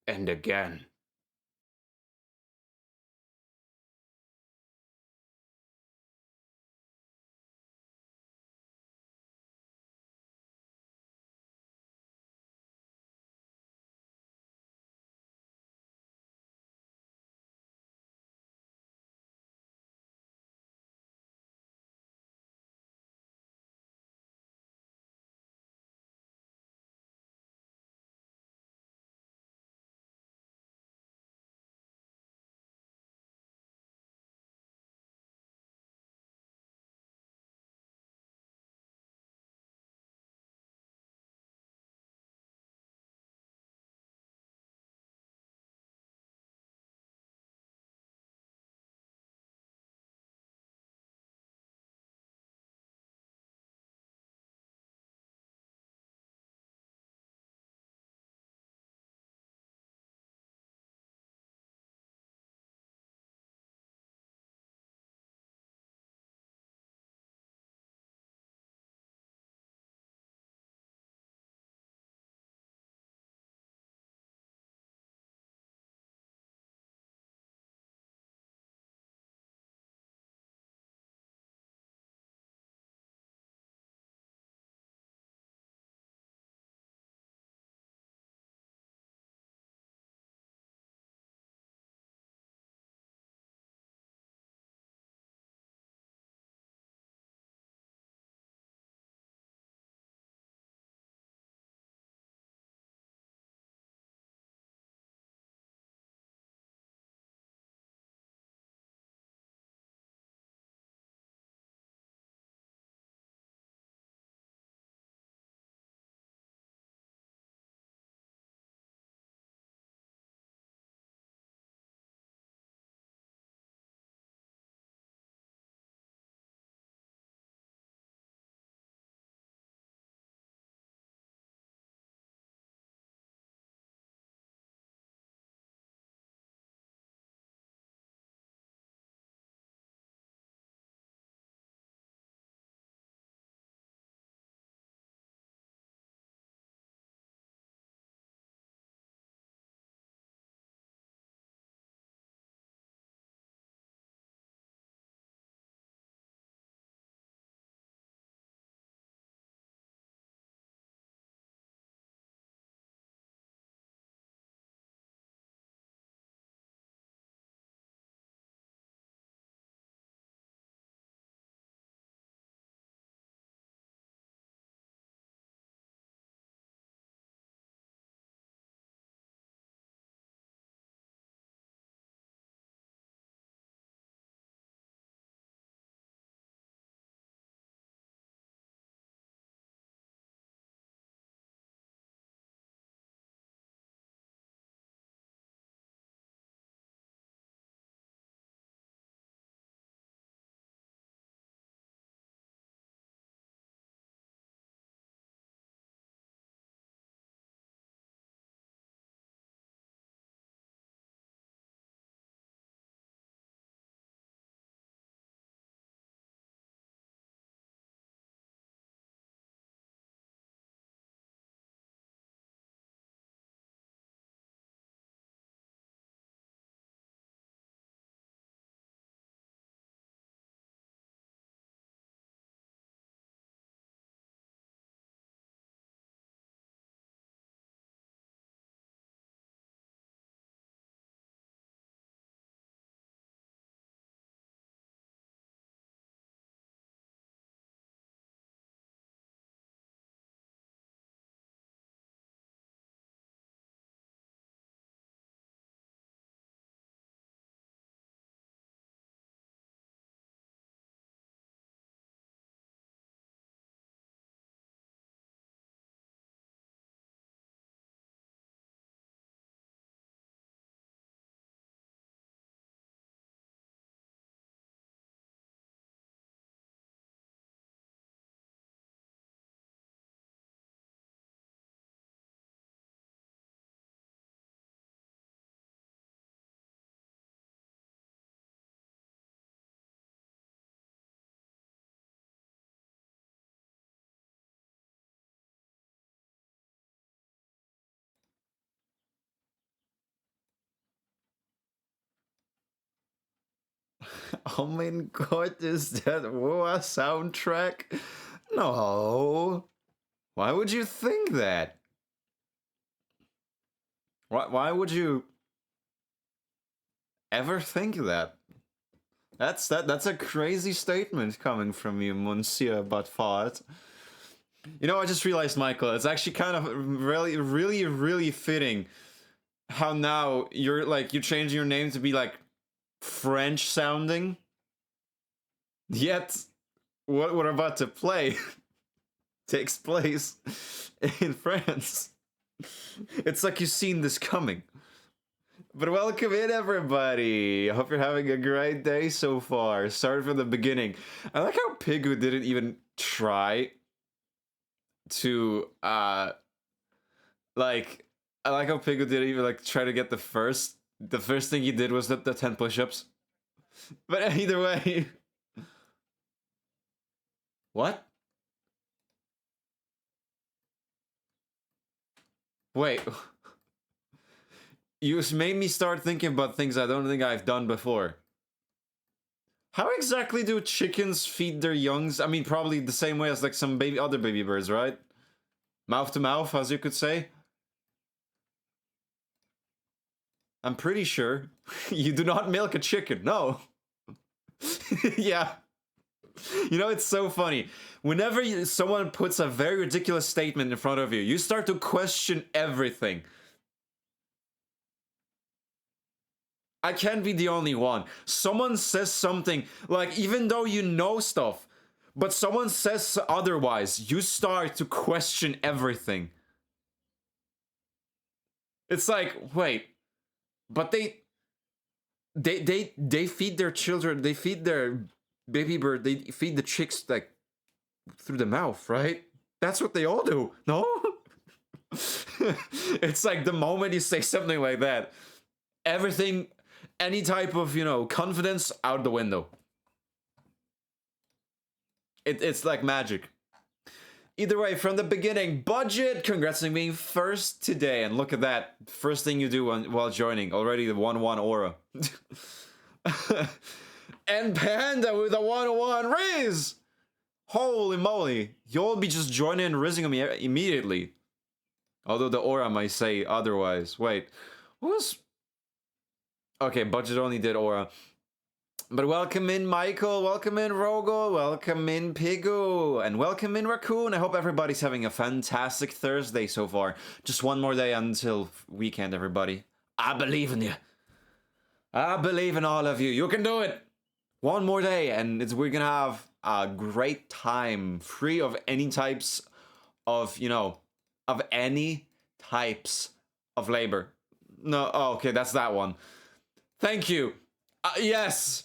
and again. Oh mein Gott, is that WoA soundtrack? No. Why would you think that? Why would you ever think that? That's a crazy statement coming from you, Monsieur Butfart. You know, I just realized, Michael, it's actually kind of really fitting how now you're changing your name to be like French sounding. Yet what we're about to play takes place in France. It's like you've seen this coming. But welcome in, everybody. I hope you're having a great day so far. Start from the beginning. I like how Pigu didn't even try to like I like how Pigu didn't even like try to get the first thing he did was the 10 push-ups. But either way. What? Wait. You made me start thinking about things I don't think I've done before. How exactly do chickens feed their youngs? I mean, probably the same way as like some other baby birds, right? Mouth to mouth, as you could say. I'm pretty sure you do not milk a chicken. No. Yeah. You know, it's so funny. Whenever someone puts a very ridiculous statement in front of you, you start to question everything. I can't be the only one. Someone says something, like, even though you know stuff, but someone says otherwise, you start to question everything. It's like, wait, but they feed their children, they feed their baby bird, they feed the chicks like through the mouth, right? That's what they all do, no? It's like the moment you say something like that, everything, any type of, you know, confidence out the window. It's like magic. Either way, from the beginning, Budget, congrats on being first today. And look at that. First thing you do while joining. Already the 1-1 aura. And Panda with the 1-1 Riz! Holy moly. You'll be just joining and rizzing me immediately. Although the aura might say otherwise. Wait. What was... Okay, Budget only did aura. But welcome in Michael, welcome in Rogo, welcome in Pigu, and welcome in Raccoon. I hope everybody's having a fantastic Thursday so far. Just one more day until weekend, everybody. I believe in you. I believe in all of you. You can do it. One more day, and we're gonna have a great time, free of any types of, you know, of any types of labor. No, oh, okay, that's that one. Thank you. Yes.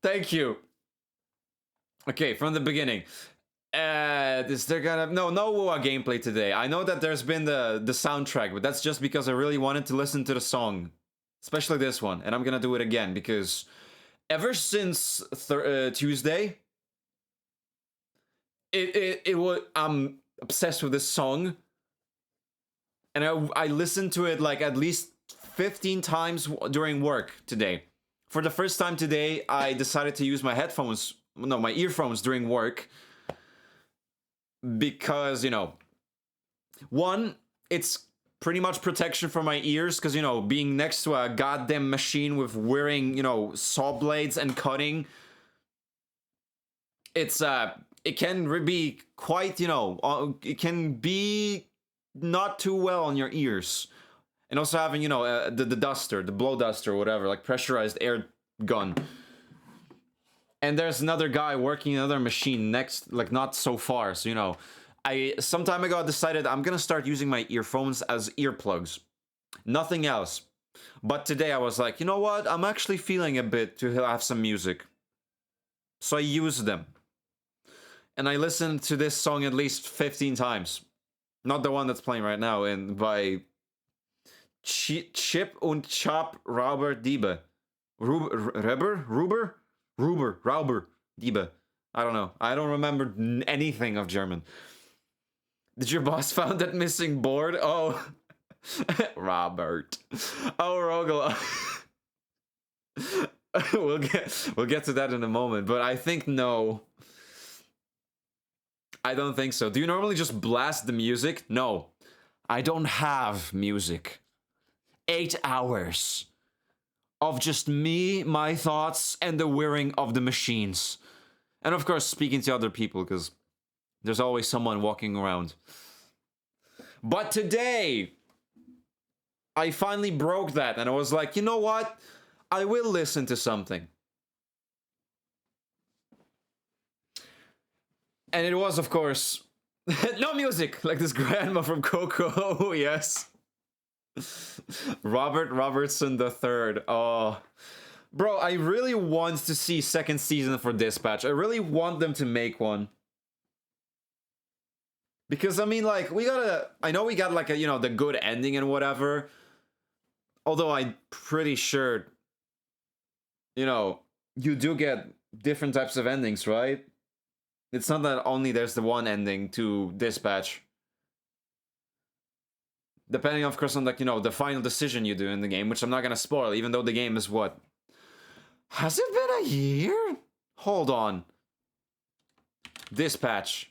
Thank you. Okay, from the beginning. Is there gonna... No WoA gameplay today. I know that there's been the soundtrack, but that's just because I really wanted to listen to the song. Especially this one. And I'm gonna do it again, because ever since Tuesday, it was... I'm obsessed with this song. And I listened to it like at least 15 times during work today. For the first time today, I decided to use my my earphones during work. Because, you know, one, it's pretty much protection for my ears, because, you know, being next to a goddamn machine with wearing, you know, saw blades and cutting, it's, it can be quite, you know, it can be not too well on your ears. And also having, you know, the duster, the blow duster, or whatever, like pressurized air gun. And there's another guy working another machine next, like not so far. So, you know, some time ago decided I'm gonna start using my earphones as earplugs. Nothing else. But today I was like, you know what? I'm actually feeling a bit to have some music. So I used them. And I listened to this song at least 15 times. Not the one that's playing right now, and by Chip und Chop Robert Diebe. Ruber Diebe. I don't know. I don't remember anything of German. Did your boss found that missing board? Oh, Robert. Oh, Rogel. we'll get to that in a moment, but I think no. I don't think so. Do you normally just blast the music? No. I don't have music. 8 hours of just me, my thoughts, and the whirring of the machines. And of course, speaking to other people, because there's always someone walking around. But today, I finally broke that, and I was like, you know what? I will listen to something. And it was, of course, no music, like this grandma from Coco. Yes. Robert Robertson III. Oh. Bro, I really want to see second season for Dispatch. I really want them to make one. Because, I mean, like, I know we got, like, the good ending and whatever. Although I'm pretty sure, you do get different types of endings, right? It's not that only there's the one ending to Dispatch. Depending, of course, on, like, the final decision you do in the game, which I'm not gonna spoil, even though the game is what? Has it been a year? Hold on. Dispatch.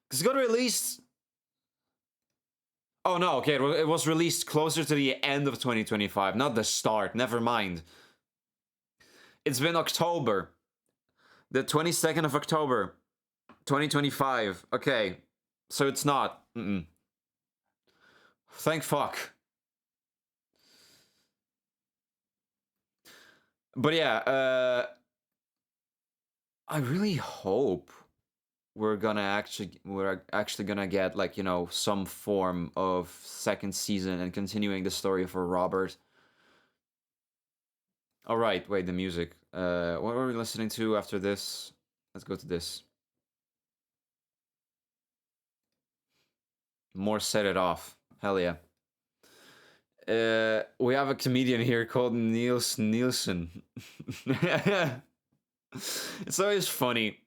Because it got released... Oh, no, okay, it was released closer to the end of 2025, not the start, never mind. It's been October. The 22nd of October, 2025. Okay, so it's not. Thank fuck. But yeah, I really hope we're actually gonna get, like, some form of second season and continuing the story for Robert. All right, wait, the music. What were we listening to after this? Let's go to this. More Set It Off. Hell yeah. We have a comedian here called Niels Nielsen. It's always funny.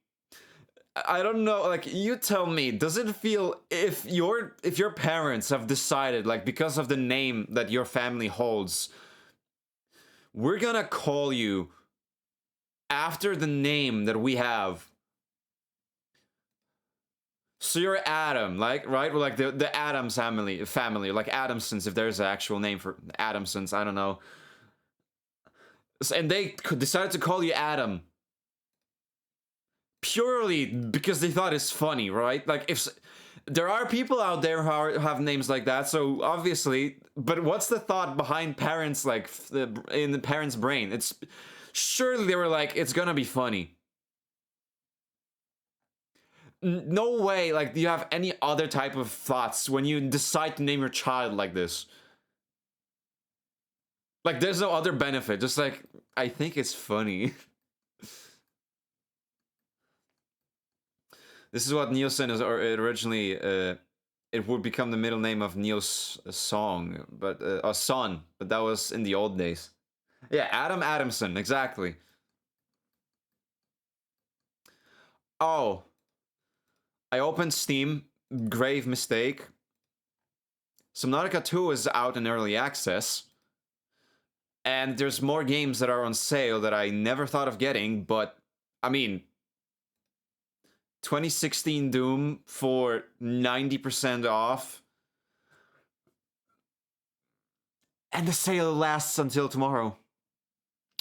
I don't know, like, you tell me, does it feel, if your parents have decided, like, because of the name that your family holds, we're gonna call you after the name that we have. So you're Adam, like, right? Well, like the Adams family, like Adamsons, if there's an actual name for Adamsons, I don't know. And they decided to call you Adam purely because they thought it's funny, right? Like, if there are people out there who have names like that, so obviously, but what's the thought behind parents, like, in the parents' brain? It's surely they were like, it's gonna be funny. No way, like, do you have any other type of thoughts when you decide to name your child like this? Like, there's no other benefit, just like, I think it's funny. This is what Nielsen is originally, it would become the middle name of Niels' song, but, son, but that was in the old days. Yeah, Adam Adamson, exactly. Oh. I opened Steam, grave mistake. Subnautica 2 is out in early access. And there's more games that are on sale that I never thought of getting, but, I mean, 2016 Doom for 90% off. And the sale lasts until tomorrow.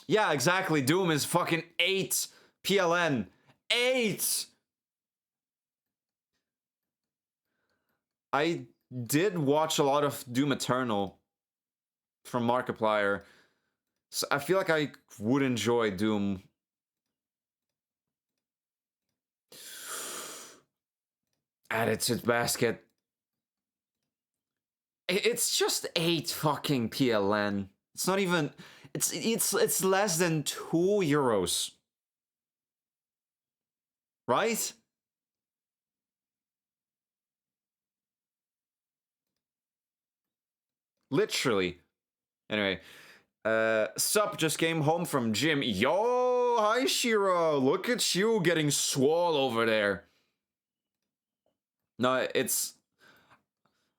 Yeah, exactly. Doom is fucking 8 PLN. 8! I did watch a lot of Doom Eternal from Markiplier, so I feel like I would enjoy Doom. Add it to the basket. It's just 8 fucking PLN. It's not even... It's less than €2. Right? Literally. Anyway, Sup just came home from gym. Yo, hi Shiro. Look at you getting swole over there. No, it's...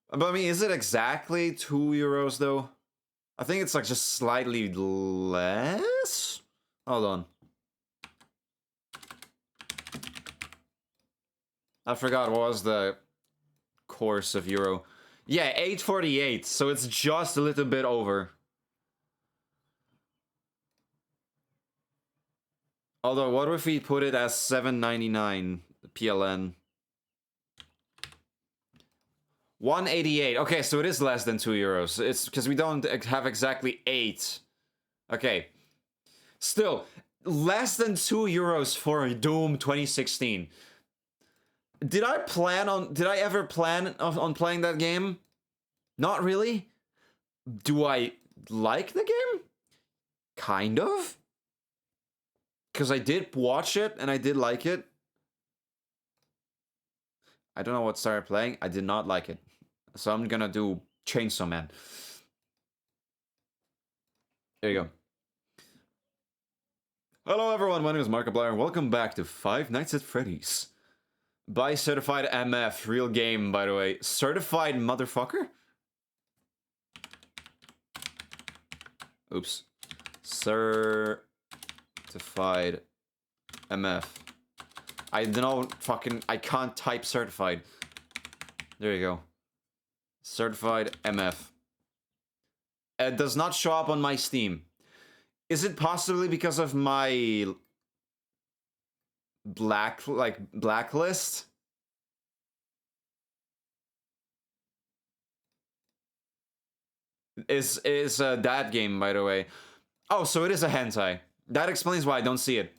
But I mean, is it exactly €2 though? I think it's like just slightly less. Hold on. I forgot what was the course of Euro. Yeah, 848, so it's just a little bit over. Although, what if we put it as 799 PLN? 188. Okay, so it is less than 2 euros. It's because we don't have exactly 8. Okay. Still, less than 2 euros for Doom 2016. Did I ever plan on playing that game? Not really. Do I like the game? Kind of. Because I did watch it and I did like it. I don't know what started playing. I did not like it. So I'm gonna do Chainsaw Man. There you go. Hello everyone, my name is Markiplier and welcome back to Five Nights at Freddy's. By Certified MF, real game by the way. Certified motherfucker? Oops. Certified MF. I don't fucking... I can't type certified. There you go. Certified MF. It does not show up on my Steam. Is it possibly because of my... blacklist? Is that game, by the way. Oh, so it is a hentai. That explains why I don't see it.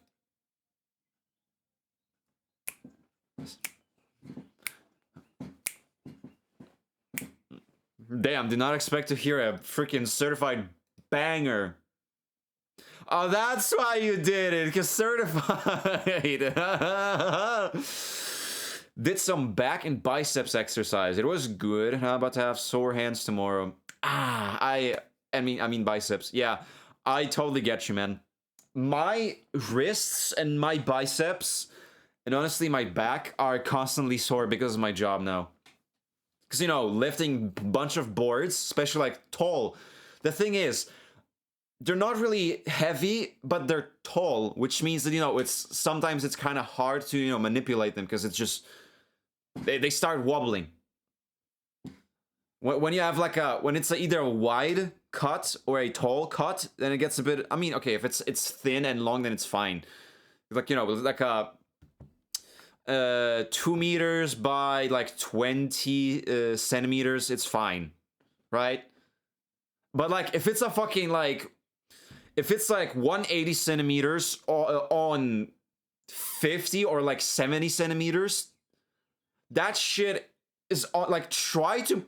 Damn, did not expect to hear a freaking certified banger. Oh, that's why you did it, because certified. Did some back and biceps exercise. It was good. I'm about to have sore hands tomorrow. I mean biceps. Yeah, I totally get you, man. My wrists and my biceps, and honestly my back, are constantly sore because of my job now. Because, you know, lifting a bunch of boards, especially like tall. The thing is, they're not really heavy, but they're tall, which means that, you know, sometimes it's kind of hard to, you know, manipulate them because it's just, they start wobbling. When you have like when it's either a wide cut or a tall cut, then it gets a bit, I mean, okay, if it's thin and long, then it's fine. Like, you know, like a 2 meters by like 20 centimeters, it's fine, right? But like if it's a fucking like, if it's like 180 centimeters on 50 or like 70 centimeters, that shit is like, try to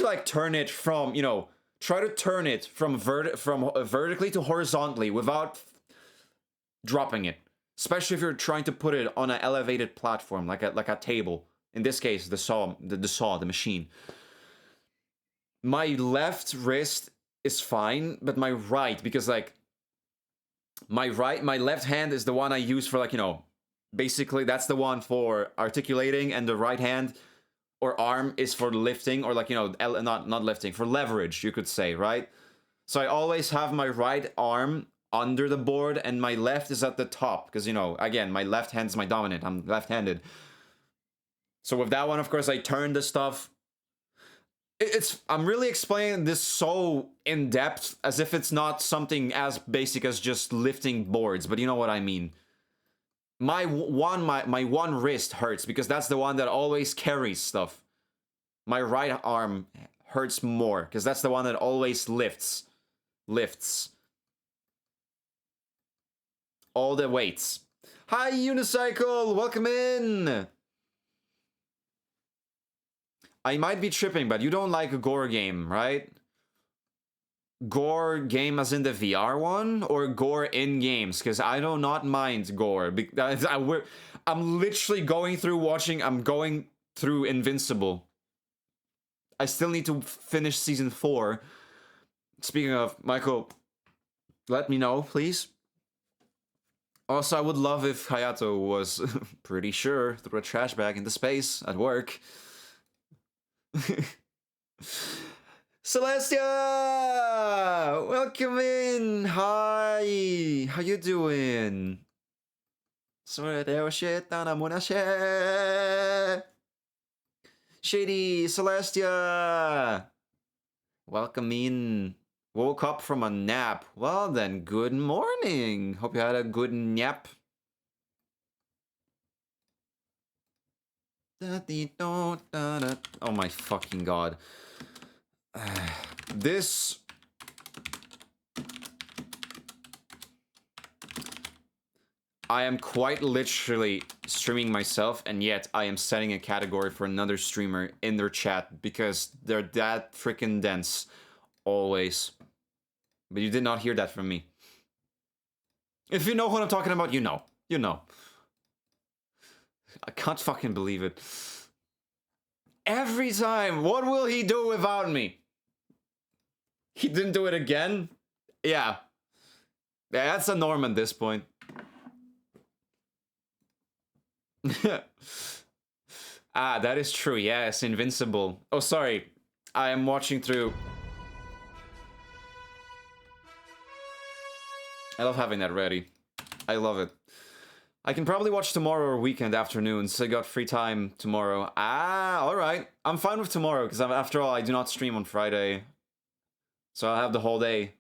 like turn it from, you know, try to turn it from vertically to horizontally without dropping it. Especially if you're trying to put it on an elevated platform, like a table. In this case, the machine. My left wrist is fine, but my right, because like my left hand is the one I use for, like, you know, basically that's the one for articulating, and the right hand or arm is for lifting, or like, you know, not lifting, for leverage, you could say, right? So I always have my right arm under the board and my left is at the top, because, you know, again, my left hand's my dominant. I'm left-handed. So with that one, of course, I turn the stuff. I'm really explaining this so in depth as if it's not something as basic as just lifting boards, but you know what I mean. My one wrist hurts because that's the one that always carries stuff. My right arm hurts more because that's the one that always lifts all the weights. Hi, Unicycle! Welcome in! I might be tripping, but you don't like a gore game, right? Gore game as in the VR one? Or gore in games? Because I do not mind gore. I'm literally going through Invincible. I still need to finish Season 4. Speaking of, Michael, let me know, please. Also, I would love if Hayato was pretty sure threw a trash bag into space at work. Celestia! Welcome in! Hi! How you doing? Shady! Celestia! Welcome in. Woke up from a nap. Well then, good morning. Hope you had a good nap. Oh my fucking god. This... I am quite literally streaming myself, and yet I am setting a category for another streamer in their chat because they're that freaking dense. Always. But you did not hear that from me. If you know what I'm talking about, you know. You know. I can't fucking believe it. Every time! What will he do without me? He didn't do it again? Yeah. That's a norm at this point. Ah, that is true. Yes, Invincible. Oh, sorry. I am watching through... I love having that ready. I love it. I can probably watch tomorrow or weekend afternoons. I got free time tomorrow. Ah, alright. I'm fine with tomorrow, because after all, I do not stream on Friday. So I'll have the whole day.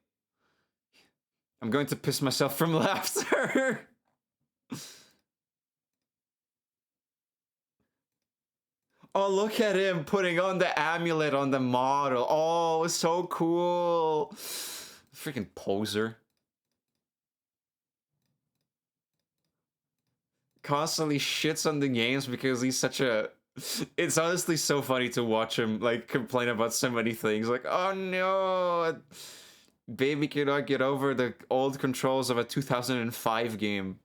I'm going to piss myself from laughter. Oh, look at him putting on the amulet on the model. Oh, so cool. Freaking poser. Constantly shits on the games because he's such a... It's honestly so funny to watch him, like, complain about so many things. Like, oh no, baby cannot get over the old controls of a 2005 game.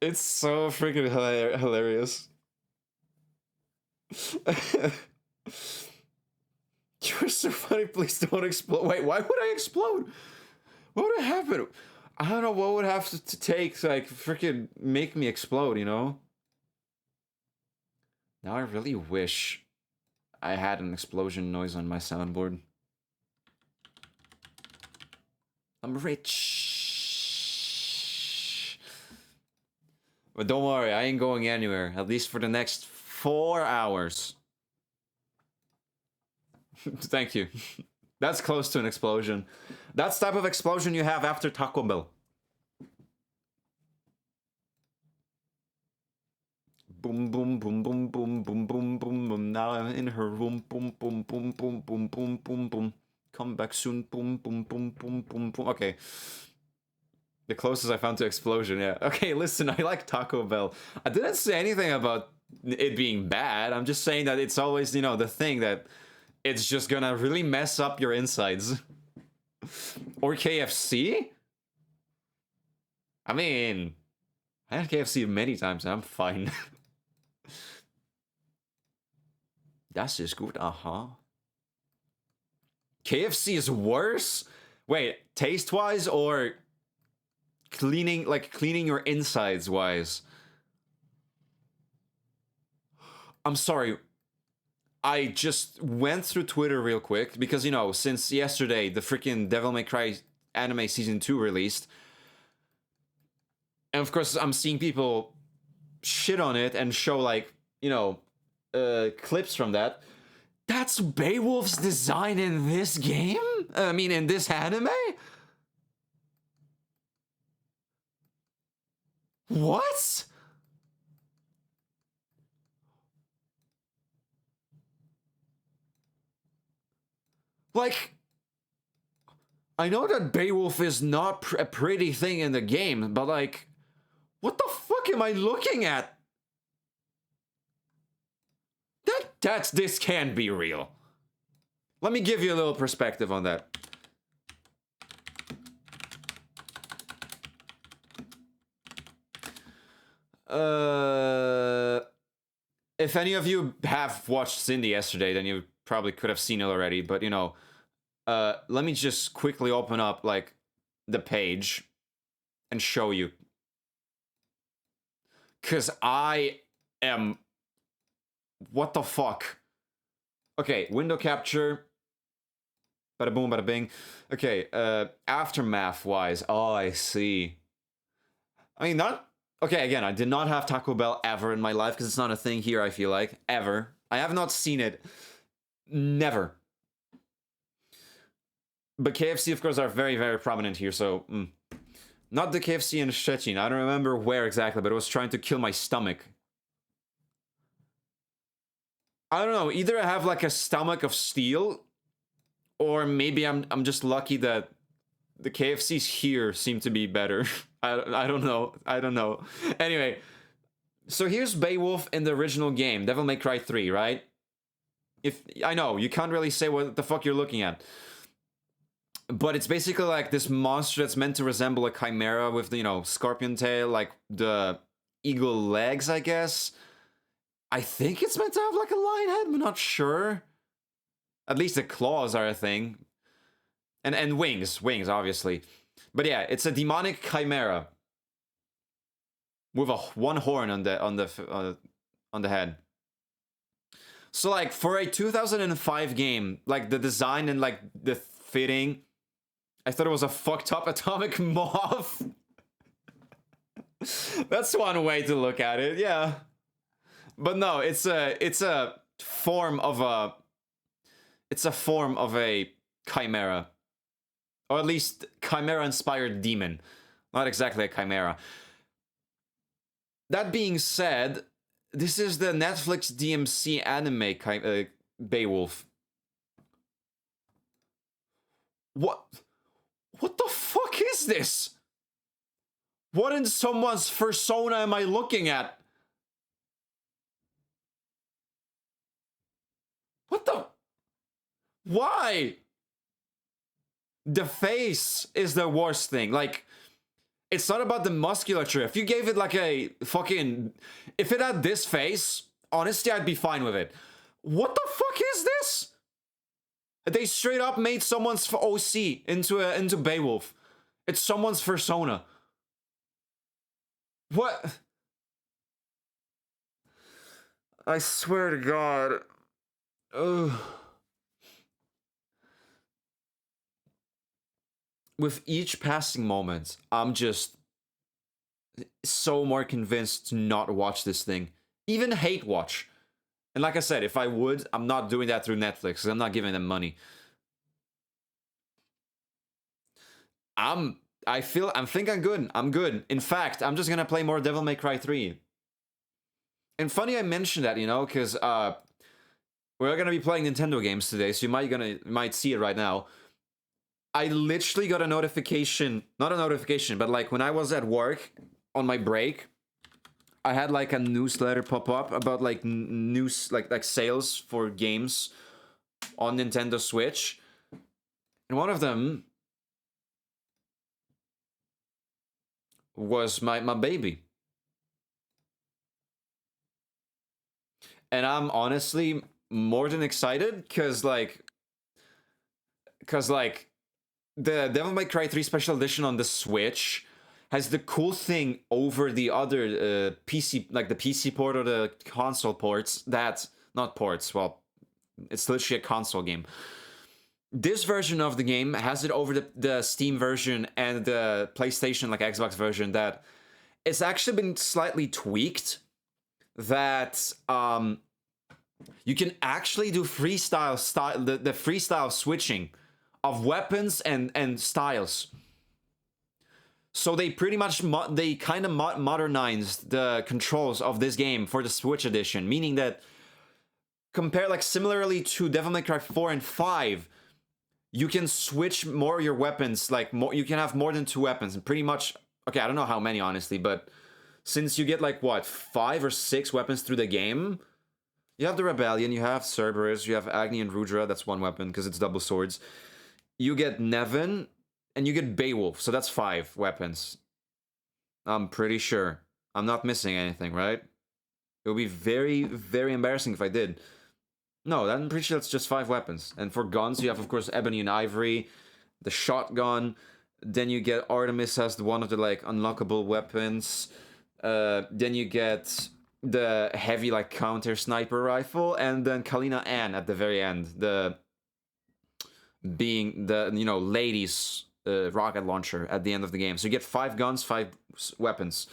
It's so freaking hilarious. You're so funny, please don't explode. Wait, why would I explode? What would happen? I don't know what would have to take to, like, freaking make me explode, you know? Now I really wish I had an explosion noise on my soundboard. I'm rich. But don't worry, I ain't going anywhere. At least for the next 4 hours. Thank you. That's close to an explosion. That's the type of explosion you have after Taco Bell. Boom, boom, boom, boom, boom, boom, boom, boom, boom. Now I'm in her room. Boom, boom, boom, boom, boom, boom, boom, boom. Come back soon. Boom, boom, boom, boom, boom, boom. Okay. The closest I found to explosion, yeah. Okay, listen, I like Taco Bell. I didn't say anything about it being bad. I'm just saying that it's always, you know, the thing that it's just gonna really mess up your insides. Or KFC? I mean, I had KFC many times and I'm fine. Das ist gut, aha. KFC is worse? Wait, taste-wise or cleaning, like cleaning your insides wise? I'm sorry. I just went through Twitter real quick because, you know, since yesterday the freaking Devil May Cry anime season 2 released. And of course I'm seeing people shit on it and show, like, you know, clips from that. That's Beowulf's design in this game? I mean, in this anime? What? Like, I know that Beowulf is not a pretty thing in the game, but like, what the fuck am I looking at? This can't be real. Let me give you a little perspective on that. If any of you have watched Cindy yesterday, then you probably could have seen it already, but you know, let me just quickly open up, like, the page and show you. Cause I am... What the fuck? Okay, window capture. Bada boom, bada bing. Okay, aftermath-wise. Oh, I see. I mean, not... Okay, again, I did not have Taco Bell ever in my life, because it's not a thing here, I feel like. Ever. I have not seen it. Never. But KFC, of course, are very, very prominent here, so... Not the KFC in Szczecin. I don't remember where exactly, but it was trying to kill my stomach. I don't know. Either I have, like, a stomach of steel, or maybe I'm just lucky that the KFCs here seem to be better. I don't know. I don't know. Anyway, so here's Beowulf in the original game, Devil May Cry 3, right? I know, you can't really say what the fuck you're looking at. But it's basically like this monster that's meant to resemble a chimera with the, scorpion tail, like the eagle legs, I guess. I think it's meant to have like a lion head, but not sure. At least the claws are a thing. And wings, obviously. But yeah, it's a demonic chimera with one horn on the head. So like for a 2005 game, like the design and like the fitting, I thought it was a fucked up atomic moth. That's one way to look at it, yeah. But no, it's a form of a chimera. Or at least chimera-inspired demon. Not exactly a chimera. That being said, this is the Netflix DMC anime Beowulf. What the fuck is this? What in someone's persona am I looking at? What the... Why? The face is the worst thing. Like, it's not about the musculature. If you gave it like a fucking... If it had this face, honestly, I'd be fine with it. What the fuck is this? They straight up made someone's OC into Beowulf. It's someone's persona. What? I swear to God. Ugh. With each passing moment, I'm just so more convinced to not watch this thing. Even hate watch. And like I said, if I would, I'm not doing that through Netflix, because I'm not giving them money. I think I'm good. I'm good. In fact, I'm just gonna play more Devil May Cry 3. And funny I mentioned that, because we're gonna be playing Nintendo games today, so you might see it right now. I literally got a notification, not a notification, but like when I was at work on my break, I had like a newsletter pop up about like news, like sales for games on Nintendo Switch. And one of them was my baby. And I'm honestly more than excited because like the Devil May Cry 3 Special Edition on the Switch has the cool thing over the other PC, like the PC port or the console ports, not ports, well, it's literally a console game. This version of the game has it over the Steam version and the PlayStation, like Xbox version, that it's actually been slightly tweaked, that you can actually do the freestyle switching of weapons and styles. So they pretty much modernized the controls of this game for the Switch edition, meaning that compare like similarly to Devil May Cry 4 and 5, you can switch more of your weapons, like you can have more than 2 weapons, and pretty much, okay, I don't know how many honestly, but since you get like what, 5 or 6 weapons through the game, you have the Rebellion, you have Cerberus, you have Agni and Rudra, that's 1 weapon because it's double swords. You get Nevin, and you get Beowulf, so that's 5 weapons. I'm pretty sure. I'm not missing anything, right? It would be very, very embarrassing if I did. No, I'm pretty sure that's just 5 weapons. And for guns, you have, of course, Ebony and Ivory, the shotgun, then you get Artemis as one of the, like, unlockable weapons. Then you get the heavy like counter sniper rifle, and then Kalina Ann at the very end, the being the ladies rocket launcher at the end of the game. So you get 5 guns, 5 weapons.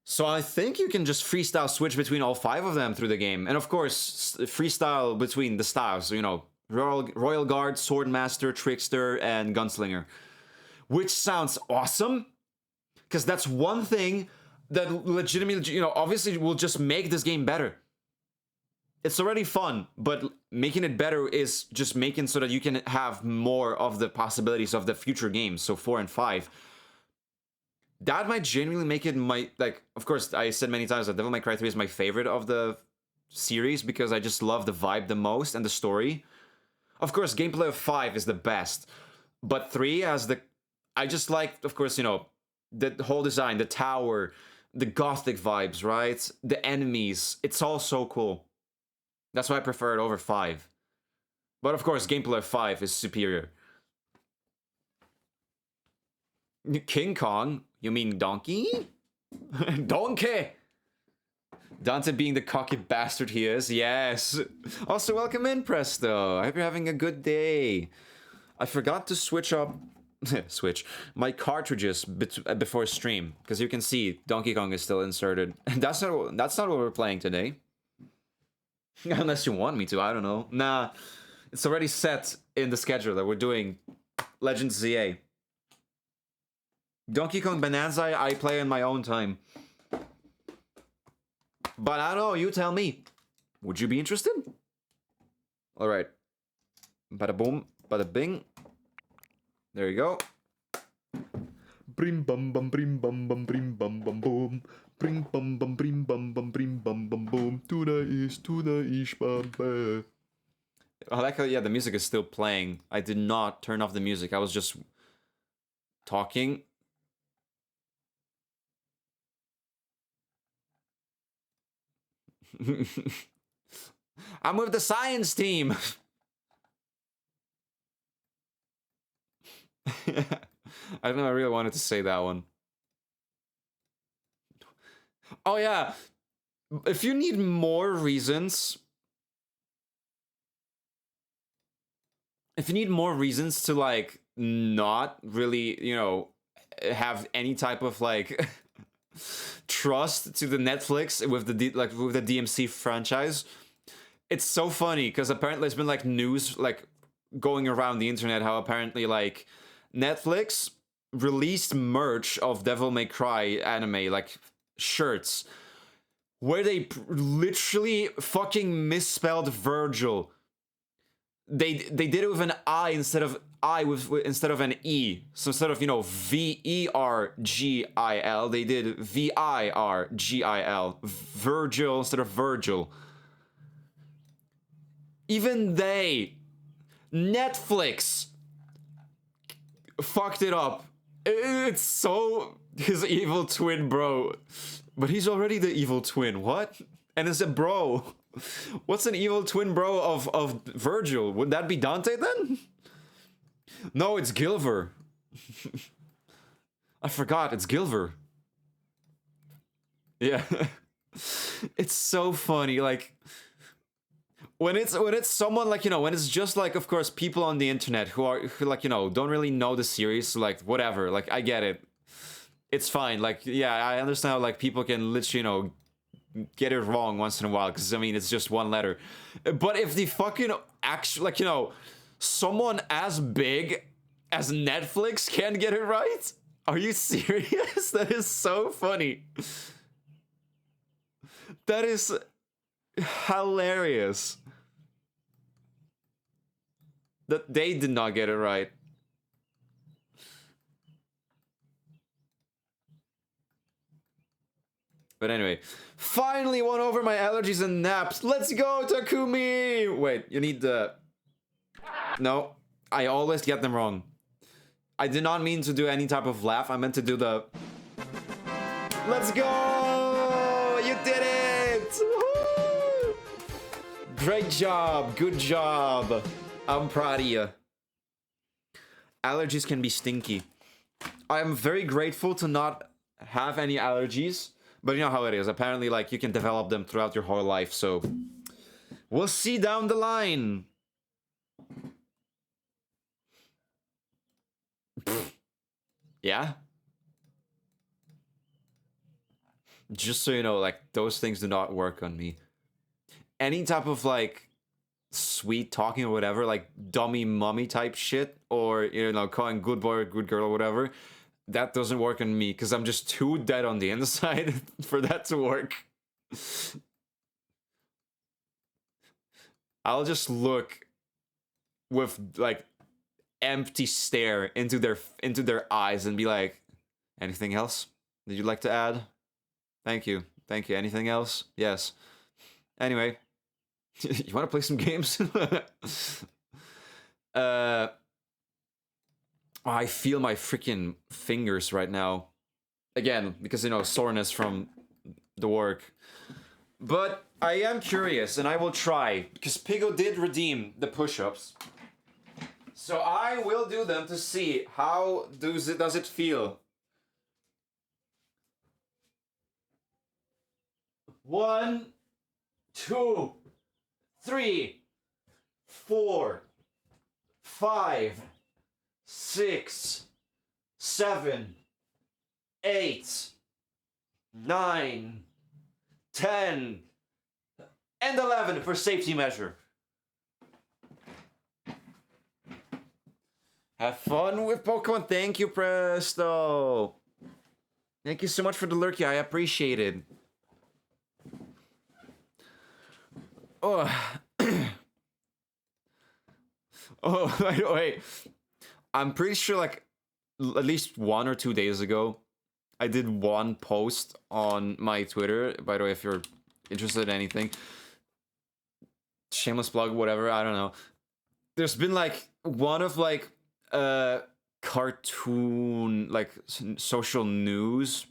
So I think you can just freestyle switch between all 5 of them through the game, and of course freestyle between the styles. So Royal Guard, Swordmaster, Trickster, and Gunslinger, which sounds awesome. Because that's one thing that legitimately, obviously will just make this game better. It's already fun, but making it better is just making so that you can have more of the possibilities of the future games, so 4 and 5. That might genuinely make it of course, I said many times that Devil May Cry 3 is my favorite of the series because I just love the vibe the most and the story. Of course, gameplay of 5 is the best, but 3 has I just like, of course, the whole design, the tower, the gothic vibes, right? The enemies, it's all so cool. That's why I prefer it over 5. But of course, gameplay of 5 is superior. King Kong? You mean Donkey? Donkey! Dante being the cocky bastard he is, yes. Also, welcome in, Presto. I hope you're having a good day. I forgot to switch up my cartridges before stream, because you can see Donkey Kong is still inserted. That's not what we're playing today. Unless you want me to, I don't know. Nah, it's already set in the schedule that we're doing Legends ZA. Donkey Kong Bonanza I play in my own time. But I don't know, you tell me. Would you be interested? Alright. Bada boom, bada bing. There you go. Brim bum bum brim bum bum brim bum bum boom. Brim bum bum brim bum bum brim bum bum boom. To the east bum. I like how the music is still playing. I did not turn off the music. I was just talking. I'm with the science team. I don't know, I really wanted to say that one. Oh yeah, if you need more reasons... If you need more reasons to, like, not really, have any type of, like, trust to the Netflix with the DMC franchise, it's so funny, because apparently there's been, like, news, like, going around the internet how apparently, like, Netflix released merch of Devil May Cry anime, like, shirts, where they literally fucking misspelled Virgil. They did it with an I instead of instead of an E. So instead of Vergil, they did Virgil. Virgil instead of Virgil. Even Netflix fucked it up. It's so his evil twin, bro. But he's already the evil twin. What? And it's a bro. What's an evil twin bro of Virgil? Would that be Dante then? No, it's Gilver. I forgot, it's Gilver. Yeah. It's so funny, like when it's someone like, when it's just like, of course, people on the internet who like, don't really know the series, so like whatever, like I get it. It's fine. Like, yeah, I understand how, like, people can literally, get it wrong once in a while, because I mean it's just one letter. But if the fucking like, someone as big as Netflix can get it right, are you serious? That is so funny. That is hilarious that they did not get it right. But anyway, finally won over my allergies and naps. Let's go, Takumi! Wait, you need the... No, I always get them wrong. I did not mean to do any type of laugh. I meant to do the... Let's go! You did it! Woo! Great job. Good job. I'm proud of you. Allergies can be stinky. I am very grateful to not have any allergies, but you know how it is. Apparently, like, you can develop them throughout your whole life, so we'll see down the line. Yeah? Just so you know, like, those things do not work on me. Any type of, like, sweet talking or whatever, like dummy mummy type shit, or, you know, calling good boy or good girl or whatever, that doesn't work on me, because I'm just too dead on the inside for that to work. I'll just look with, like, empty stare into their eyes and be like, anything else? Did you like to add? Thank you. Thank you. Anything else? Yes. Anyway, you want to play some games? I feel my freaking fingers right now. Again, because, you know, soreness from the work. But I am curious, and I will try, because Pigo did redeem the push-ups. So I will do them to see how does it feel. 1, 2, 3, 4, 5, 6, 7, 8, 9, 10, and 11 for safety measure. Have fun with Pokemon. Thank you, Presto. Thank you so much for the lurky. I appreciate it. Oh. Oh, wait. I'm pretty sure, like, at least 1 or 2 days ago, I did one post on my Twitter. By the way, if you're interested in anything, shameless plug, whatever, I don't know. There's been, like, one of, like, cartoon, like, social news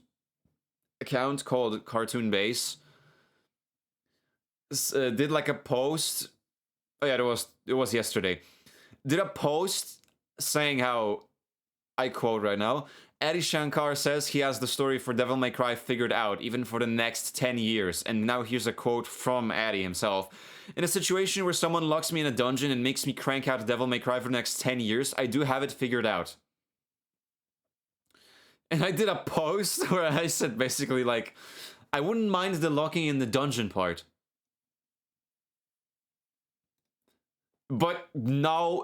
account called Cartoon Base. Did, like, a post. Oh yeah, it was yesterday. Did a post saying how, I quote right now, Adi Shankar says he has the story for Devil May Cry figured out, even for the next 10 years. And now here's a quote from Adi himself. In a situation where someone locks me in a dungeon and makes me crank out Devil May Cry for the next 10 years, I do have it figured out. And I did a post where I said basically, like, I wouldn't mind the locking in the dungeon part. But no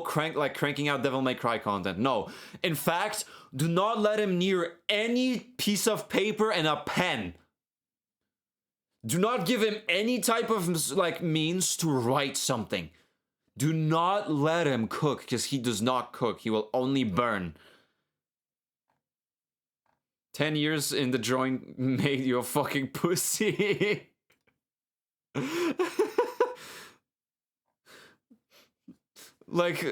cranking out Devil May Cry content. No. In fact, do not let him near any piece of paper and a pen. Do not give him any type of, like, means to write something. Do not let him cook, because he does not cook. He will only burn. 10 years in the joint made you a fucking pussy. Like,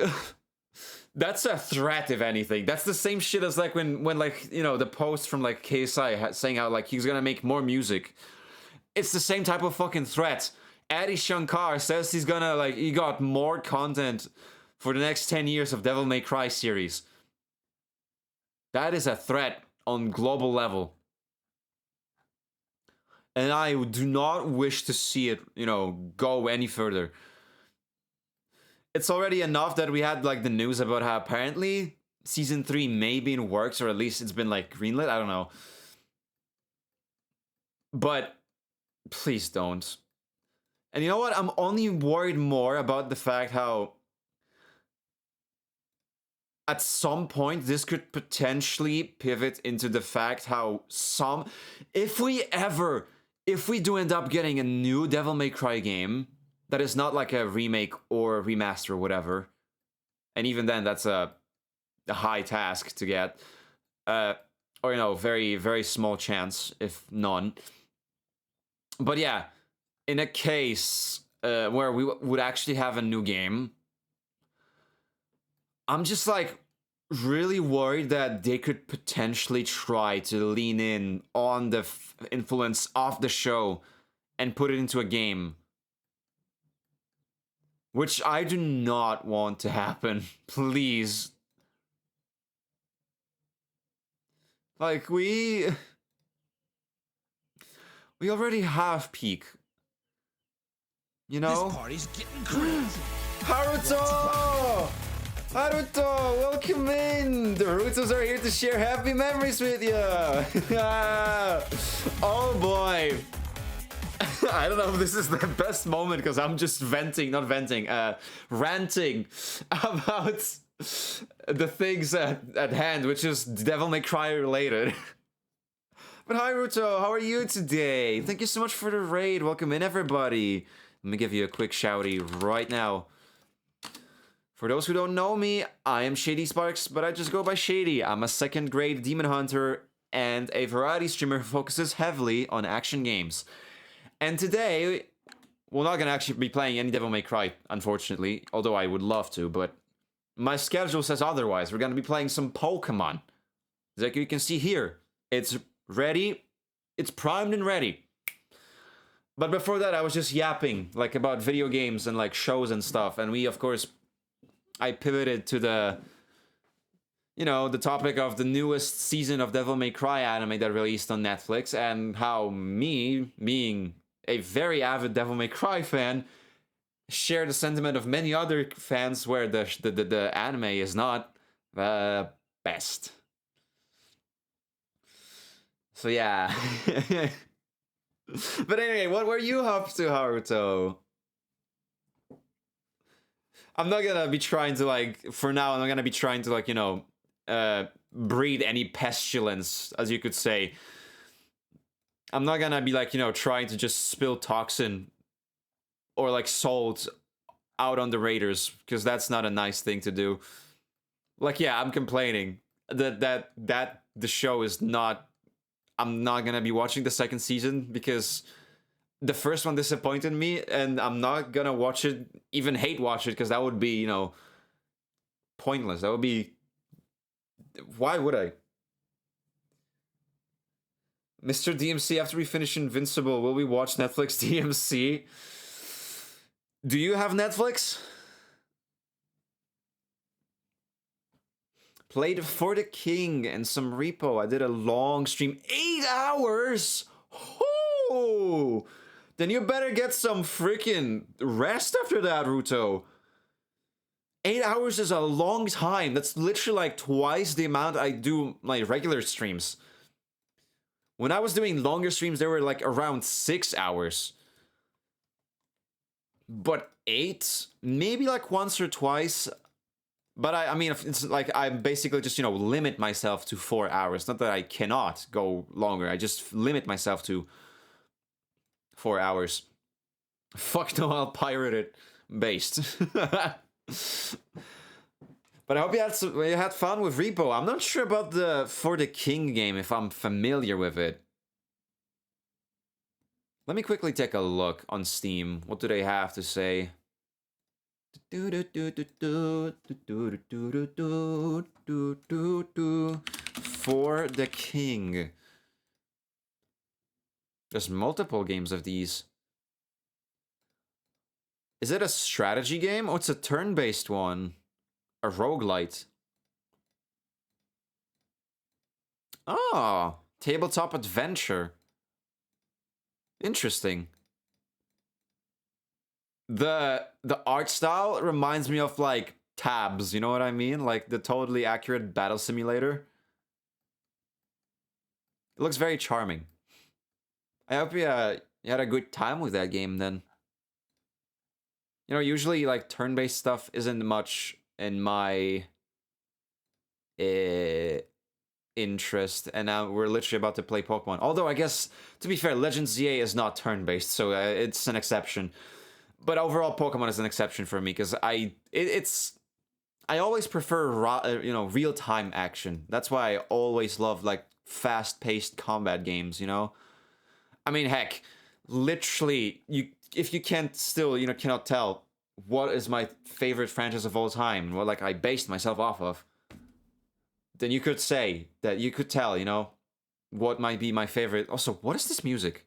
that's a threat, if anything. That's the same shit as, like, when like, you know, the post from, like, KSI saying how, like, he's gonna make more music. It's the same type of fucking threat. Adi Shankar says he's gonna, like, he got more content for the next 10 years of Devil May Cry series. That is a threat on global level. And I do not wish to see it, you know, go any further. It's already enough that we had, like, the news about how apparently season 3 may be in works, or at least it's been, like, greenlit. I don't know. But please don't. And you know what? I'm only worried more about the fact how at some point this could potentially pivot into the fact how if we do end up getting a new Devil May Cry game that is not like a remake or a remaster or whatever, and even then that's a high task to get, or, you know, very, very small chance, if none. But yeah, in a case where we would actually have a new game, I'm just, like, really worried that they could potentially try to lean in on the influence of the show and put it into a game. Which I do not want to happen. Please. Like, we already have peak. You know? This party's getting crazy. Haruto! Haruto, welcome in! The Rutos are here to share happy memories with you! Oh boy! I don't know if this is the best moment because I'm just ranting about the things at hand, which is Devil May Cry related. But hi Ruto, how are you today? Thank you so much for the raid. Welcome in everybody. Let me give you a quick shouty right now. For those who don't know me, I am Shady Sparks, but I just go by Shady. I'm a second grade demon hunter and a variety streamer who focuses heavily on action games. And today, we're not gonna actually be playing any Devil May Cry, unfortunately, although I would love to, but my schedule says otherwise. We're gonna be playing some Pokemon. Like you can see here, it's ready, it's primed and ready. But before that, I was just yapping, like, about video games and, like, shows and stuff, and we, of course, I pivoted to the, you know, the topic of the newest season of Devil May Cry anime that released on Netflix, and how me, being a very avid Devil May Cry fan, share the sentiment of many other fans where the anime is not the best. So yeah. But anyway, what were you up to, Haruto? I'm not gonna be trying to, like, for now, I'm not gonna be trying to, like, you know, breed any pestilence, as you could say. I'm not gonna be, like, you know, trying to just spill toxin or, like, salt out on the raiders, because that's not a nice thing to do. Like, yeah, I'm complaining that the show is not... I'm not gonna be watching the second season because the first one disappointed me, and I'm not gonna watch it, even hate watch it, because that would be, you know, pointless. That would be... Why would I? Mr. DMC, after we finish Invincible, will we watch Netflix DMC? Do you have Netflix? Played For the King and some Repo. I did a long stream. 8 hours? Oh! Then you better get some freaking rest after that, Ruto. 8 hours is a long time. That's literally like twice the amount I do my regular streams. When I was doing longer streams, they were like around 6 hours. But 8? Maybe like once or twice. But I mean, it's like I basically just, you know, limit myself to 4 hours. Not that I cannot go longer. I just limit myself to 4 hours. Fuck no, I'll pirate it based. But I hope you had fun with Repo. I'm not sure about the For the King game, if I'm familiar with it. Let me quickly take a look on Steam. What do they have to say? For the King. There's multiple games of these. Is it a strategy game? Oh, it's a turn-based one. A roguelite. Oh, tabletop adventure. Interesting. The art style reminds me of, like, Tabs, you know what I mean? Like the totally accurate battle simulator. It looks very charming. I hope you had a good time with that game then. You know, usually, like, turn-based stuff isn't much in my interest, and now we're literally about to play Pokemon. Although, I guess, to be fair, Legends ZA is not turn-based, so it's an exception. But overall, Pokemon is an exception for me, because I always prefer, you know, real-time action. That's why I always love, like, fast-paced combat games, you know? I mean, heck, literally, if you can't still, you know, cannot tell what is my favorite franchise of all time, what, like, I based myself off of, then you could say that you could tell, you know, what might be my favorite. Also, what is this music?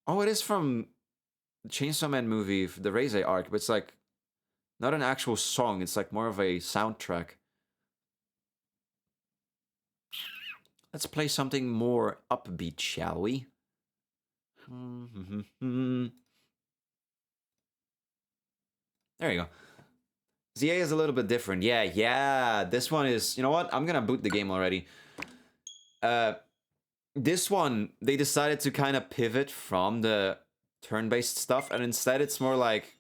Oh, it is from the Chainsaw Man movie, the Raze arc, but it's like not an actual song, it's like more of a soundtrack. Let's play something more upbeat, shall we? There you go. ZA is a little bit different. Yeah. This one is... You know what? I'm gonna boot the game already. This one, they decided to kind of pivot from the turn-based stuff, and instead it's more like...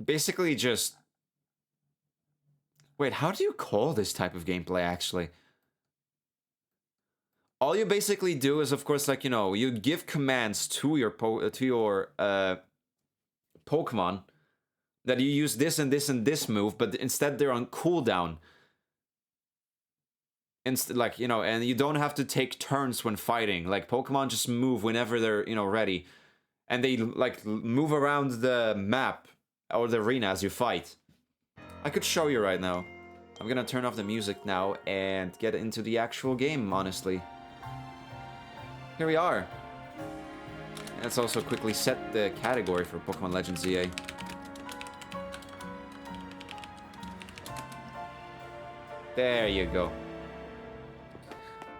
Basically just... Wait, how do you call this type of gameplay, actually? All you basically do is, of course, like, you know, you give commands to your Pokemon that you use this and this and this move, but instead they're on cooldown. Like, you know, and you don't have to take turns when fighting. Like, Pokemon just move whenever they're, you know, ready. And they, like, move around the map or the arena as you fight. I could show you right now. I'm gonna turn off the music now and get into the actual game, honestly. Here we are. Let's also quickly set the category for Pokemon Legends ZA. There you go.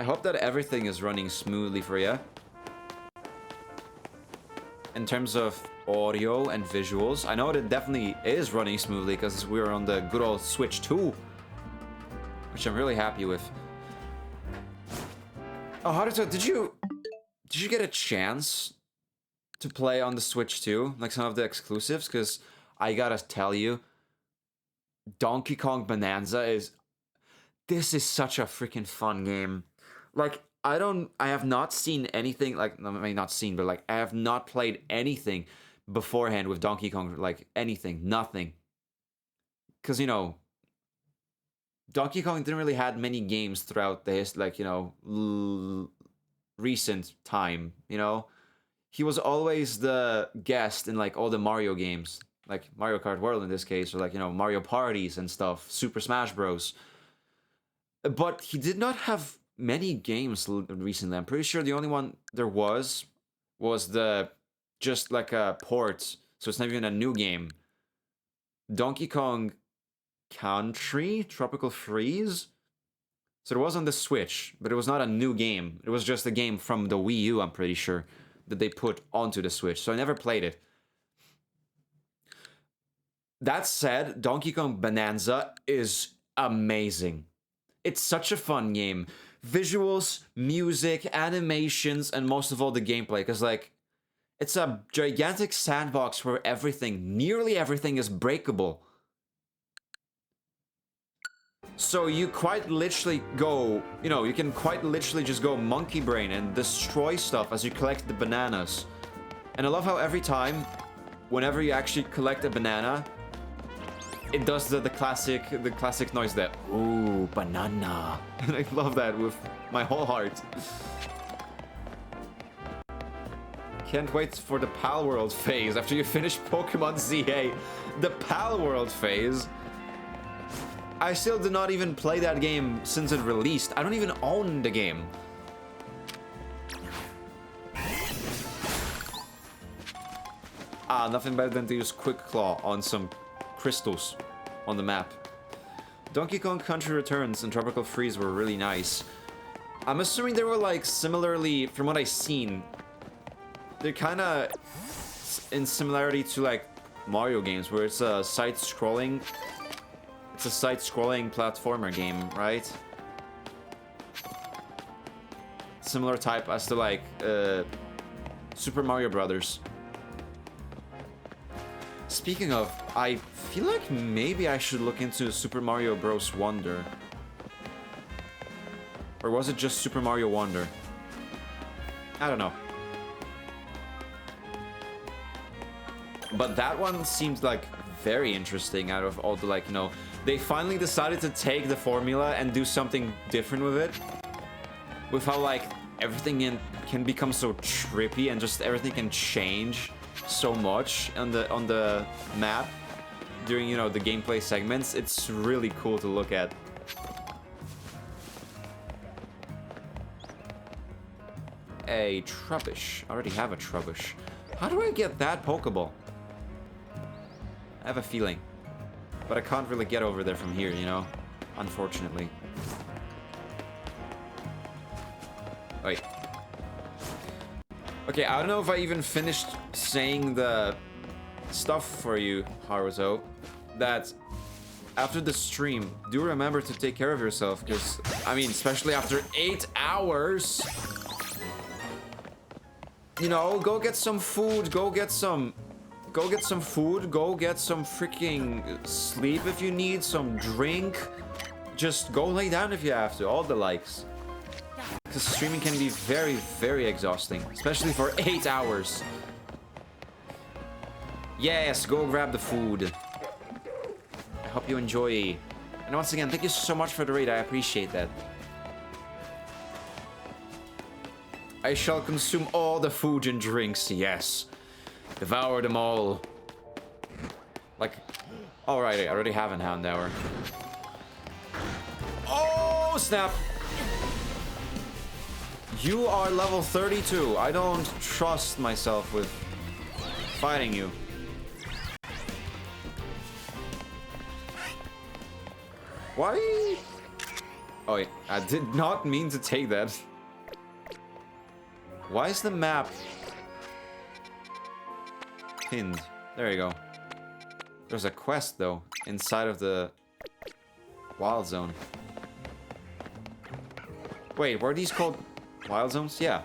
I hope that everything is running smoothly for you. In terms of audio and visuals, I know it definitely is running smoothly because we're on the good old Switch 2, which I'm really happy with. Oh, Haruto, did you get a chance to play on the Switch 2, like some of the exclusives? Because I gotta tell you, Donkey Kong Bonanza is... This is such a freaking fun game. Like, I have not seen anything, like, I mean, not seen, but, like, I have not played anything beforehand with Donkey Kong, like, anything, nothing. Because, you know, Donkey Kong didn't really had many games throughout the like, you know, recent time, you know? He was always the guest in, like, all the Mario games, like Mario Kart World in this case, or, like, you know, Mario Parties and stuff, Super Smash Bros. But he did not have many games recently. I'm pretty sure the only one there was the just like a port, so it's not even a new game. Donkey Kong Country Tropical Freeze. So it was on the Switch, but it was not a new game. It was just a game from the Wii U, I'm pretty sure, that they put onto the Switch. So I never played it. That said, Donkey Kong Bonanza is amazing. It's such a fun game. Visuals, music, animations, and most of all the gameplay. Because, like, it's a gigantic sandbox where nearly everything is breakable. So you quite literally go, you know, you can quite literally just go monkey brain and destroy stuff as you collect the bananas. And I love how every time, whenever you actually collect a banana, it does the classic noise that, ooh, banana. And I love that with my whole heart. Can't wait for the Pal World phase after you finish Pokemon ZA. The Pal World phase. I still did not even play that game since it released. I don't even own the game. Nothing better than to use Quick Claw on some crystals on the map. Donkey Kong Country Returns and Tropical Freeze were really nice. I'm assuming they were like similarly, from what I've seen, they're kind of in similarity to like Mario games where it's a side-scrolling platformer game, right? Similar type as to like Super Mario Brothers. Speaking of, I feel like maybe I should look into Super Mario Bros. Wonder. Or was it just Super Mario Wonder? I don't know. But that one seems like very interesting out of all the, like, you know, they finally decided to take the formula and do something different with it. With how, like, everything can become so trippy and just everything can change so much on the map during, you know, the gameplay segments. It's really cool to look at. A Trubbish. I already have a Trubbish. How do I get that Pokeball? I have a feeling. But I can't really get over there from here, you know? Unfortunately. Wait. Okay, I don't know if I even finished saying the stuff for you, Haruto. That after the stream, do remember to take care of yourself, because, I mean, especially after 8 hours, you know, go get some food, go get some food, go get some freaking sleep if you need, some drink. Just go lay down if you have to, all the likes. Because streaming can be very, very exhausting, especially for 8 hours. Yes, go grab the food. I hope you enjoy. And once again, thank you so much for the raid, I appreciate that. I shall consume all the food and drinks, yes. Devour them all. Like, alright, I already have a Hound Hour. Oh, snap! You are level 32. I don't trust myself with fighting you. Why? Oh, wait, I did not mean to take that. Why is the map pinned? There you go. There's a quest, though, inside of the Wild Zone. Wait, were these called Wild Zones? Yeah.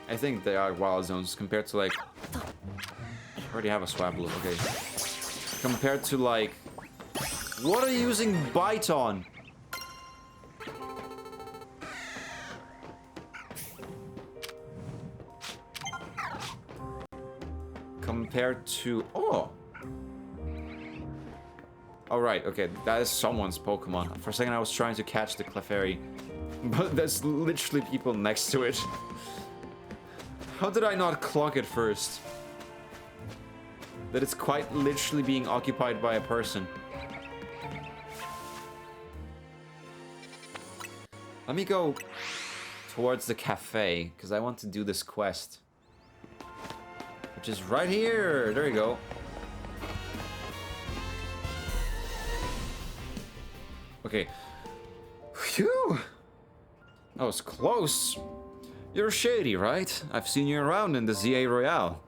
I think they are Wild Zones compared to, like... I already have a Swablu, okay. Compared to, like... What are you using Bite on? Compared to... Oh! Alright, okay, that is someone's Pokemon. For a second I was trying to catch the Clefairy, but there's literally people next to it. How did I not clock it first? That it's quite literally being occupied by a person. Let me go towards the cafe, because I want to do this quest. Which is right here! There you go. Okay. Phew! That was close. You're Shady, right? I've seen you around in the ZA Royale.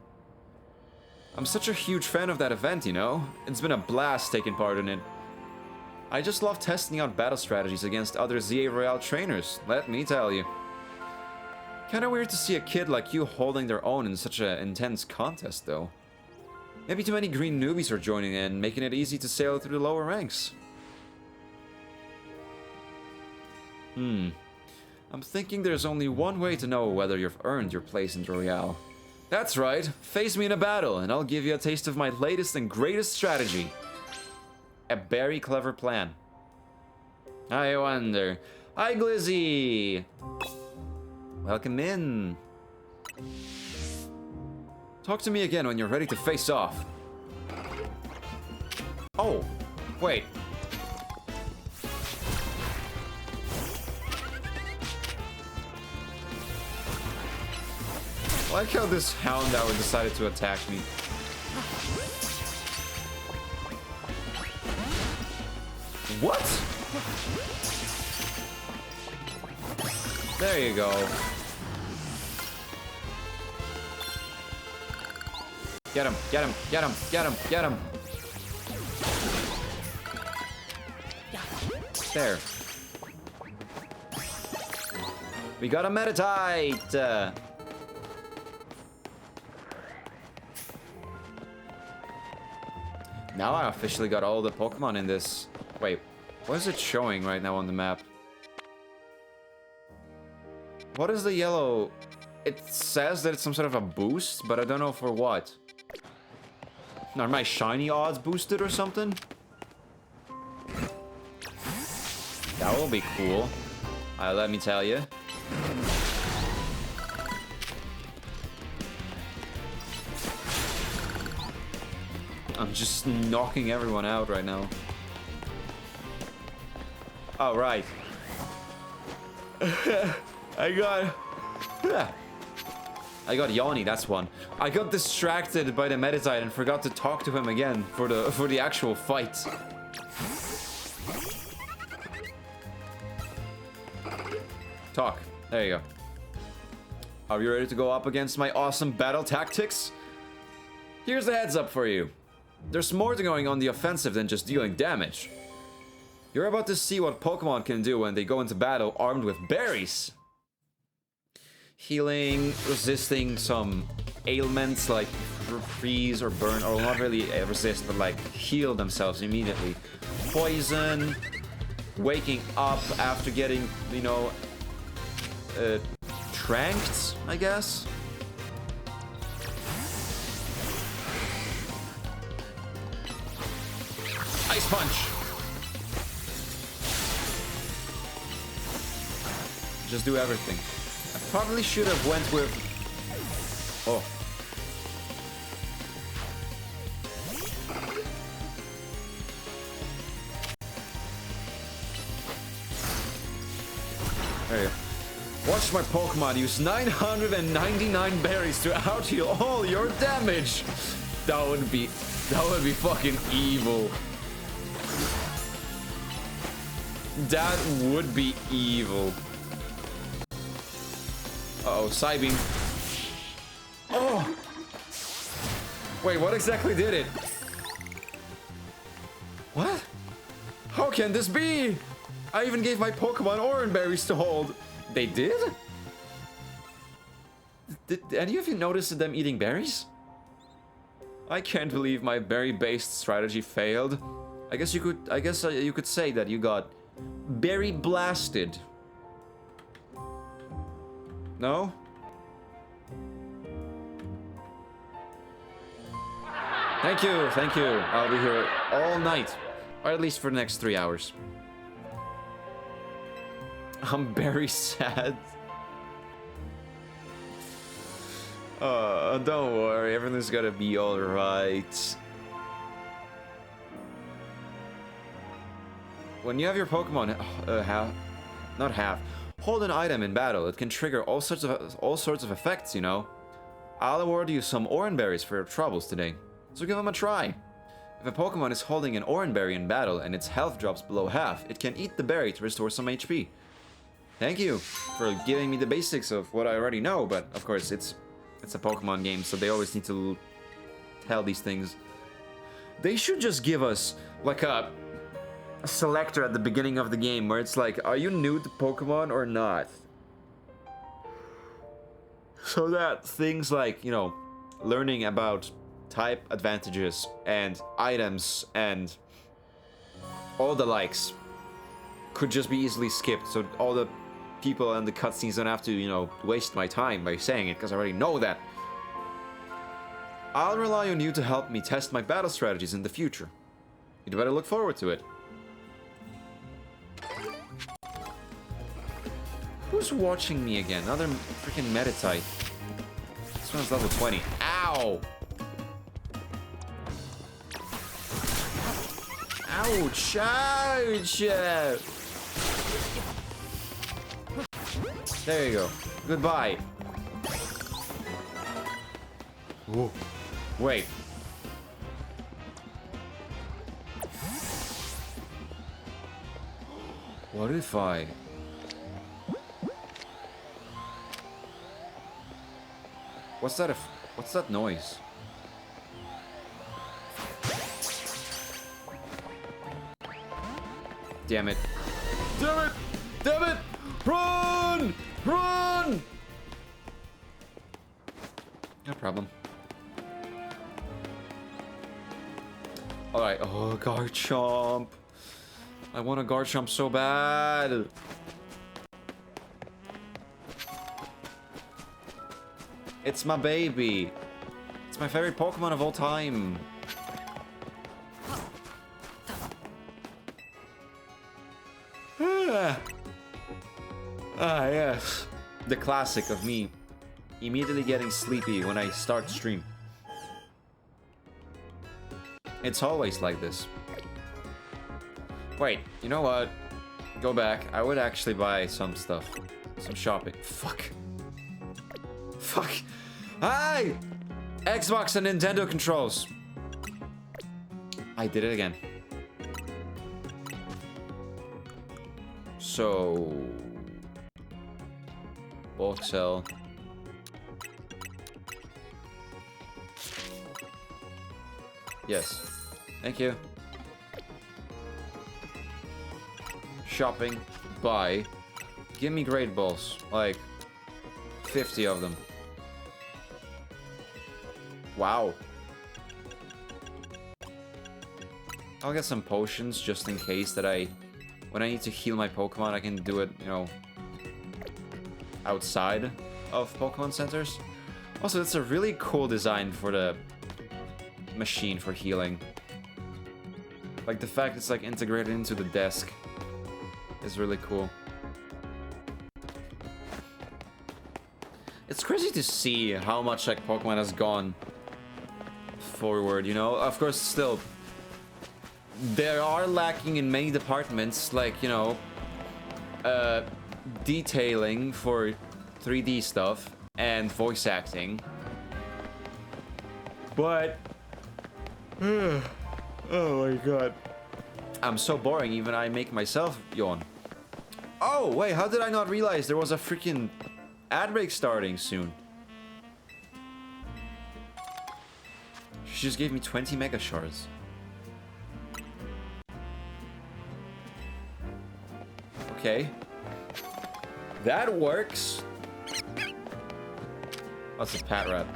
I'm such a huge fan of that event, you know? It's been a blast taking part in it. I just love testing out battle strategies against other ZA Royale trainers, let me tell you. Kinda weird to see a kid like you holding their own in such an intense contest, though. Maybe too many green newbies are joining in, making it easy to sail through the lower ranks. I'm thinking there's only one way to know whether you've earned your place in the Royale. That's right, face me in a battle, and I'll give you a taste of my latest and greatest strategy. A very clever plan. I wonder. Hi, Glizzy! Welcome in. Talk to me again when you're ready to face off. Oh, wait. I like how this Hound Hour decided to attack me. What? There you go. Get him, get him, get him, get him, get him. There. We got a Meditite! Now I officially got all the Pokemon in this. Wait, what is it showing right now on the map? What is the yellow? It says that it's some sort of a boost, but I don't know for what. Are my shiny odds boosted or something? That will be cool. Let me tell you. I'm just knocking everyone out right now. Oh, right. I got Yanni, that's one. I got distracted by the Meditite and forgot to talk to him again for the actual fight. Talk. There you go. Are you ready to go up against my awesome battle tactics? Here's a heads up for you. There's more to going on the offensive than just dealing damage. You're about to see what Pokemon can do when they go into battle armed with berries. Healing, resisting some ailments like freeze or burn, or not really resist, but like heal themselves immediately. Poison, waking up after getting, you know, tranked, I guess. Ice punch. Just do everything. I probably should have went with... Oh. There you go. Watch my Pokemon use 999 berries to out-heal all your damage. That would be fucking evil. That would be evil. Uh-oh, Psybeam. Oh! Wait, what exactly did it? What? How can this be? I even gave my Pokemon Oran berries to hold. They did? Did any of you notice them eating berries? I can't believe my berry-based strategy failed. I guess you could say that you got berry blasted. No? Thank you, thank you. I'll be here all night. Or at least for the next 3 hours. I'm very sad. Don't worry, everything's gonna be alright. When you have your Pokemon hold an item in battle, it can trigger all sorts of effects, you know. I'll award you some Oran berries for your troubles today, so give them a try. If a Pokemon is holding an Oran berry in battle and its health drops below half, it can eat the berry to restore some HP. Thank you for giving me the basics of what I already know, but of course it's a Pokemon game, so they always need to tell these things. They should just give us like a selector at the beginning of the game where it's like, are you new to Pokemon or not? So that things like, you know, learning about type advantages and items and all the likes could just be easily skipped, so all the people and the cutscenes don't have to, you know, waste my time by saying it, because I already know that. I'll rely on you to help me test my battle strategies in the future. You'd better look forward to it. Who's watching me again? Another freaking Meditite. This one's level 20. Ow! Ouch! Ouch! There you go. Goodbye. Whoa. Wait. What if I... What's that noise? Damn it. Damn it! Damn it! Run! Run! No problem. Alright, oh, Garchomp. I want a Garchomp so bad. It's my baby. It's my favorite Pokemon of all time. Yes. The classic of me immediately getting sleepy when I start stream. It's always like this. Wait, you know what? Go back. I would actually buy some stuff. Some shopping. Fuck. Fuck. Hi! Xbox and Nintendo controls. I did it again. So... Bulk cell. Yes. Thank you. Shopping. Buy. Give me great balls. Like 50 of them. Wow. I'll get some potions just in case that when I need to heal my Pokemon, I can do it, you know, outside of Pokemon centers. Also, it's a really cool design for the machine for healing. Like the fact it's like integrated into the desk is really cool. It's crazy to see how much like Pokemon has gone forward, you know? Of course, still there are lacking in many departments, like, you know, detailing for 3D stuff and voice acting. But oh my god, I'm so boring, even I make myself yawn. Oh wait, how did I not realize there was a freaking ad break starting soon? She just gave me 20 Mega Shards. Okay. That works. That's a Patrat.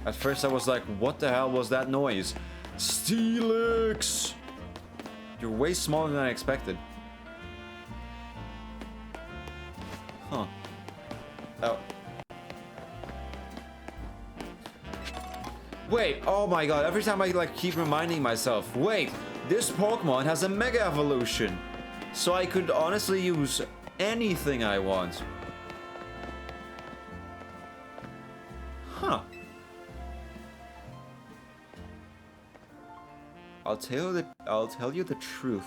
At first I was like, what the hell was that noise? Steelix! You're way smaller than I expected. Huh. Oh. Wait, oh my god, every time I like keep reminding myself, wait, this Pokemon has a Mega Evolution. So I could honestly use anything I want. Huh. I'll tell you the truth.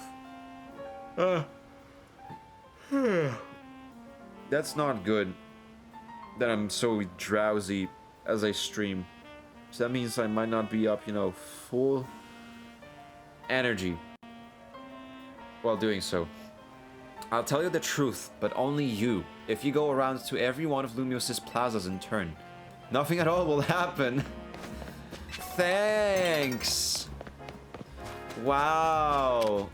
That's not good. That I'm so drowsy as I stream. So that means I might not be up, you know, full energy while doing so. I'll tell you the truth, but only you. If you go around to every one of Lumios's plazas in turn, nothing at all will happen. Thanks. Wow.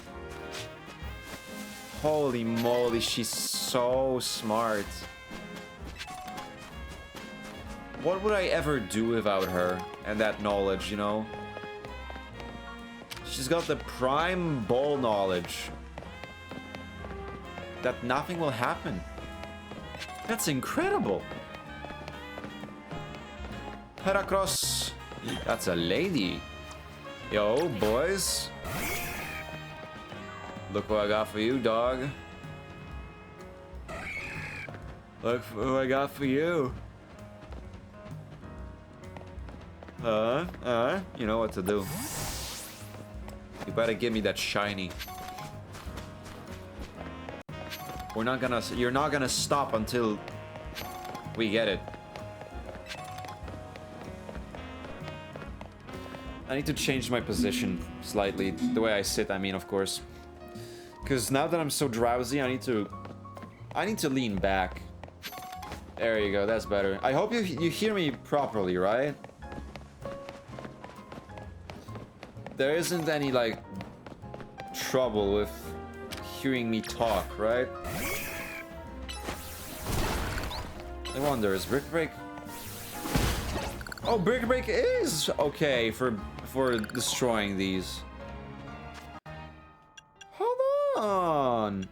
Holy moly, she's so smart. What would I ever do without her and that knowledge, you know? She's got the prime ball knowledge. That nothing will happen. That's incredible. Heracross. That's a lady. Yo, boys. Look what I got for you, dog. Look what I got for you. You know what to do. You better give me that shiny. You're not gonna stop until we get it. I need to change my position slightly. The way I sit, I mean, of course. Because now that I'm so drowsy, I need to lean back. There you go, that's better. I hope you hear me properly, right? There isn't any, like, trouble with hearing me talk, right? I wonder, is Brick Break... Oh, Brick Break is okay for destroying these. Hold on.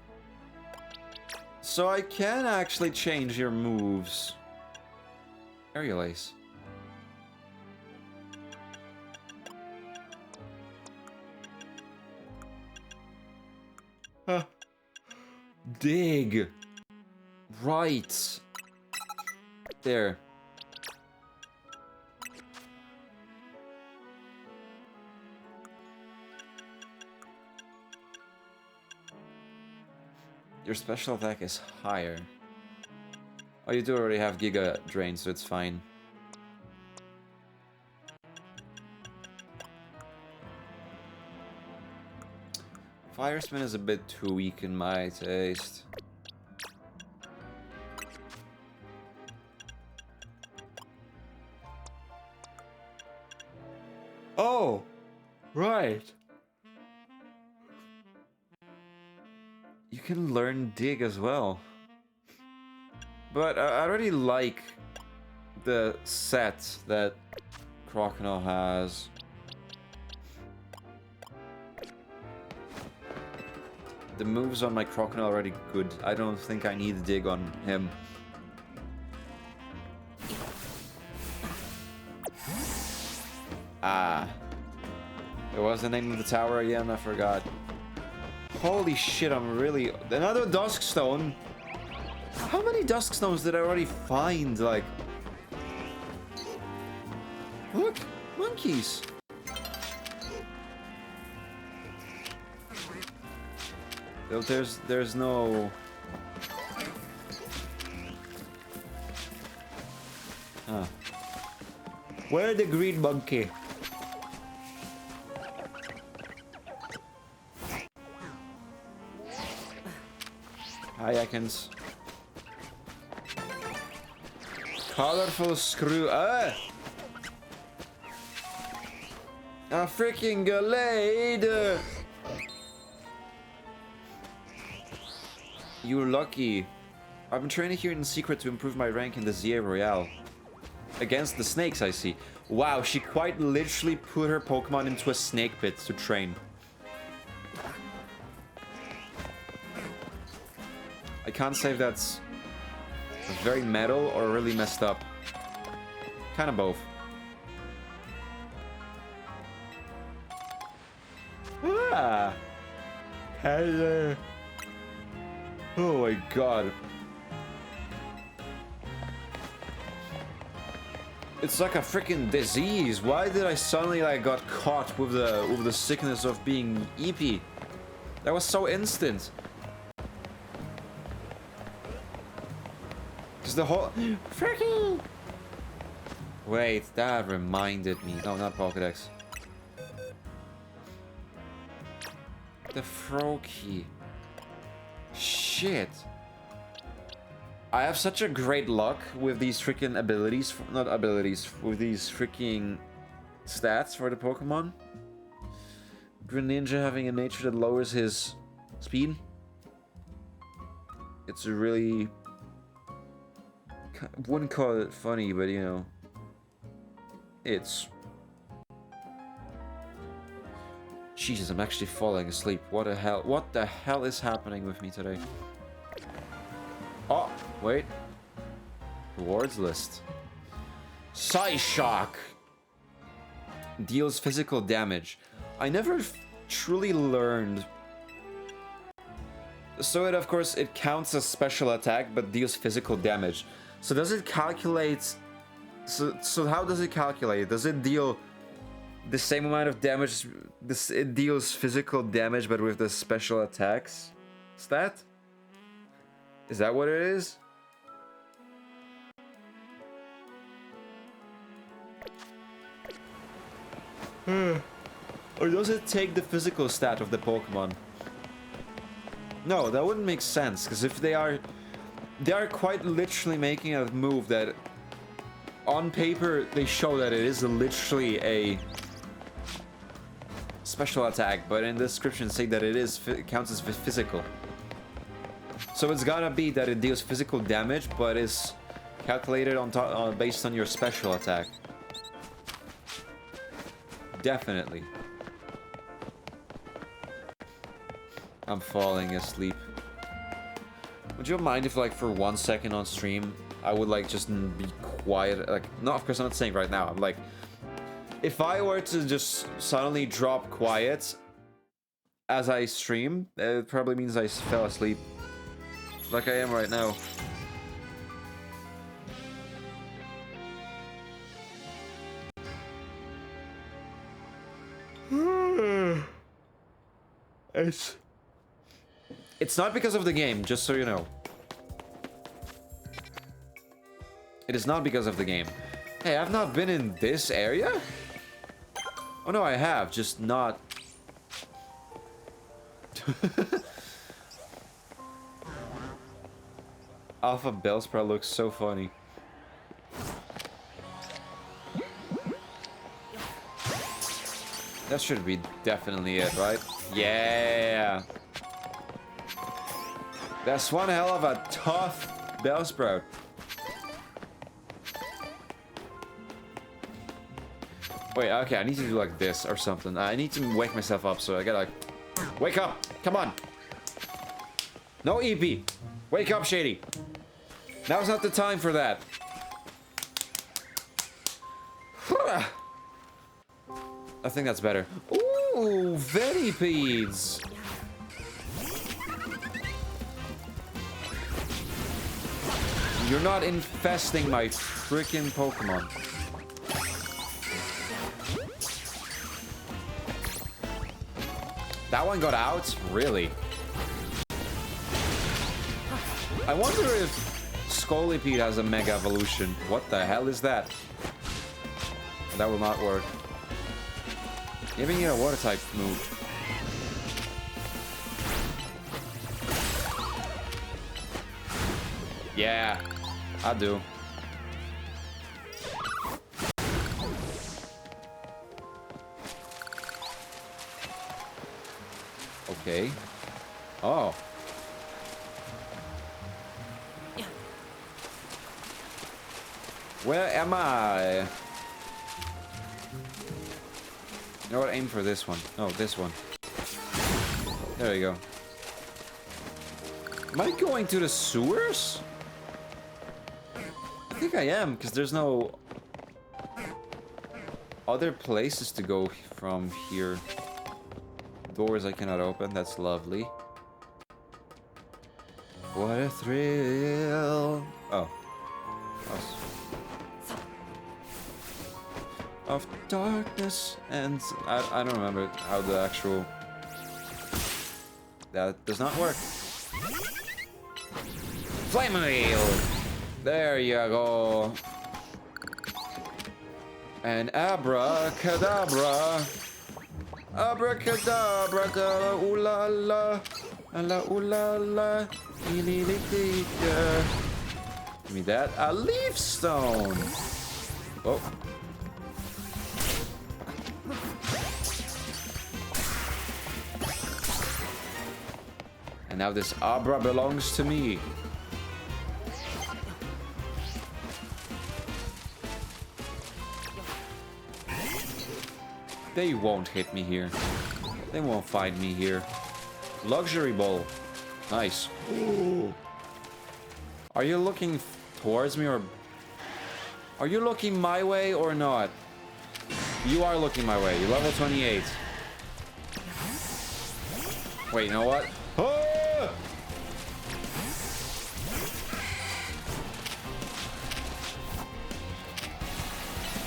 So I can actually change your moves. Aerial Ace. Huh. Dig. Right. There. Your special attack is higher. Oh, you do already have Giga Drain, so it's fine. Fire Spin is a bit too weak in my taste. Wait. You can learn dig as well. But I already like the set that Crocodile has. The moves on my Crocodile are already good. I don't think I need dig on him. Ah. What was the name of the tower again? I forgot. Holy shit, I'm really... Another Dusk Stone? How many Dusk Stones did I already find? Like... Look! Monkeys! There's no... Huh. Where the green monkey? Hi, Ekans. Colorful screw. Ah! A freaking Gallade! You're lucky. I've been training here in secret to improve my rank in the ZA Royale. Against the snakes, I see. Wow, she quite literally put her Pokemon into a snake pit to train. I can't say if that's very metal or really messed up. Kind of both. Ah! Hello. Oh my god. It's like a freaking disease. Why did I suddenly like got caught with the sickness of being EP? That was so instant. Cause the whole freaking... Wait, that reminded me. No, not Pokédex. The Froakie. Shit. I have such a great luck with these freaking abilities, not abilities, with these freaking stats for the Pokemon. Greninja having a nature that lowers his speed. It's a really... Wouldn't call it funny, but you know... It's... Jesus, I'm actually falling asleep. What the hell? What the hell is happening with me today? Oh, wait. Rewards list. Psyshock! Deals physical damage. I never truly learned. So it, of course, it counts as special attack, but deals physical damage. So does it calculate... So how does it calculate? Does it deal the same amount of damage? It deals physical damage, but with the special attacks stat? Is that what it is? Or does it take the physical stat of the Pokemon? No, that wouldn't make sense, because if they are quite literally making a move that on paper they show that it is literally a special attack, but in the description say that it counts as physical. So it's gotta be that it deals physical damage, but is calculated on top based on your special attack. Definitely. I'm falling asleep. Would you mind if, like, for 1 second on stream, I would, like, just be quiet? Like, no, of course I'm not saying right now. I'm like, if I were to just suddenly drop quiet as I stream, it probably means I fell asleep. Like I am right now. It's not because of the game, just so you know. It is not because of the game. Hey, I've not been in this area? Oh no, I have, just not... Alpha Bellsprout looks so funny. That should be definitely it, right? Yeah. That's one hell of a tough Bellsprout. Wait, okay, I need to do like this or something. I need to wake myself up, so I gotta wake up. Come on. No EP. Wake up, Shady. Now's not the time for that. I think that's better. Ooh, Venipedes. You're not infesting my freaking Pokemon. That one got out? Really? I wonder if Scolipede has a Mega Evolution. What the hell is that? That will not work. Giving it a Water type move. Yeah, I do. Okay. Oh. Where am I? You know what? Aim for this one. Oh, this one. There you go. Am I going to the sewers? I think I am, because there's no other places to go from here. Doors I cannot open. That's lovely. What a thrill. Oh. Of darkness and I don't remember how the actual that does not work. Flame wheel. There you go. And abracadabra. Abracadabra, ooh la la, ooh la la, give me that. A leaf stone. Oh. And now this Abra belongs to me. They won't hit me here. They won't find me here. Luxury Bowl. Nice. Ooh. Are you looking towards me or... Are you looking my way or not? You are looking my way. You're level 28. Wait, you know what? Ah!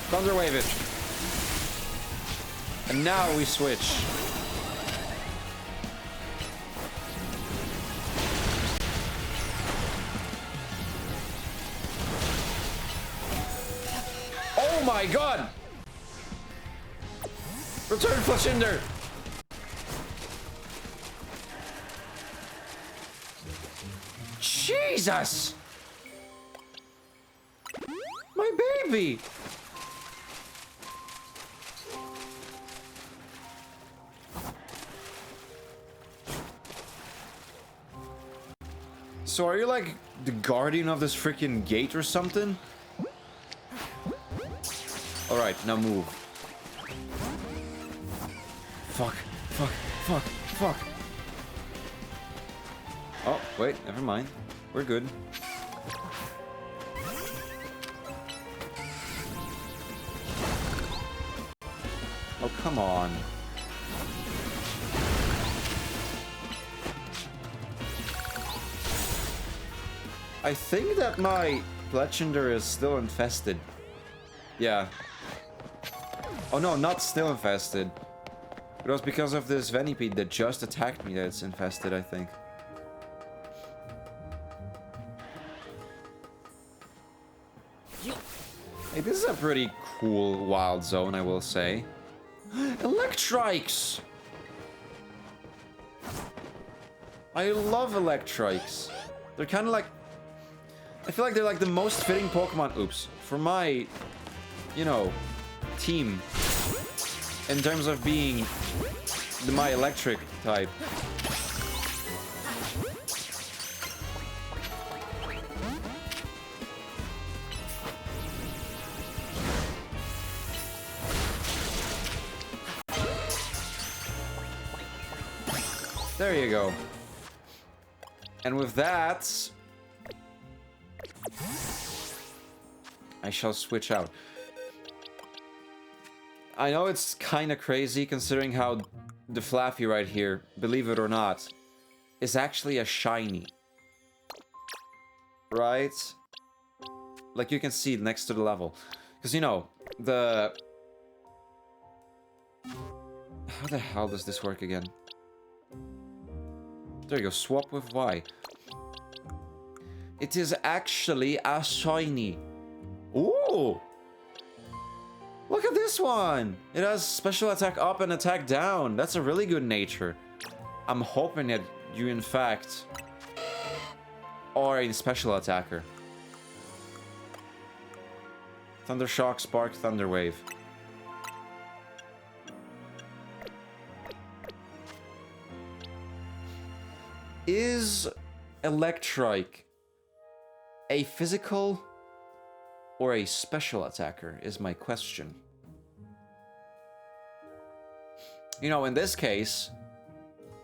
Thunder Wave it. And now we switch. Oh my god! Return Flashinder! Jesus! My baby! So are you like the guardian of this freaking gate or something? Alright, now move. Fuck, fuck, fuck, fuck. Oh, wait, never mind. We're good. Oh, come on. I think that my Fletchinder is still infested. Yeah. Oh no, not still infested. It was because of this Venipede that just attacked me that it's infested, I think. Hey, this is a pretty cool wild zone, I will say. Electrikes! I love Electrikes. They're kind of like... I feel like they're like the most fitting Pokemon, oops, for my, you know, team. in terms of being my electric type. There you go. And with that, I shall switch out. I know it's kind of crazy considering how the Flaffy right here, believe it or not, is actually a shiny. Right? Like you can see next to the level. Because you know, the... How the hell does this work again? There you go, swap with Y. It is actually a shiny. Ooh! Look at this one! It has special attack up and attack down. That's a really good nature. I'm hoping that you, in fact, are a special attacker. Thundershock, Spark, Thunder Wave. Is Electrike a physical or a special attacker is my question. You know, in this case,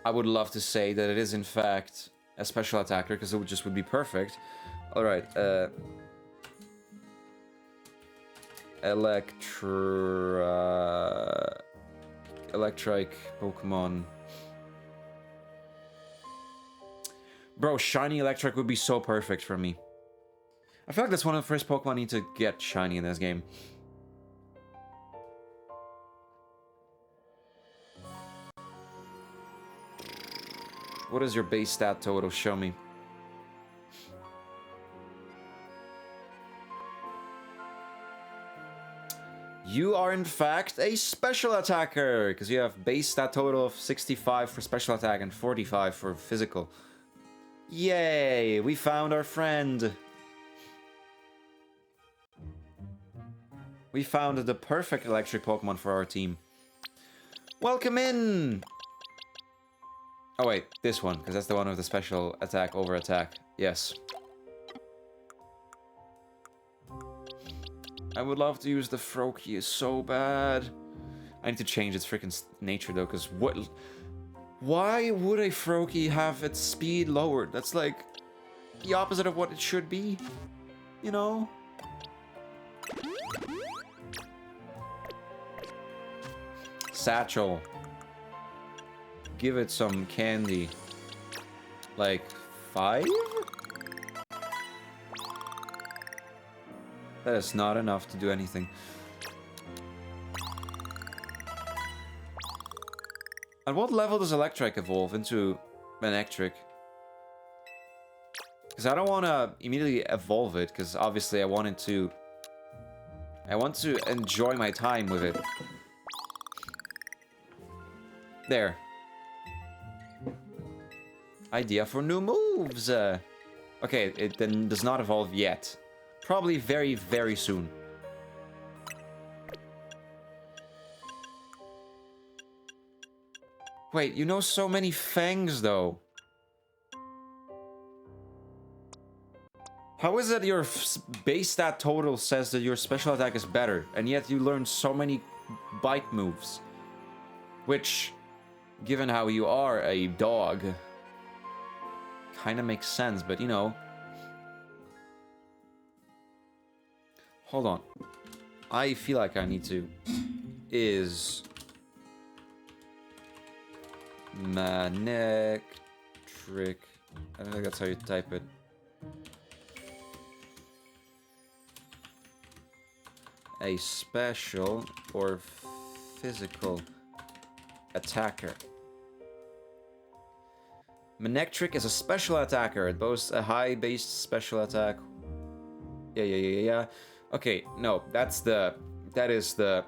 I would love to say that it is in fact a special attacker because it would be perfect. All right, Electrike Pokemon. Bro, shiny Electrike would be so perfect for me. I feel like that's one of the first Pokemon I need to get shiny in this game. What is your base stat total? Show me. You are in fact a special attacker, because you have base stat total of 65 for special attack and 45 for physical. Yay, we found our friend. We found the perfect electric Pokemon for our team. Welcome in! Oh wait, this one, because that's the one with the special attack over attack. Yes. I would love to use the Froakie so bad. I need to change its freaking nature though, because what... Why would a Froakie have its speed lowered? That's like the opposite of what it should be, you know? Satchel. Give it some candy. Like 5? That is not enough to do anything. At what level does Electrike evolve into Manectric? Because I don't want to immediately evolve it, because obviously I want to enjoy my time with it. There. Idea for new moves! Okay, it then does not evolve yet. Probably very, very soon. Wait, you know so many fangs, though. How is it your base stat total says that your special attack is better, and yet you learn so many bite moves? Which, given how you are a dog, kind of makes sense, but you know. Hold on. I feel like I need to... Is... Manectric. I don't think that's how you type it. A special or physical attacker. Manectric is a special attacker. It boasts a high base special attack. Yeah. Okay, no, that is the...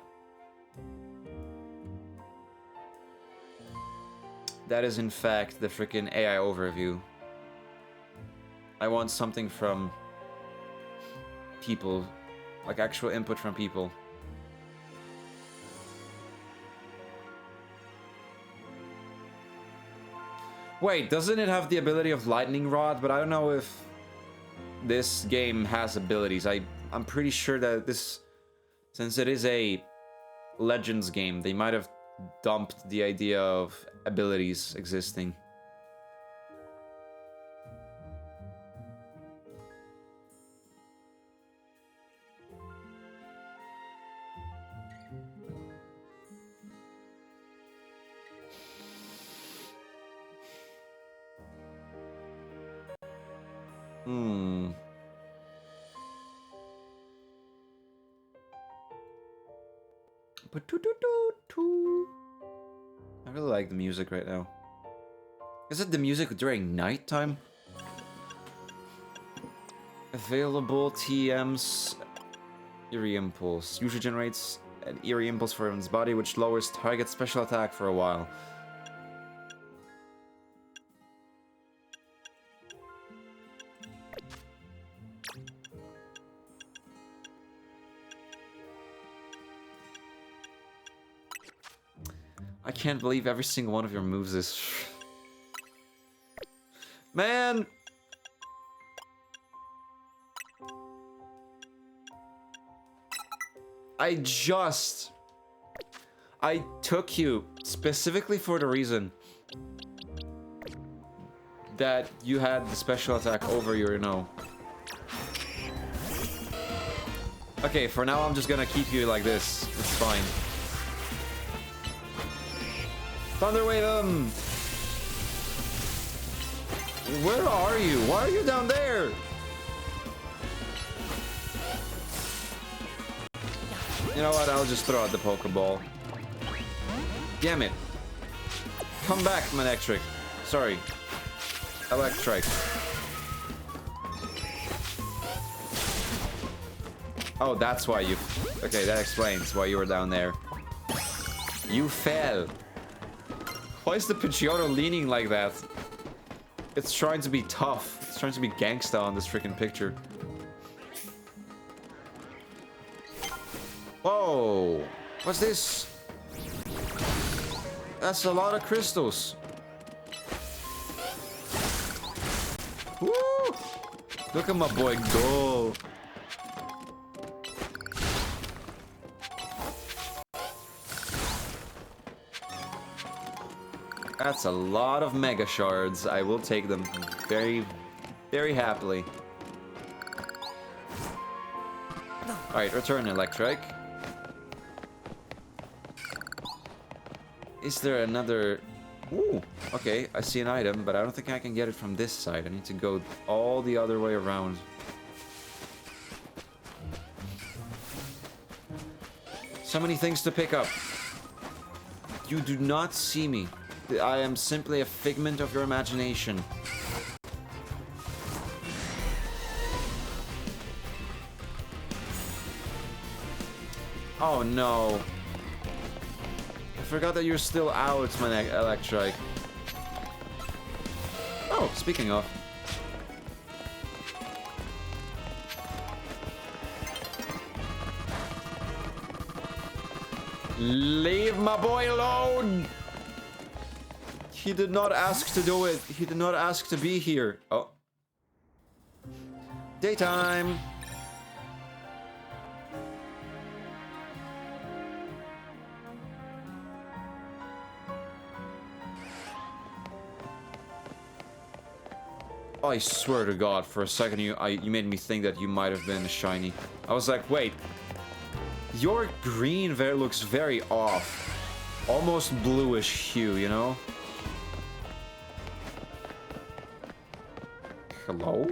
That is in fact the freaking AI overview. I want something from people, like actual input from people. Wait, doesn't it have the ability of Lightning Rod? But I don't know if this game has abilities. I'm pretty sure that this, since it is a Legends game, they might have dumped the idea of abilities existing. I really like the music right now. Is it the music during nighttime? Available TMs. Eerie Impulse. Usually generates an Eerie Impulse for one's body, which lowers target special attack for a while. I can't believe every single one of your moves is... Man! I took you specifically for the reason that you had the special attack over your, Okay, for now I'm just gonna keep you like this. It's fine. Thunder Wave him! Where are you? Why are you down there? You know what? I'll just throw out the Pokeball. Damn it. Come back, Manectric. Sorry. Electrike. Oh, that's why you... Okay, that explains why you were down there. You fell. Why is the Pidgeotto leaning like that? It's trying to be tough. It's trying to be gangsta on this freaking picture. Whoa! What's this? That's a lot of crystals. Woo! Look at my boy go. That's a lot of Mega Shards. I will take them very, very happily. Alright, return Electric. Is there another... Ooh, okay, I see an item, but I don't think I can get it from this side. I need to go all the other way around. So many things to pick up. You do not see me. I am simply a figment of your imagination. Oh no. I forgot that you're still out, my Electrike. Oh, speaking of. Leave my boy alone! He did not ask to do it. He did not ask to be here. Oh. Daytime! I swear to God, for a second you made me think that you might have been a shiny. I was like, wait. Your green looks very off. Almost bluish hue, you know? Hello?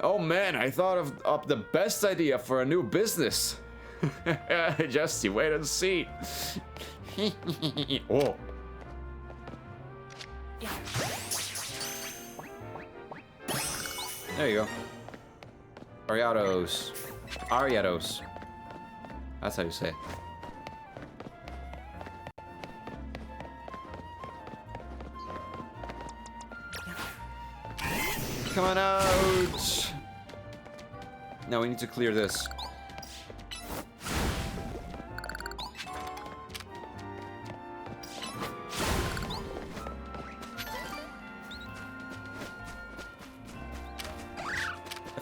Oh man, I thought of the best idea for a new business. Just you wait and see. Oh. There you go. Ariados. Ariados. That's how you say it. Come on out! Now we need to clear this.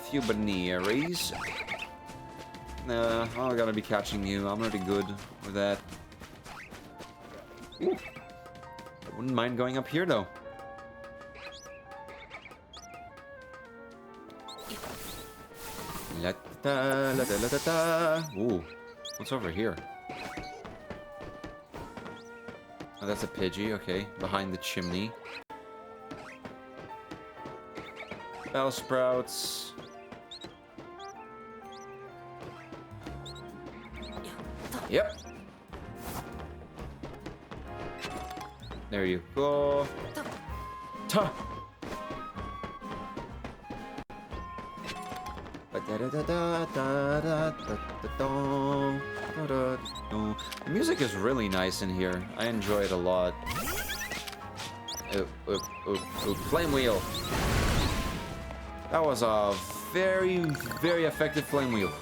few Banneries. I gotta be catching you. I'm already good with that. Ooh. I wouldn't mind going up here though. La da la da la da da. Ooh, what's over here? Oh, that's a Pidgey. Okay, behind the chimney. Bellsprouts. Yep. There you go. Ta. The music is really nice in here. I enjoy it a lot. Flame wheel. That was a very, very effective flame wheel.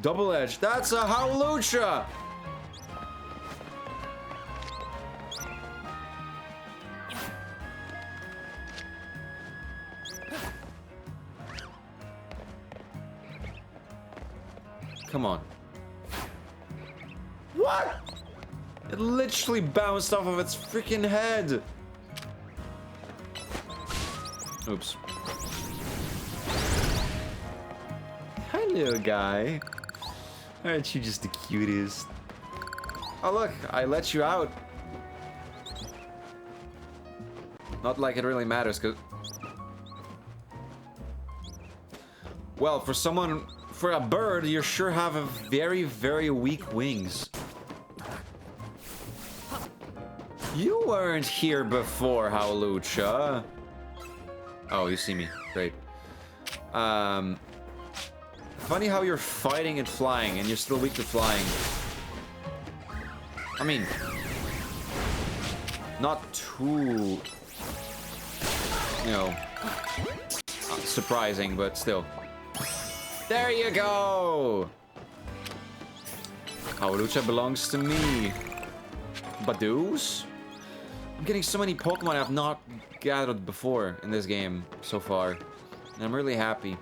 Double edge. That's a Hawlucha! Come on. What? It literally bounced off of its freaking head. Oops. Hi, little guy. Aren't you just the cutest? Oh, look, I let you out. Not like it really matters, cause... Well, for a bird, you sure have a very, very weak wings. You weren't here before, Hawlucha. Oh, you see me. Great. Funny how you're fighting and flying, and you're still weak to flying. I mean, not too, you know, surprising, but still. There you go! Hawlucha belongs to me. Badoos? I'm getting so many Pokemon I've not gathered before in this game so far. And I'm really happy.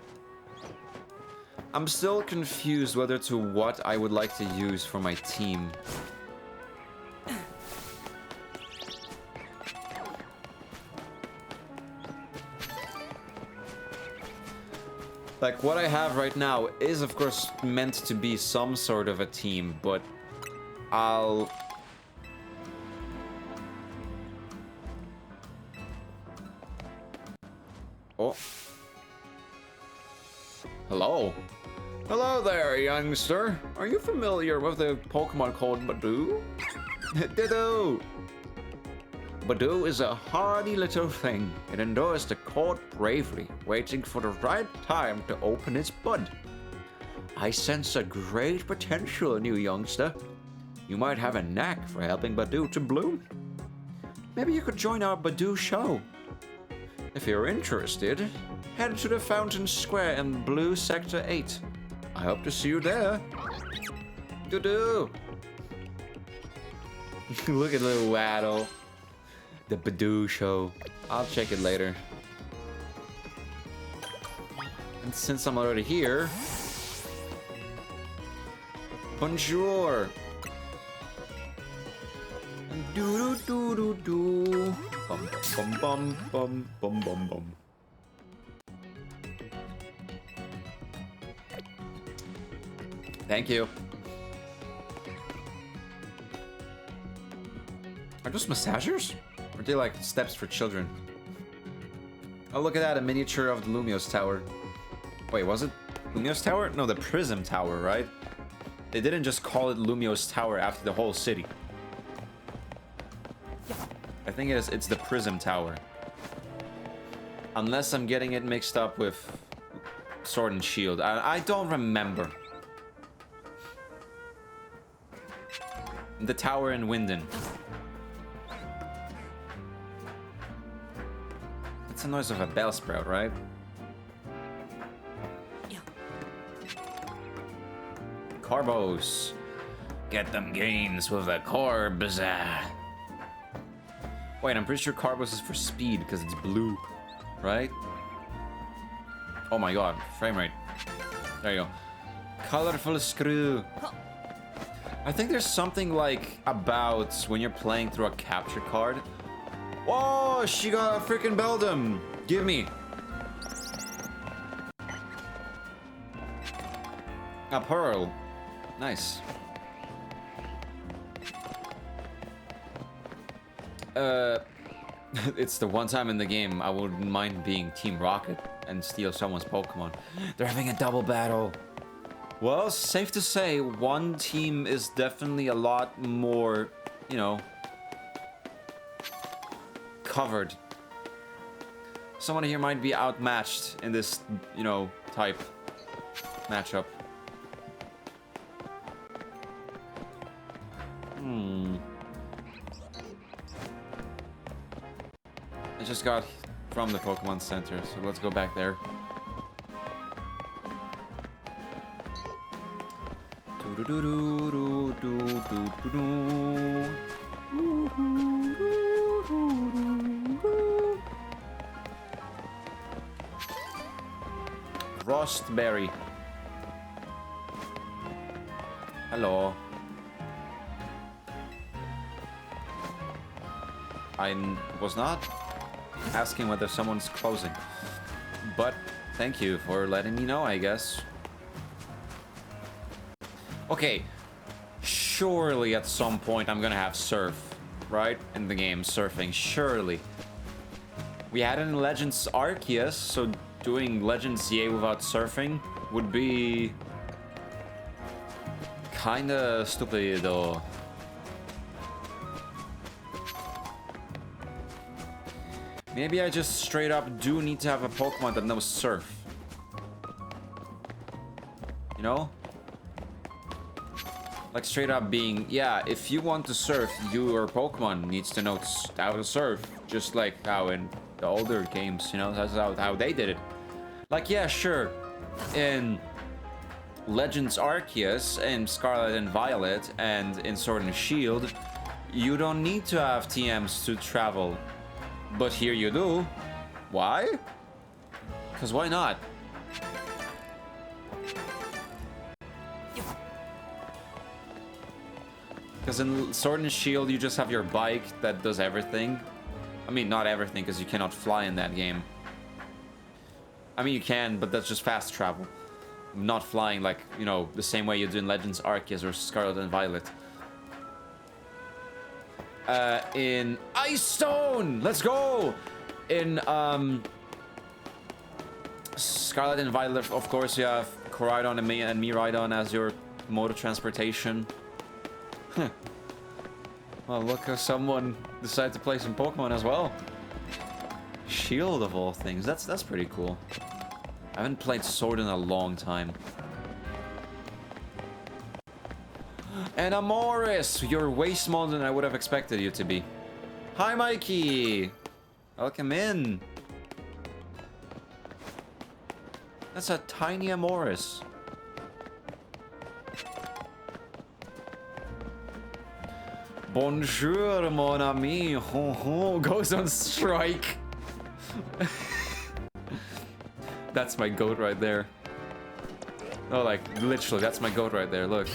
I'm still confused whether to what I would like to use for my team. Like, what I have right now is, of course, meant to be some sort of a team, but I'll... Oh. Hello. Hello there, youngster. Are you familiar with the Pokemon called Badoo? Ditto! Badoo is a hardy little thing. It endures the cold bravely, waiting for the right time to open its bud. I sense a great potential in you, youngster. You might have a knack for helping Badoo to bloom. Maybe you could join our Badoo show. If you're interested, head to the Fountain Square in Blue Sector 8. I hope to see you there. Doo-doo! Look at little Waddle. The Badoo show. I'll check it later. And since I'm already here... Bonjour! Do-do-do-do-do. Bum bum bum bum bum bum bum. Thank you. Are those massagers? Or are they like steps for children? Oh, look at that, a miniature of the Lumiose Tower. Wait, was it Lumiose Tower? No, the Prism Tower, right? They didn't just call it Lumiose Tower after the whole city. I think it's the Prism Tower. Unless I'm getting it mixed up with Sword and Shield. I don't remember. The tower in Winden. That's the noise of a Bellsprout, right? Carbos. Get them gains with a Corbs. Wait, I'm pretty sure Carbos is for speed because it's blue, right? Oh my god, frame rate. There you go. Colorful screw. I think there's something like about when you're playing through a capture card. Whoa, she got a freaking Beldum. Give me. A pearl. Nice. It's the one time in the game I wouldn't mind being Team Rocket and steal someone's Pokemon. They're having a double battle. Well, safe to say, one team is definitely a lot more, you know, covered. Someone here might be outmatched in this, you know, type matchup. I just got from the Pokemon Center, so let's go back there. Frostberry. Hello. I was not asking whether someone's closing, but thank you for letting me know, I guess. Okay, surely at some point I'm gonna have surf, right? In the game, surfing, surely. We had it in Legends Arceus, so doing Legends EA without surfing would be kinda stupid, though. Maybe I just straight up do need to have a Pokemon that knows surf. You know? Like straight up being, yeah, if you want to surf, your Pokemon needs to know how to surf. Just like how in the older games, you know, that's how they did it. Like, yeah, sure. In Legends Arceus and Scarlet and Violet and in Sword and Shield, you don't need to have TMs to travel. But here you do. Why? Because why not? Because in Sword and Shield, you just have your bike that does everything. I mean, not everything, because you cannot fly in that game. I mean, you can, but that's just fast travel. Not flying like, you know, the same way you do in Legends Arceus or Scarlet and Violet. In Ice Stone! Let's go! In, Scarlet and Violet, of course, you have Koraidon and Miraidon as your mode of transportation. Well, look how someone decided to play some Pokemon as well. Shield of all things. That's pretty cool. I haven't played Sword in a long time. And Amoris! You're way smaller than I would have expected you to be. Hi, Mikey! Welcome in. That's a tiny Amoris. Bonjour, mon ami. Ho ho. Goes on strike. That's my goat right there. Oh, like, literally, that's my goat right there. Look.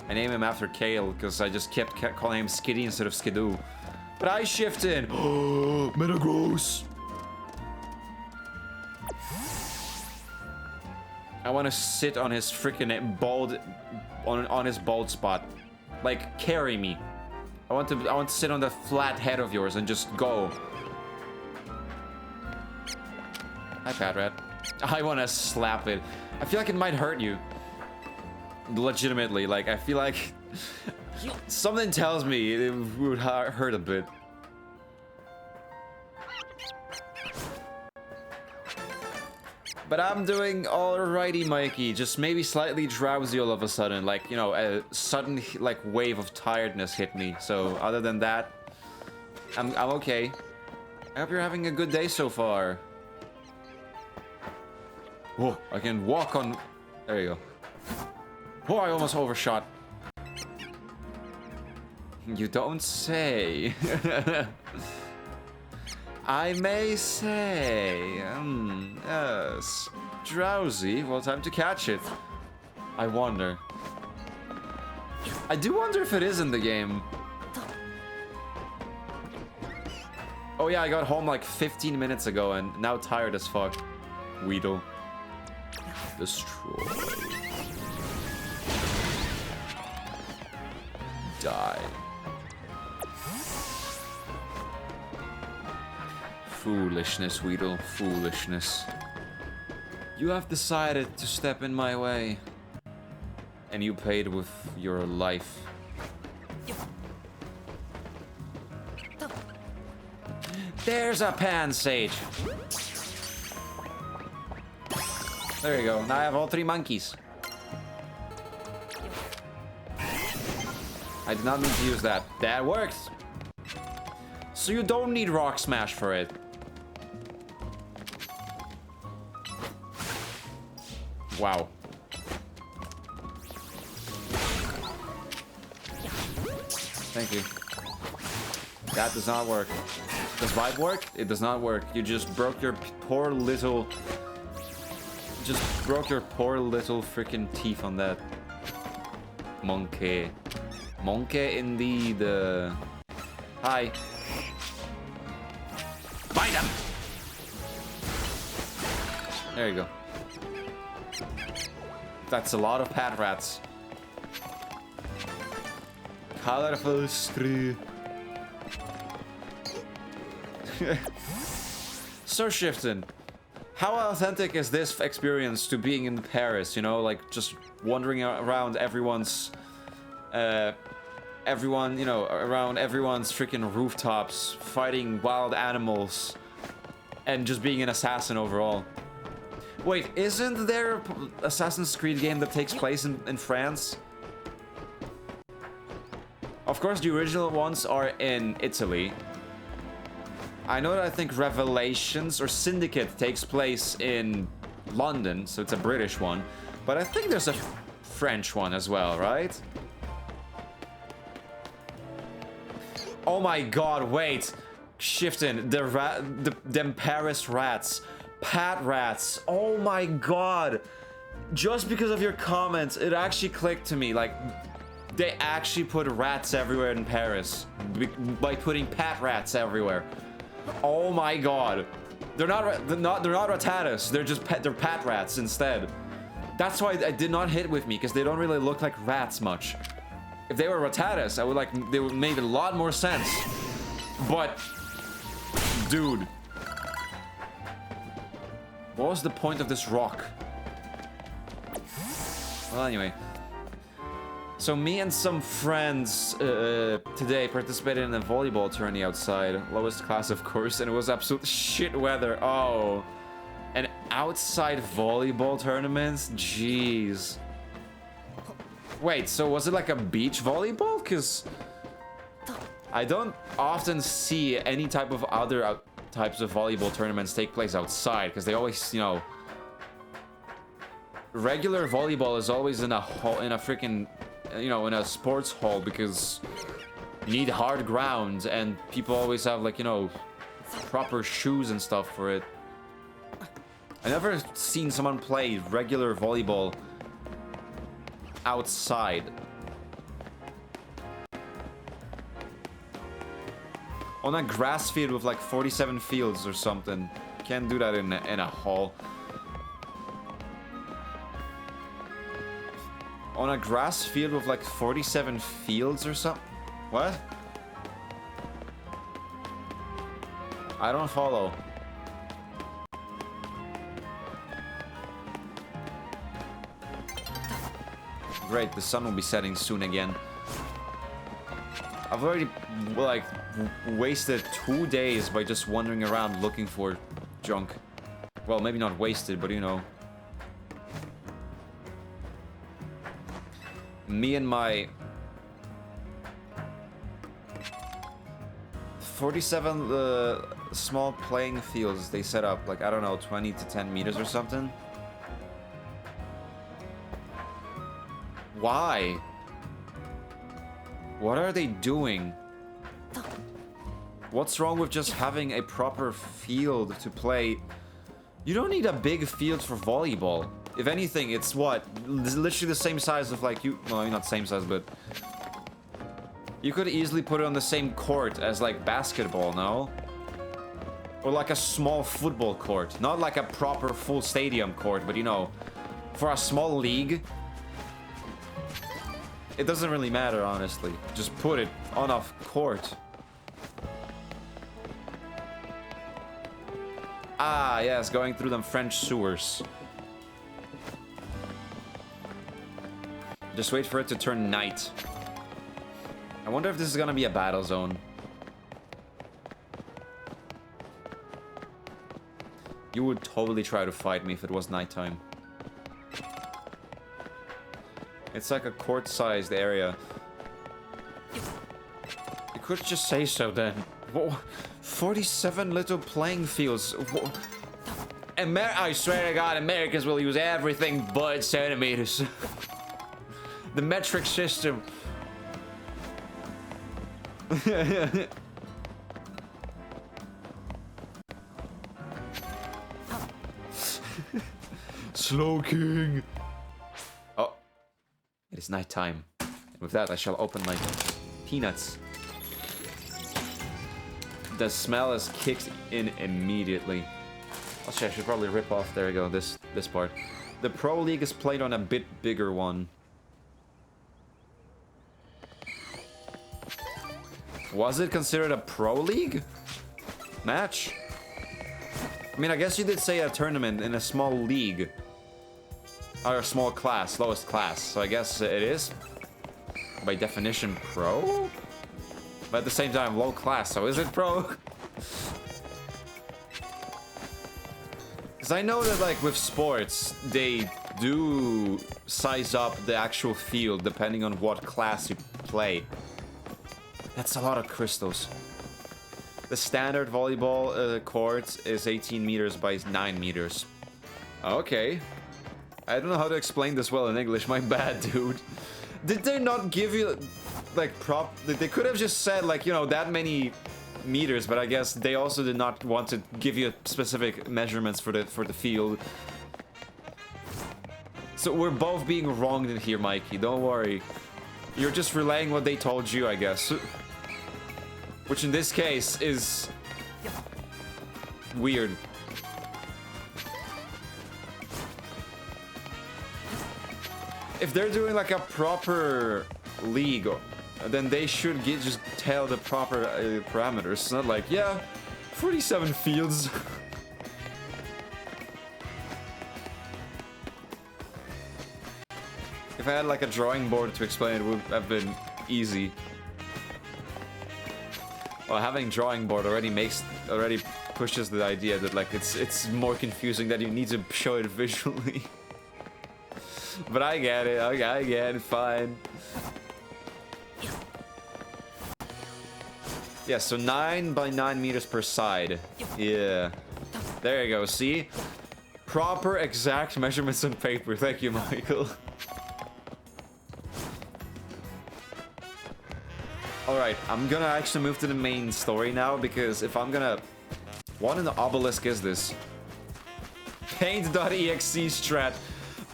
I named him after Kale because I just kept calling him Skiddy instead of Skidoo. But I shifted. Oh, Metagross. I want to sit on his freaking bald, on his bald spot. Like, carry me. I want to sit on the flat head of yours and just go. Hi, Patrat. I want to slap it. I feel like it might hurt you. Legitimately, like, I feel like something tells me it would hurt a bit. But I'm doing alrighty, Mikey. Just maybe slightly drowsy all of a sudden. Like, you know, a sudden, like, wave of tiredness hit me. So, other than that, I'm okay. I hope you're having a good day so far. Whoa, I can walk on... There you go. Oh, I almost overshot. You don't say. I may say. Yes. Drowsy. Well, time to catch it. I wonder. I do wonder if it is in the game. Oh yeah, I got home like 15 minutes ago and now tired as fuck. Weedle. Destroy. Die. Foolishness, Weedle. Foolishness. You have decided to step in my way. And you paid with your life. There's a pan sage. There you go. Now I have all 3 monkeys. I did not mean to use that. That works. So you don't need Rock Smash for it. Wow. Thank you. That does not work. Does Vibe work? It does not work. You just broke your poor little... Just broke your poor little freaking teeth on that. Monkey. Monkey indeed. Hi. Bite him! There you go. That's a lot of pad rats. Colorful screw. So Shiften, how authentic is this experience to being in Paris? You know, like just wandering around everyone's, around everyone's freaking rooftops, fighting wild animals, and just being an assassin overall. Wait, isn't there an Assassin's Creed game that takes place in France? Of course, the original ones are in Italy. I know that I think Revelations or Syndicate takes place in London, so it's a British one. But I think there's a French one as well, right? Oh my god, wait. Shifting, them Paris rats. Pat rats. Oh my god. Just because of your comments, it actually clicked to me. Like, they actually put rats everywhere in Paris. By putting pat rats everywhere. Oh my god. They're not Rattatas. They're pat rats instead. That's why it did not hit with me, because they don't really look like rats much. If they were Rattatas, they would make a lot more sense. But dude, what was the point of this rock? Well, anyway. So me and some friends today participated in a volleyball tourney outside. Lowest class, of course, and it was absolute shit weather. Oh. An outside volleyball tournament? Jeez. Wait, so was it like a beach volleyball? Because I don't often see any type of other types of volleyball tournaments take place outside, because they always, you know, regular volleyball is always in a freaking, you know, in a sports hall, because you need hard ground and people always have, like, you know, proper shoes and stuff for it. I never seen someone play regular volleyball outside. On a grass field with like 47 fields or something. Can't do that in a hall. On a grass field with like 47 fields or something? What? I don't follow. Great, the sun will be setting soon again. I've already, like, wasted 2 days by just wandering around looking for junk. Well, maybe not wasted, but you know. Me and my 47 small playing fields they set up, like, I don't know, 20 to 10 meters or something. Why? What are they doing? What's wrong with just having a proper field to play? You don't need a big field for volleyball. If anything, it's what? Literally the same size of like you... Well, not same size, but... You could easily put it on the same court as like basketball, no? Or like a small football court. Not like a proper full stadium court, but you know, for a small league, it doesn't really matter, honestly. Just put it on a court. Ah, yes, going through them French sewers. Just wait for it to turn night. I wonder if this is gonna be a battle zone. You would totally try to fight me if it was nighttime. It's like a court-sized area. You could just say so then. 47 little playing fields. I swear to God, Americans will use everything but centimeters. The metric system. Slow King. Oh, it is night time. And with that, I shall open my peanuts. The smell is kicked in immediately. Actually, I should probably rip off. There we go. This part. The Pro League is played on a bit bigger one. Was it considered a Pro League match? I mean, I guess you did say a tournament in a small league. Or a small class, lowest class. So I guess it is, by definition, pro? But at the same time, low class, so is it pro? Because I know that, like, with sports, they do size up the actual field depending on what class you play. That's a lot of crystals. The standard volleyball court is 18 meters by 9 meters. Okay. I don't know how to explain this well in English, my bad, dude. Did they not give you, like, They could have just said, like, you know, that many meters, but I guess they also did not want to give you specific measurements for the field. So we're both being wronged in here, Mikey, don't worry. You're just relaying what they told you, I guess. Which in this case is weird. If they're doing like a proper league, then they should just tell the proper parameters. It's not like, yeah, 47 fields. If I had like a drawing board to explain it, would have been easy. Well, having drawing board already pushes the idea that like it's more confusing that you need to show it visually. But I get it. Okay, I get it. Fine. Yeah, so 9 by 9 meters per side. Yeah. There you go. See? Proper exact measurements on paper. Thank you, Michael. Alright, I'm gonna actually move to the main story now, because if I'm gonna... What in the obelisk is this? Paint.exe strat.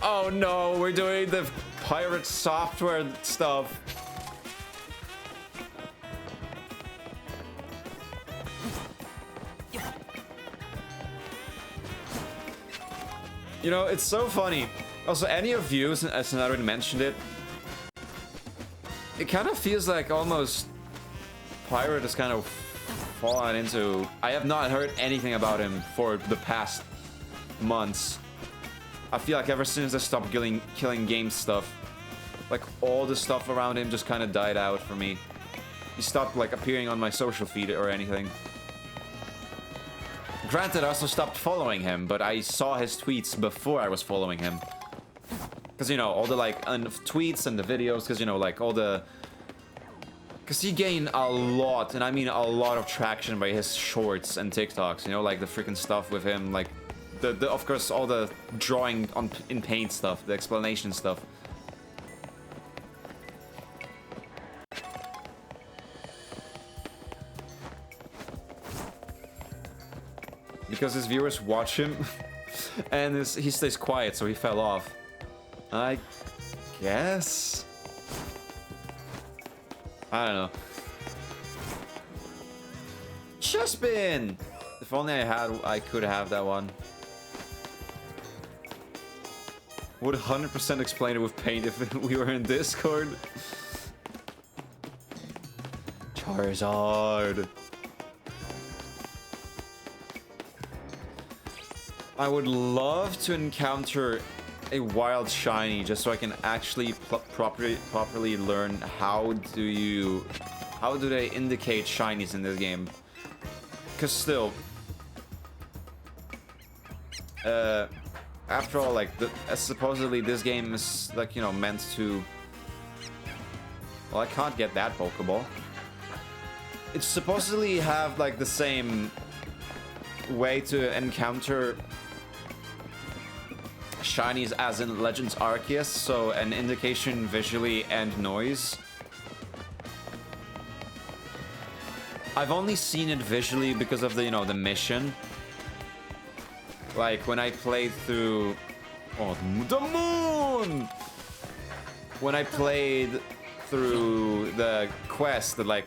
Oh no, we're doing the pirate software stuff. You know, it's so funny. Also, any of you, as I already mentioned it, it kind of feels like almost Pirate has kind of fallen into... I have not heard anything about him for the past months. I feel like ever since I stopped killing game stuff, like all the stuff around him just kind of died out for me. He stopped like appearing on my social feed or anything. Granted, I also stopped following him, but I saw his tweets before I was following him. Because, you know, all the like tweets and the videos, because, you know, like all the... Because he gained a lot, and I mean a lot of traction by his shorts and TikToks, you know, like the freaking stuff with him, like... of course, all the drawing in paint stuff, the explanation stuff. because his viewers watch him, and he stays quiet, so he fell off. I guess. I don't know. Chespin! If only I could have that one. Would 100% explain it with paint if we were in Discord. Charizard. I would love to encounter a wild shiny just so I can actually properly learn how do they indicate shinies in this game. Because still, after all, like, supposedly this game is, like, you know, meant to... Well, I can't get that Pokeball. It's supposedly have, like, the same way to encounter shinies as in Legends Arceus, so an indication visually and noise. I've only seen it visually because of the, you know, the mission. Like, when I played through... Oh, the moon! When I played through the quest that, like,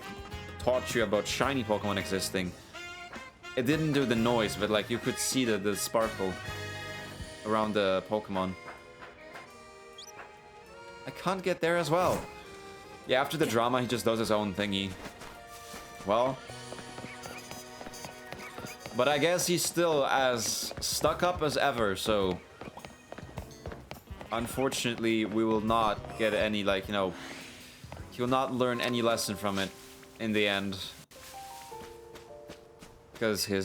taught you about shiny Pokemon existing, it didn't do the noise, but, like, you could see the sparkle around the Pokemon. I can't get there as well. Yeah, after the drama, he just does his own thingy. Well... But I guess he's still as stuck up as ever, so... Unfortunately, we will not get any, like, you know... He will not learn any lesson from it in the end. Because he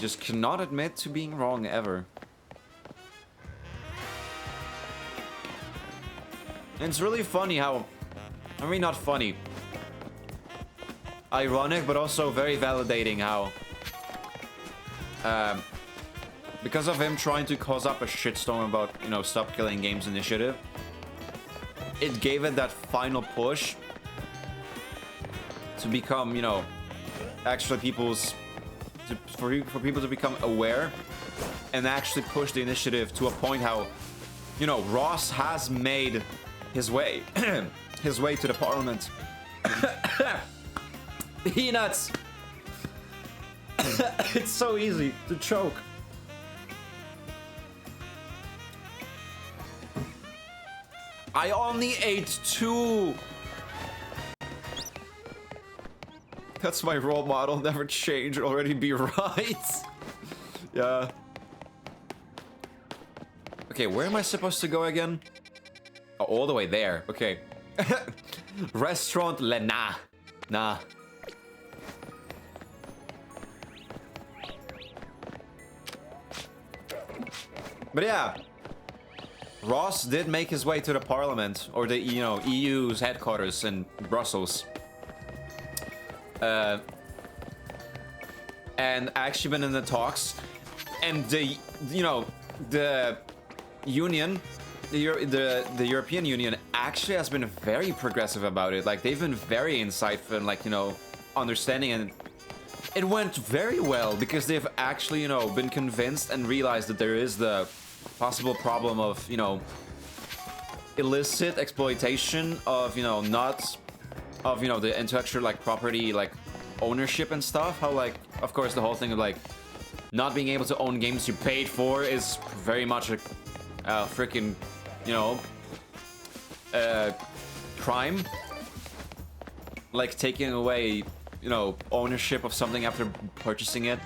just cannot admit to being wrong ever. And it's really funny how... I mean, not funny. Ironic, but also very validating how... because of him trying to cause up a shitstorm about, you know, Stop Killing Games initiative, it gave it that final push to become, you know, actually for people to become aware and actually push the initiative to a point how, you know, Ross has made his way his way to the parliament. Peanuts. It's so easy to choke. I only ate 2. That's my role model. Never change, already be right. Yeah. Okay, where am I supposed to go again? Oh, all the way there. Okay. Restaurant Lena. Nah. But yeah, Ross did make his way to the Parliament, or the, you know, EU's headquarters in Brussels. And actually been in the talks, and the, you know, the Union, the European Union actually has been very progressive about it. Like, they've been very insightful and, like, you know, understanding, and it went very well because they've actually, you know, been convinced and realized that there is the possible problem of, you know, illicit exploitation of, you know, not of, you know, the intellectual, like, property, like, ownership and stuff. How, like, of course, the whole thing of, like, not being able to own games you paid for is very much a freaking, you know, crime. Like, taking away, you know, ownership of something after purchasing it.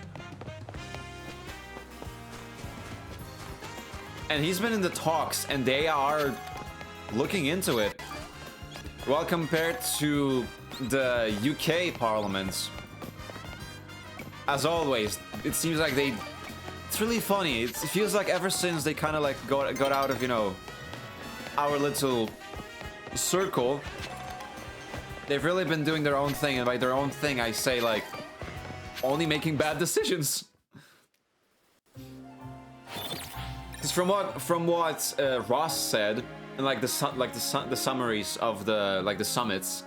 And he's been in the talks, and they are looking into it. Well, compared to the UK Parliament, as always, it seems like they... It's really funny. It feels like ever since they kind of, like, got out of, you know, our little circle, they've really been doing their own thing. And by their own thing, I say, like, only making bad decisions. Because from what Ross said, and like the summaries of the summits,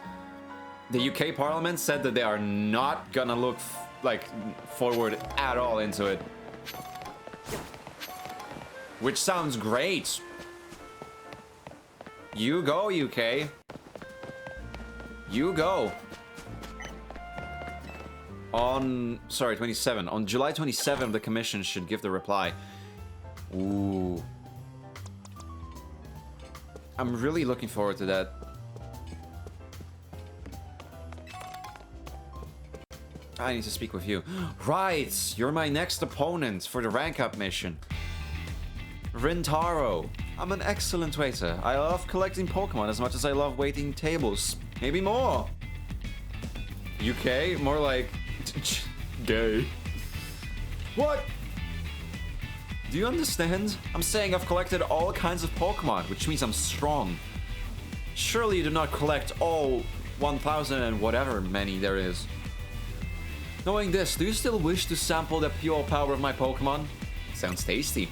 the UK Parliament said that they are not gonna look like forward at all into it. Which sounds great. You go, UK. You go. Sorry, 27. On July 27, the commission should give the reply. Ooh. I'm really looking forward to that. I need to speak with you. Right, you're my next opponent for the rank up mission. Rintaro. I'm an excellent waiter. I love collecting Pokemon as much as I love waiting tables. Maybe more. UK? More like... gay. What? Do you understand? I'm saying I've collected all kinds of Pokemon, which means I'm strong. Surely you do not collect all 1,000 and whatever many there is. Knowing this, do you still wish to sample the pure power of my Pokemon? Sounds tasty.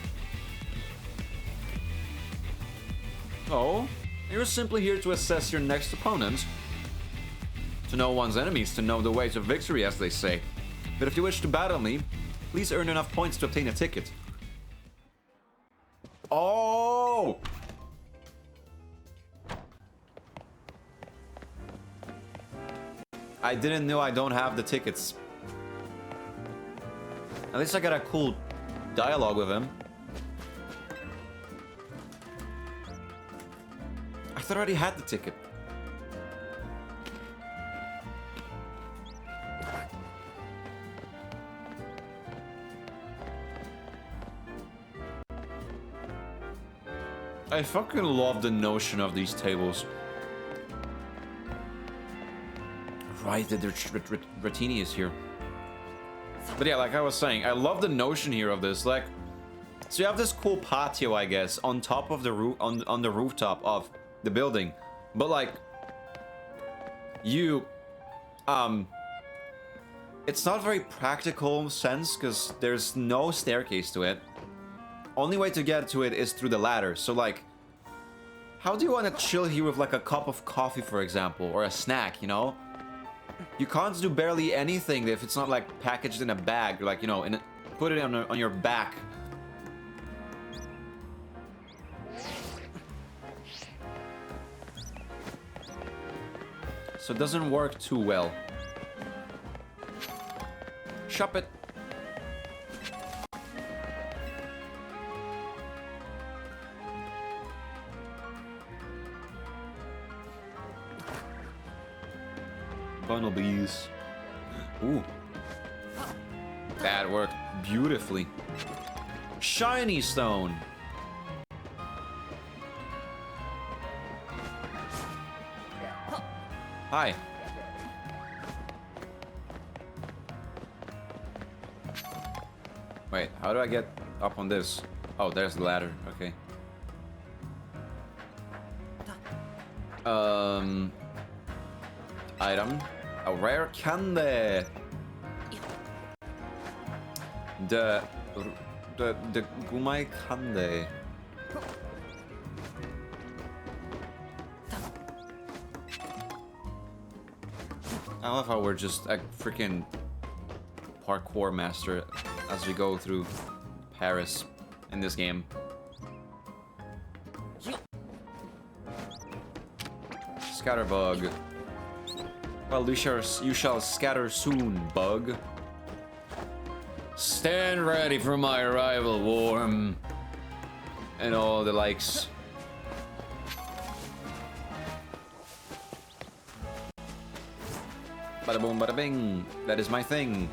Oh, you're simply here to assess your next opponent. To know one's enemies, to know the way to victory, as they say. But if you wish to battle me, please earn enough points to obtain a ticket. Oh! I didn't know I don't have the tickets. At least I got a cool dialogue with him. I thought I already had the ticket. I fucking love the notion of these tables. Right, that Dratini is here. But yeah, like I was saying, I love the notion here of this. Like, so you have this cool patio, I guess, on top of the roof, on the rooftop of the building. But like, you, it's not a very practical sense because there's no staircase to it. Only way to get to it is through the ladder. So like, how do you want to chill here with like a cup of coffee, for example, or a snack, you know? You can't do barely anything if it's not like packaged in a bag, like, you know, put it on your back. So it doesn't work too well. Shop it. Bunnelbees. Ooh. That worked beautifully. Shiny stone. Hi. Wait, how do I get up on this? Oh, there's the ladder. Okay. Item. A rare candy. The Gumai candy. I love how we're just a freaking parkour master as we go through Paris in this game. Scatterbug. Well, you shall scatter soon, bug. Stand ready for my arrival, Worm. And all the likes. Bada boom, bada bing. That is my thing.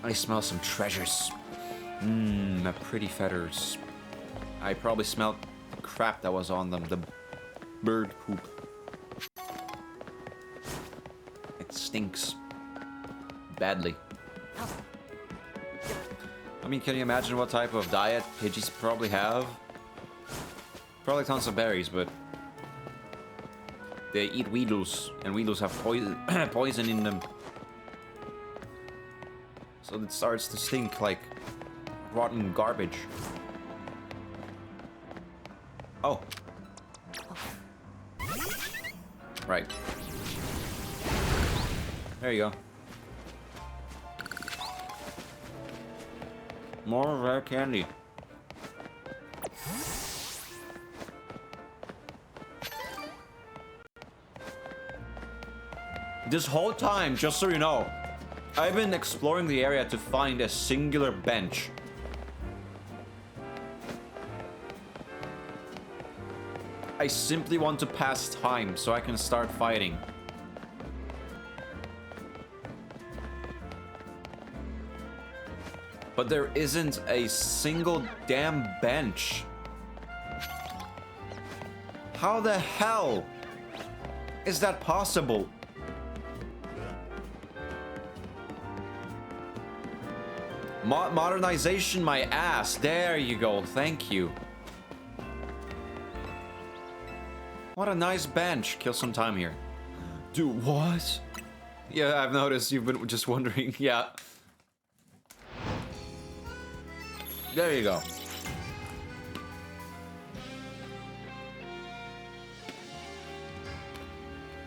I smell some treasures. Mmm, pretty feathers. I probably smelled the crap that was on them. The bird poop. It stinks. Badly. I mean, can you imagine what type of diet Pidgeys probably have? Probably tons of berries, but they eat Weedles, and Weedles have poison in them. So it starts to stink like rotten garbage. Oh. Right. There you go. More rare candy. This whole time, just so you know, I've been exploring the area to find a singular bench. I simply want to pass time so I can start fighting. But there isn't a single damn bench. How the hell is that possible? Modernization my ass. There you go. Thank you. What a nice bench. Kill some time here. Dude, what? Yeah, I've noticed you've been just wondering. Yeah. There you go.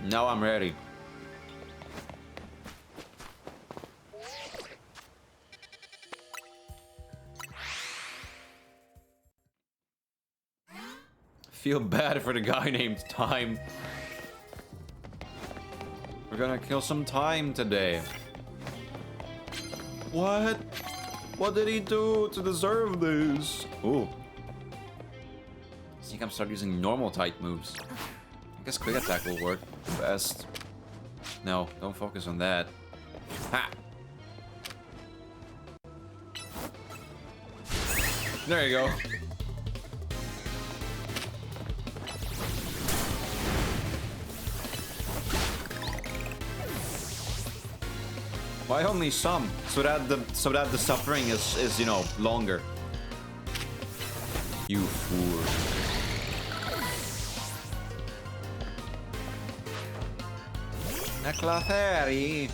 Now I'm ready. Feel bad for the guy named Time. We're gonna kill some time today. What? What did he do to deserve this? Ooh. I think I'm start using normal type moves. I guess quick attack will work best. No, don't focus on that. Ha! There you go. Why only some? So that the suffering is you know longer. You fool. A Clefairy.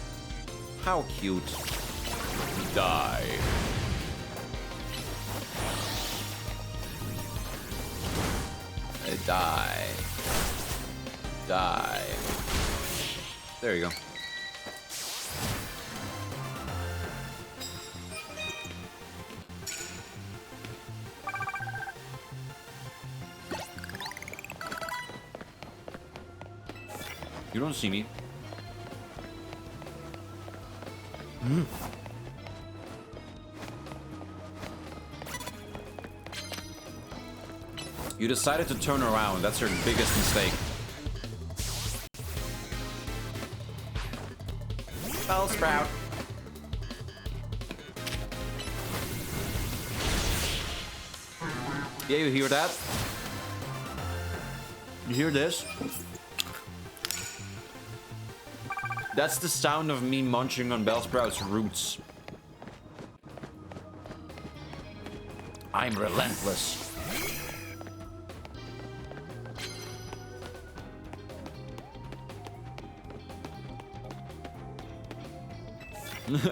How cute. Die. Die. Die. There you go. You don't see me. You decided to turn around. That's your biggest mistake. Bellsprout. Yeah, you hear that? You hear this? That's the sound of me munching on Bellsprout's roots. I'm relentless.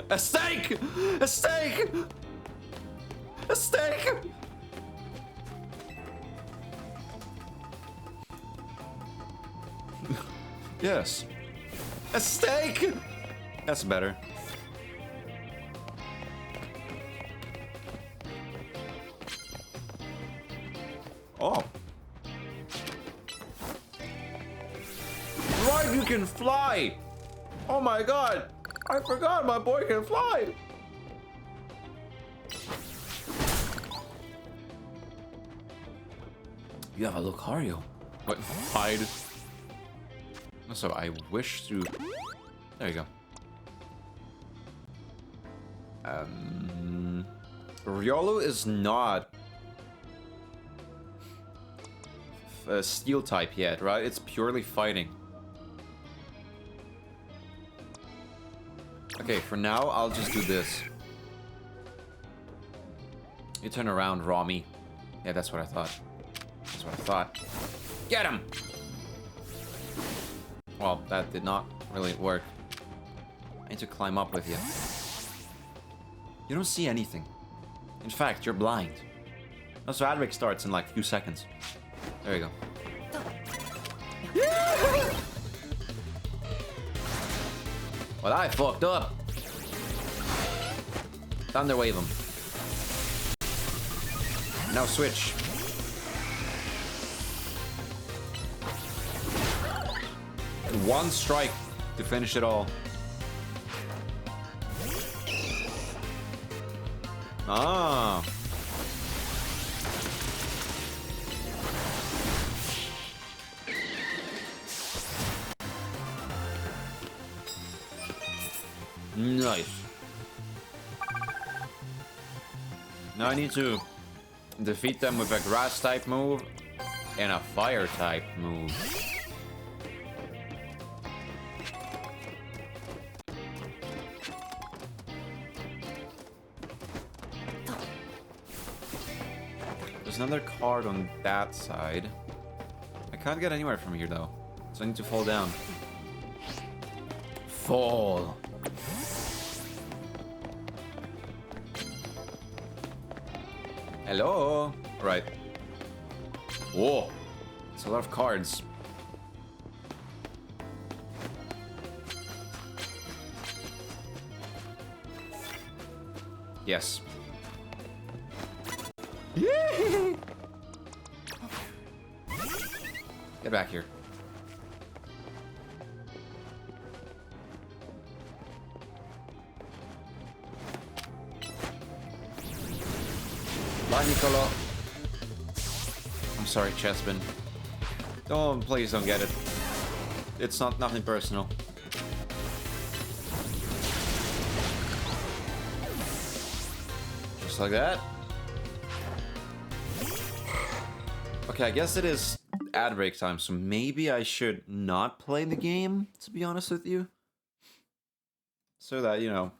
A steak! A steak! A steak! Yes. A steak! That's better. Oh. Right, you can fly! Oh my god! I forgot my boy can fly! You have a Lucario. What? Hide. So I wish to... There you go. Riolu is not a steel type yet, right? It's purely fighting. Okay, for now, I'll just do this. You turn around, Rami. Yeah, that's what I thought. That's what I thought. Get him! Well, that did not really work. I need to climb up with you. You don't see anything. In fact, you're blind. Also, Adric starts in like a few seconds. There you go. Well, I fucked up. Thunderwave him. Now switch. One strike to finish it all. Ah. Nice. Now I need to defeat them with a grass type move and a fire type move. There's another card on that side. I can't get anywhere from here though, so I need to fall down. Fall. Hello. Right. Whoa. It's a lot of cards. Yes. Yay! Get back here. Bye, Niccolo. I'm sorry, Chespin. Oh, please don't get it. It's nothing personal. Just like that. Okay, I guess it is ad break time, so maybe I should not play the game, to be honest with you. So that, you know,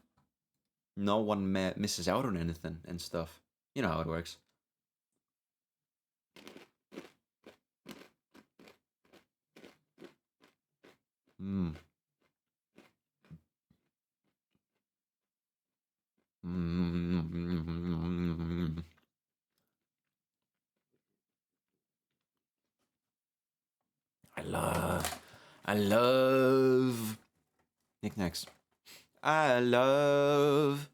no one misses out on anything and stuff. You know how it works. I love knickknacks. I love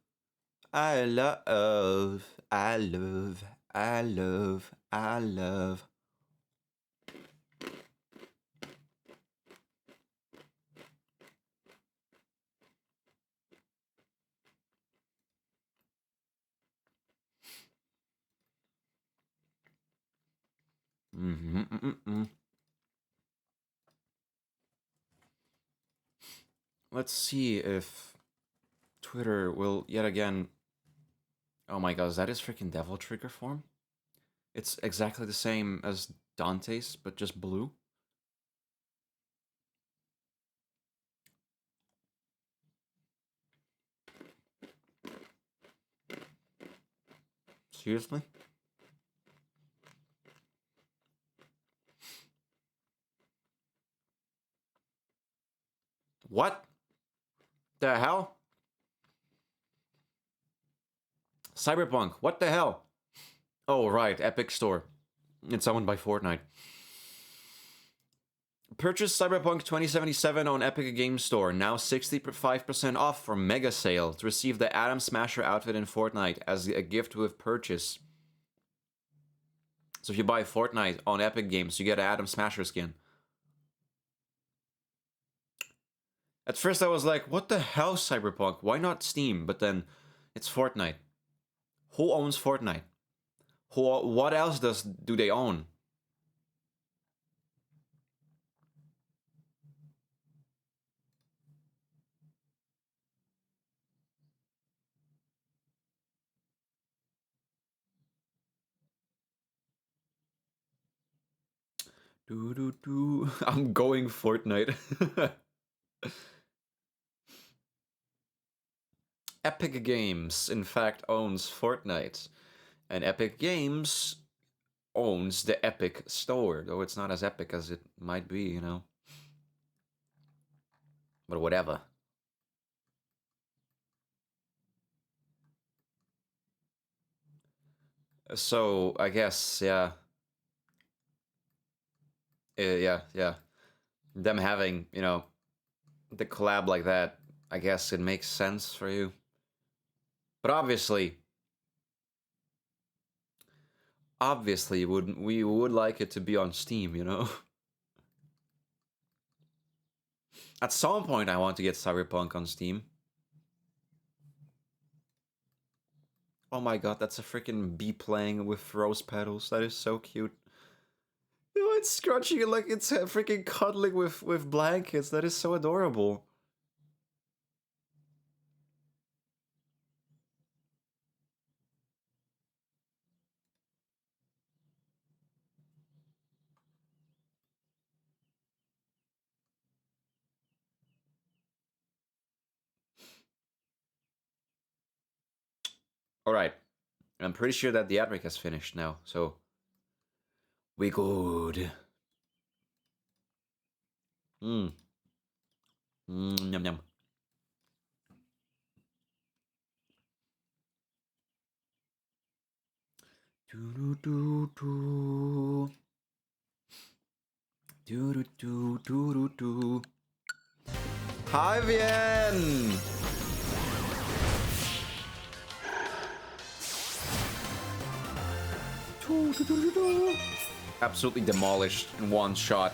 Let's see if Twitter will yet again... Oh my god, that is freaking Devil Trigger form? It's exactly the same as Dante's, but just blue. Seriously? What the hell? Cyberpunk, what the hell? Oh, right, Epic Store. It's owned by Fortnite. Purchase Cyberpunk 2077 on Epic Games Store, now 65% off for Mega Sale, to receive the Atom Smasher outfit in Fortnite as a gift with purchase. So if you buy Fortnite on Epic Games, you get an Atom Smasher skin. At first I was like, what the hell, Cyberpunk? Why not Steam? But then, it's Fortnite. Who owns Fortnite? What else do they own? I'm going Fortnite. Epic Games, in fact, owns Fortnite. And Epic Games owns the Epic Store, though it's not as epic as it might be, you know. But whatever. So, I guess, yeah. Yeah. Them having, you know, the collab like that, I guess it makes sense for you. But obviously, obviously we would like it to be on Steam, you know? At some point I want to get Cyberpunk on Steam. Oh my god, that's a freaking bee playing with rose petals. That is so cute. You know, it's scratching it like it's freaking cuddling with blankets. That is so adorable. Alright. I'm pretty sure that the Adric has finished now, so we good. Mmm. Yum yum. Do do do do do do do do do. Hi Vien! Absolutely demolished in one shot.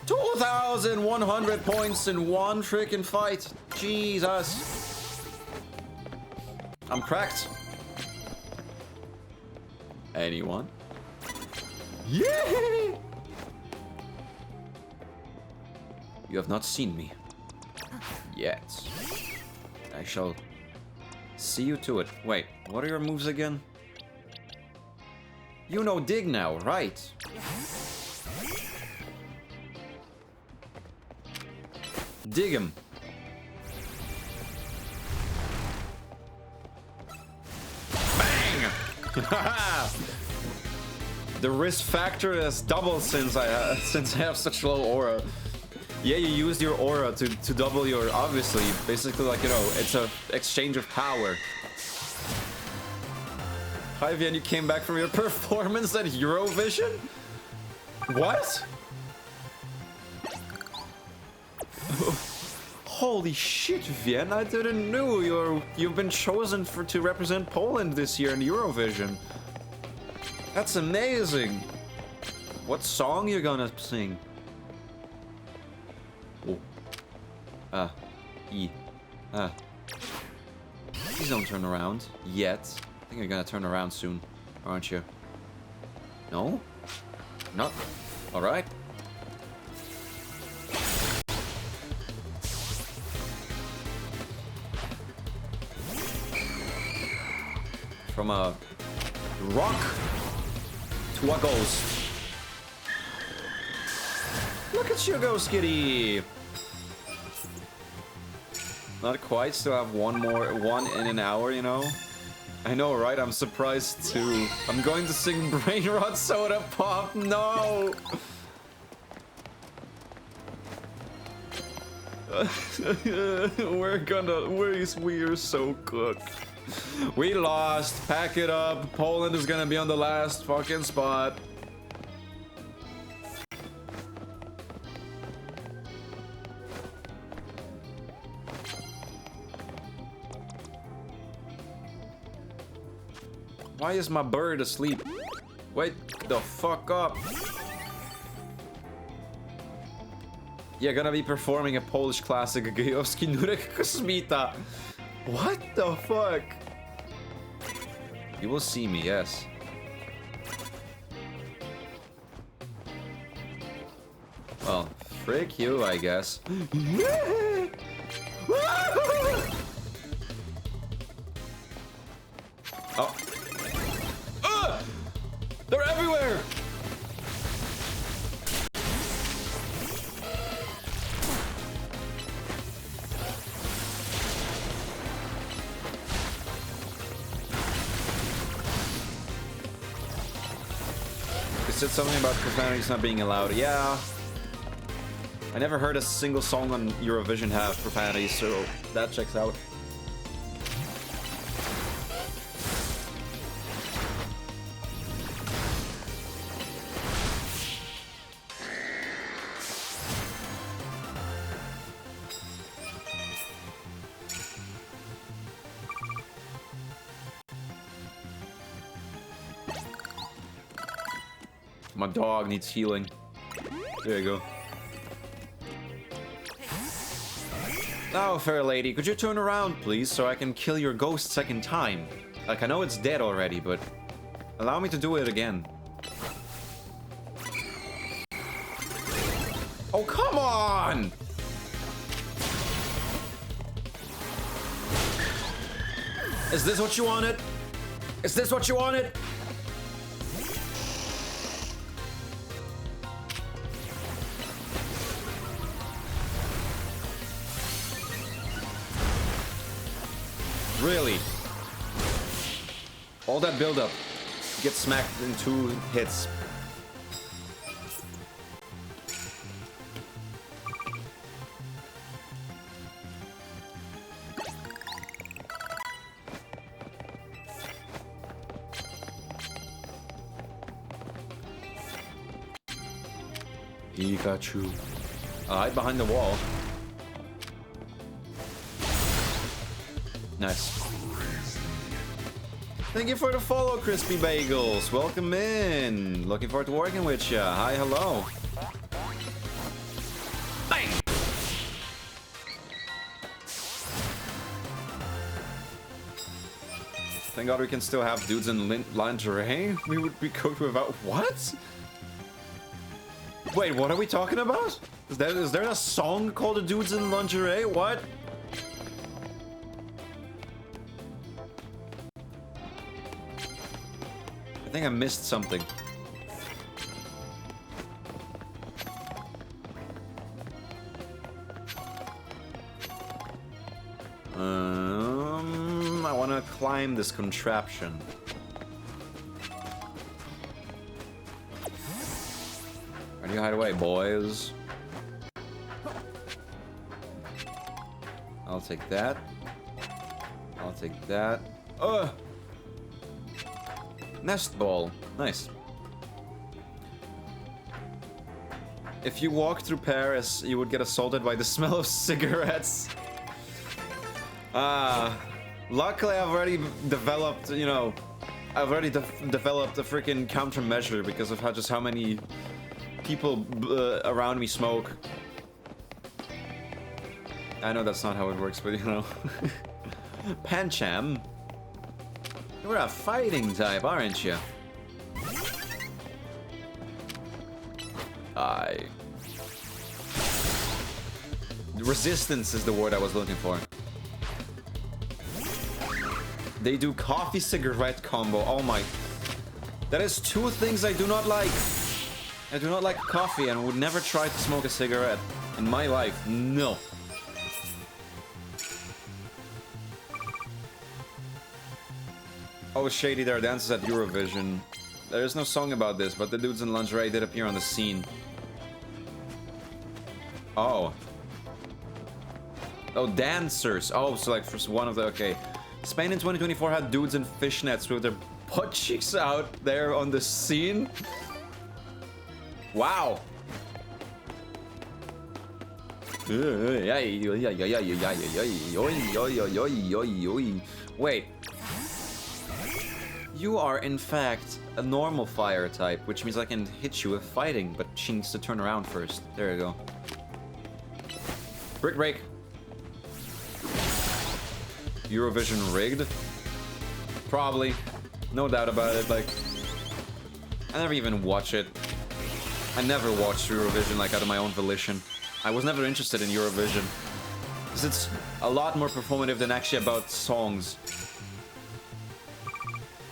2,100 points in one freaking fight. Jesus. I'm cracked. Anyone? Yeah! You have not seen me yet. I shall see you to it. Wait, what are your moves again? You know dig now, right? Dig him. Bang! The risk factor has doubled since I have such low aura. Yeah, you used your aura to double your, obviously, basically, like, you know, it's a exchange of power. Hi, Vien, you came back from your performance at Eurovision? What? Holy shit, Vien, I didn't know you've been chosen to represent Poland this year in Eurovision. That's amazing. What song you gonna sing? Oh. Please don't turn around yet. I think you're gonna turn around soon, aren't you? No? Not? Alright. From a rock to a ghost. Look at you go, Skitty! Not quite, still have one in an hour, you know? I know, right? I'm surprised too. I'm going to sing Brain Rot Soda Pop. No! We're so cooked. We lost. Pack it up. Poland is gonna be on the last fucking spot. Why is my bird asleep? Wake the fuck up. Yeah, gonna be performing a Polish classic, Gajowski Nurek Kosmita. What the fuck? You will see me, yes. Well, frick you, I guess. Oh. They're everywhere! You said something about profanities not being allowed. Yeah. I never heard a single song on Eurovision have profanity, so that checks out. My dog needs healing. There you go. Now, fair lady, could you turn around, please, so I can kill your ghost second time? Like, I know it's dead already, but allow me to do it again. Oh, come on! Is this what you wanted? Is this what you wanted? Really? All that build-up gets smacked in 2 hits. Pikachu. Hide behind the wall. Nice. Thank you for the follow, Crispy Bagels. Welcome in. Looking forward to working with ya. Hi, hello. Bang! Thank God we can still have dudes in lingerie. We would be cooked without... What? Wait, what are we talking about? Is there a song called "The Dudes in Lingerie"? What? I think I missed something. I want to climb this contraption. Where do you hide away, boys? I'll take that. I'll take that. Ugh! Nest ball. Nice. If you walk through Paris, you would get assaulted by the smell of cigarettes. Luckily I've already developed, you know, I've already developed a freaking countermeasure because of how many people around me smoke. I know that's not how it works, but you know. Pancham. You're a fighting type, aren't you? Resistance is the word I was looking for. They do coffee cigarette combo. Oh my. That is 2 things I do not like. I do not like coffee and would never try to smoke a cigarette in my life. No. Oh, Shady there dances at Eurovision. There is no song about this, but the dudes in lingerie did appear on the scene. Oh. Oh, dancers. Oh, so like for one of the... Okay. Spain in 2024 had dudes in fishnets with their butt cheeks out there on the scene. Wow. Wait. You are, in fact, a normal fire type, which means I can hit you with fighting, but she needs to turn around first. There you go. Brick break. Eurovision rigged? Probably. No doubt about it, like... I never even watch it. I never watched Eurovision, like, out of my own volition. I was never interested in Eurovision. Because it's a lot more performative than actually about songs.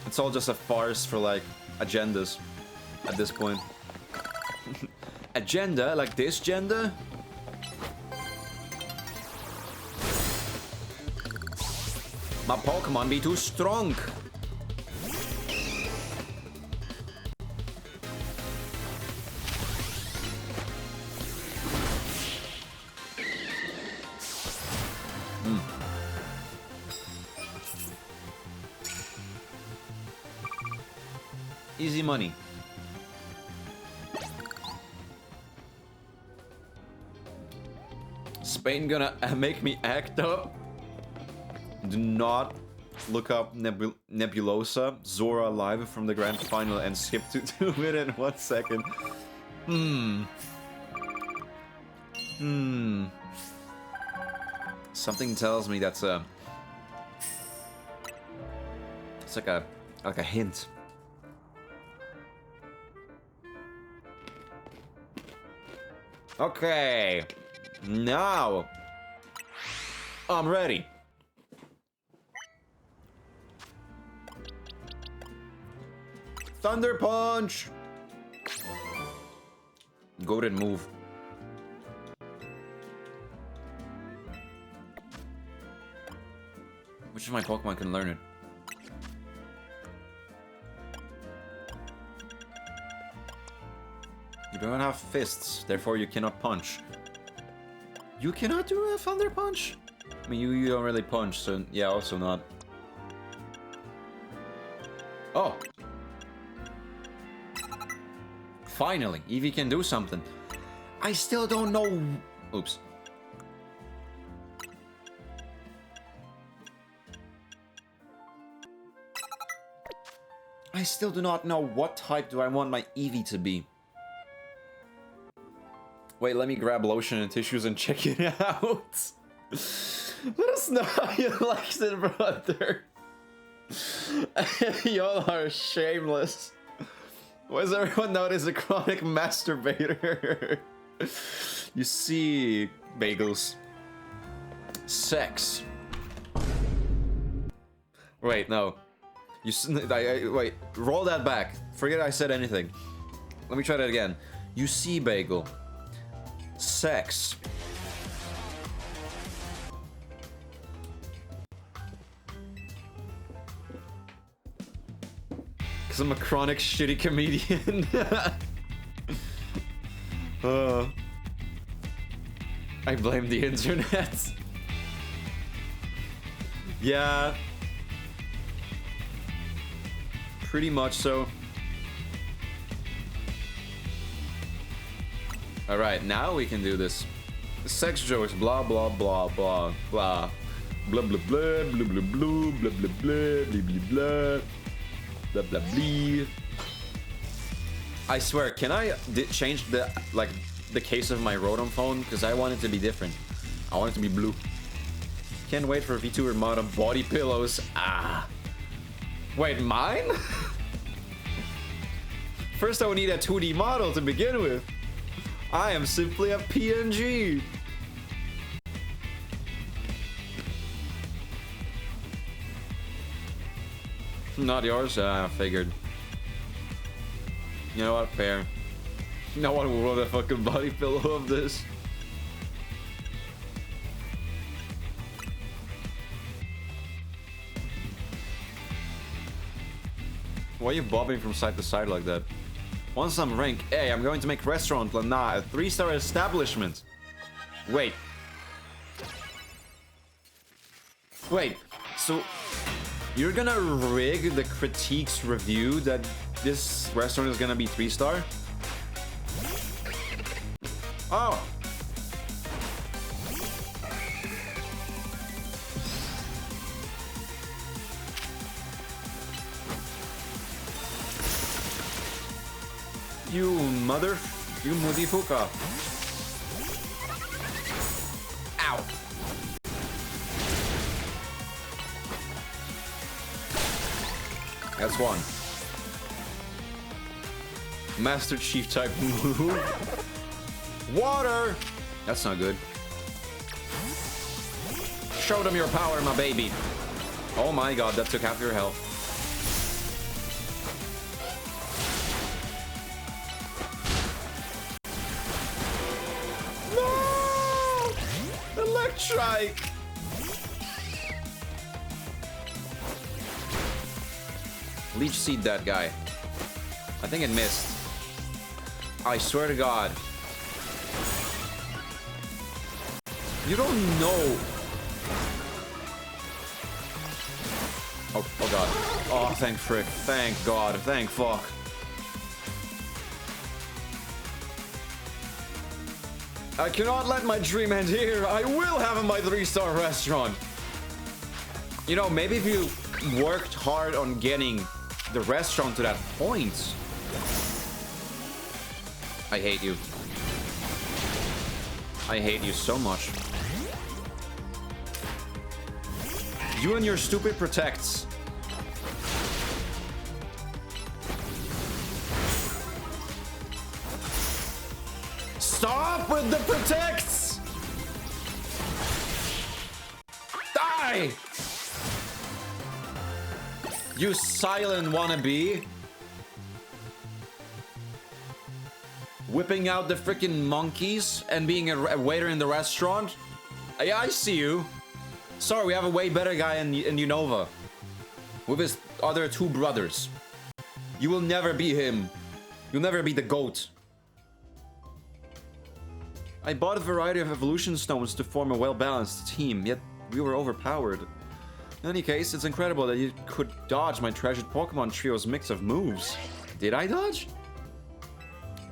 It's all just a farce for, like, agendas at this point. Agenda? Like this gender? My Pokemon be too strong. Easy money. Spain gonna make me act up? Do not look up Nebulosa, Zora live from the grand final and skip to 2 minutes and 1 second. Something tells me that's a... It's like a hint. Okay. Now I'm ready. Thunder Punch! Goated move. Which of my Pokemon can learn it? You don't have fists, therefore you cannot punch. You cannot do a Thunder Punch? I mean, you don't really punch, so yeah, also not. Oh! Finally, Eevee can do something. I still don't know... Oops. I still do not know what type do I want my Eevee to be. Wait, let me grab lotion and tissues and check it out. Let us know how you liked it, brother. Y'all are shameless. Why does everyone notice a chronic masturbator? You see, bagels. Sex. Wait, no. Wait, roll that back. Forget I said anything. Let me try that again. You see, bagel. Sex. Because I'm a chronic shitty comedian. I blame the internet. Yeah. Pretty much so. Alright, now we can do this. Sex jokes, blah blah blah blah blah. Blah blah blah blah blah blah blah blah blah blah blah blah. Blah blah blah. I swear, can I change the case of my Rotom phone? Because I want it to be different. I want it to be blue. Can't wait for VTuber mod of body pillows. Ah. Wait, mine? First I would need a 2D model to begin with. I am simply a PNG. Not yours? I figured. You know what? Fair. No one will want a fucking body pillow of this. Why are you bobbing from side to side like that? Once I'm rank A, I'm going to make Restaurant Lana a 3-star establishment. Wait. Wait, so you're gonna rig the critiques review that this restaurant is gonna be 3-star? Oh. You motherfucker. Ow. That's one. Master Chief type move. Water! That's not good. Show them your power, my baby. Oh my god, that took half your health. No! Electrike! Leech Seed that guy. I think it missed. I swear to god. You don't know. Oh god. Oh, thank frick. Thank god. Thank fuck. I cannot let my dream end here. I will have my 3-star restaurant. You know, maybe if you worked hard on getting the restaurant to that point. I hate you. I hate you so much. You and your stupid protects. Stop with the protects! Die! You silent wannabe. Whipping out the freaking monkeys and being a waiter in the restaurant. Yeah, I see you. Sorry, we have a way better guy in Unova. With his other two brothers. You will never be him. You'll never be the GOAT. I bought a variety of evolution stones to form a well-balanced team, yet we were overpowered. In any case, it's incredible that you could dodge my treasured Pokemon trio's mix of moves. Did I dodge?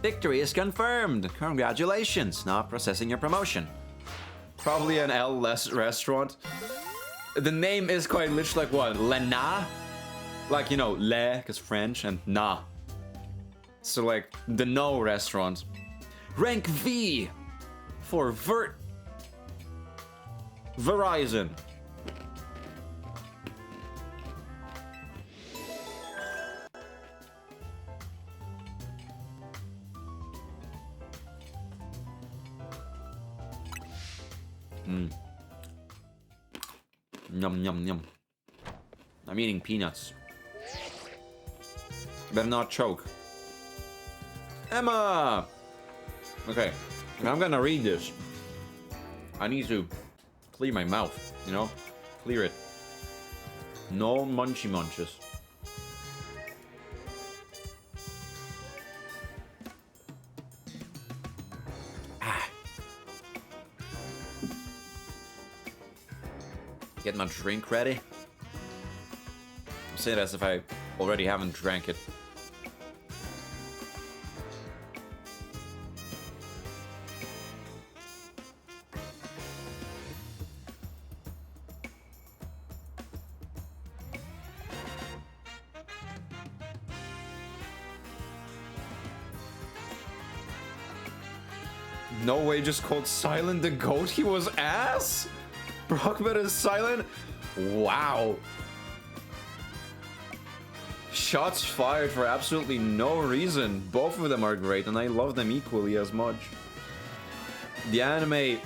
Victory is confirmed. Congratulations. Now processing your promotion. Probably an L-less restaurant. The name is quite literally like what? Lena? Like, you know, le, because French, and na. So like, the no restaurant. Rank V for Verizon. Yum, yum, yum. I'm eating peanuts. Better not choke. Emma! Okay, I'm gonna read this. I need to clear my mouth, you know? Clear it. No munchy munches. Get my drink ready. I'm saying it as if I already haven't drank it. No way, just called Silent the GOAT. He was ass? Brockman is silent? Wow. Shots fired for absolutely no reason. Both of them are great, and I love them equally as much. The anime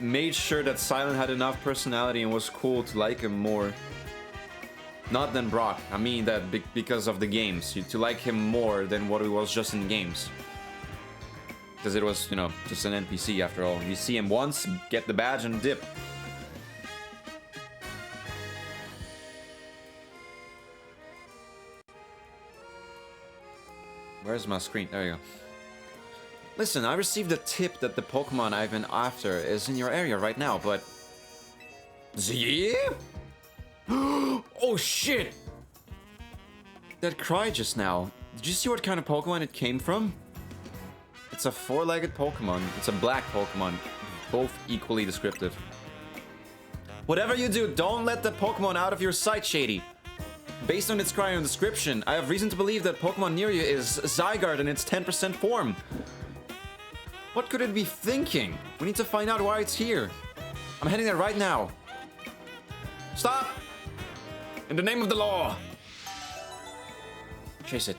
made sure that Silent had enough personality and was cool to like him more. Not than Brock. I mean that because of the games. To like him more than what he was just in games. Because it was, you know, just an NPC after all. You see him once, get the badge, and dip. Where's my screen? There you go. Listen, I received a tip that the Pokemon I've been after is in your area right now, but... Yeah? Oh shit! That cry just now. Did you see what kind of Pokemon it came from? It's a four-legged Pokemon. It's a black Pokemon. Both equally descriptive. Whatever you do, don't let the Pokemon out of your sight, Shady. Based on its cry and description, I have reason to believe that Pokemon near you is Zygarde in its 10% form. What could it be thinking? We need to find out why it's here. I'm heading there right now. Stop! In the name of the law! Chase it.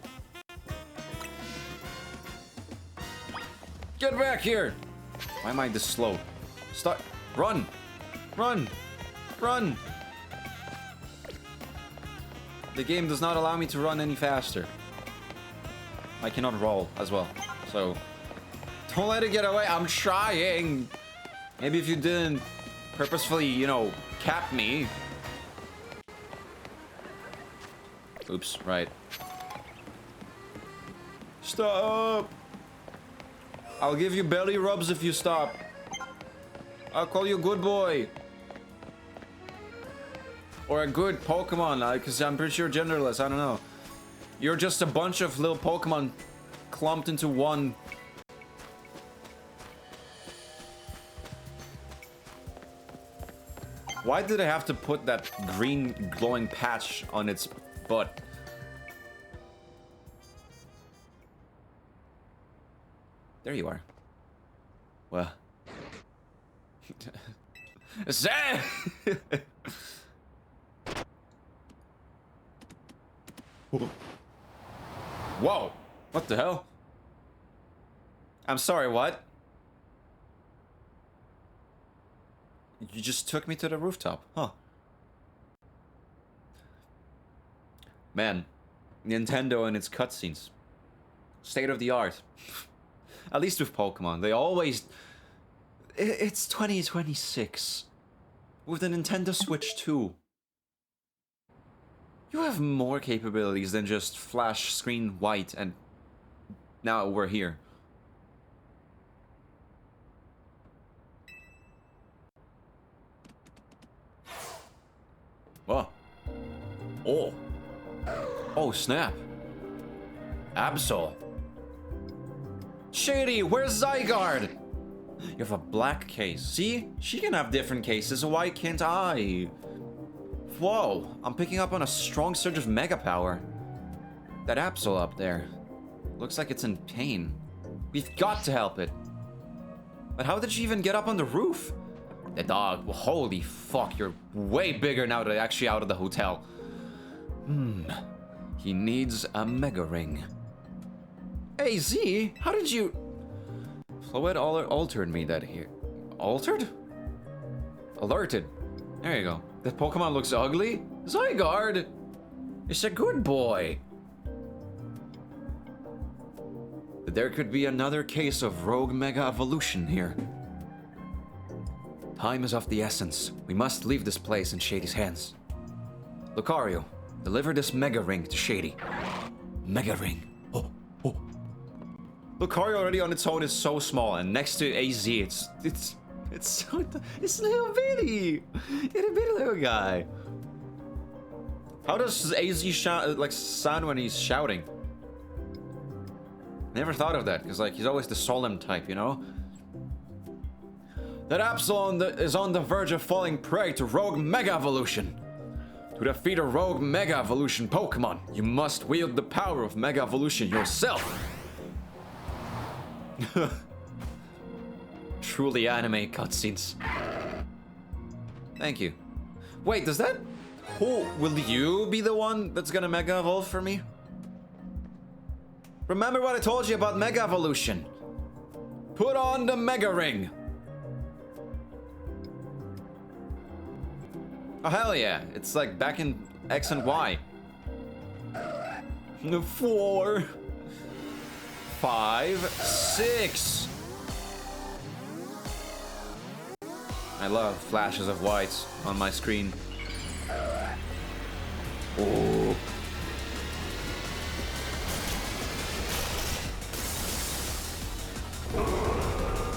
Get back here! Why am I this slow? Stop! Run! Run! Run! The game does not allow me to run any faster. I cannot roll as well, so... Don't let it get away, I'm trying! Maybe if you didn't purposefully, you know, cap me. Oops, right. Stop! I'll give you belly rubs if you stop. I'll call you a good boy. Or a good Pokemon, because I'm pretty sure genderless, I don't know. You're just a bunch of little Pokemon clumped into one. Why did I have to put that green glowing patch on its butt? There you are. Well. Zah! Whoa! What the hell? I'm sorry, what? You just took me to the rooftop, huh? Man, Nintendo and its cutscenes. State of the art. At least with Pokemon, they always... It's 2026. With the Nintendo Switch 2. You have more capabilities than just flash screen white and... Now we're here. What? Oh. Oh, snap. Absol. Shady, where's Zygarde? You have a black case. See? She can have different cases, why can't I? Whoa, I'm picking up on a strong surge of mega power. That Absol up there. Looks like it's in pain. We've got to help it. But how did she even get up on the roof? The dog, holy fuck, you're way bigger now that I'm actually out of the hotel. He needs a mega ring. Hey Z, how did you... Floette altered me that here. Altered? Alerted. There you go. That Pokemon looks ugly? Zygarde! It's a good boy. There could be another case of rogue mega evolution here. Time is of the essence. We must leave this place in Shady's hands. Lucario, deliver this mega ring to Shady. Mega ring. Oh. Lucario already on its own is so small, and next to AZ, it's little bitty. It's a bitty little guy. How does AZ sound when he's shouting? Never thought of that, because like he's always the solemn type, you know? That Absol is on the verge of falling prey to Rogue Mega Evolution. To defeat a Rogue Mega Evolution Pokemon, you must wield the power of Mega Evolution yourself. Truly anime cutscenes. Thank you. Wait, does that... will you be the one that's gonna Mega Evolve for me? Remember what I told you about Mega Evolution. Put on the Mega Ring. Oh, hell yeah. It's like back in X and Y. 4, 5, 6. I love flashes of whites on my screen. Oh.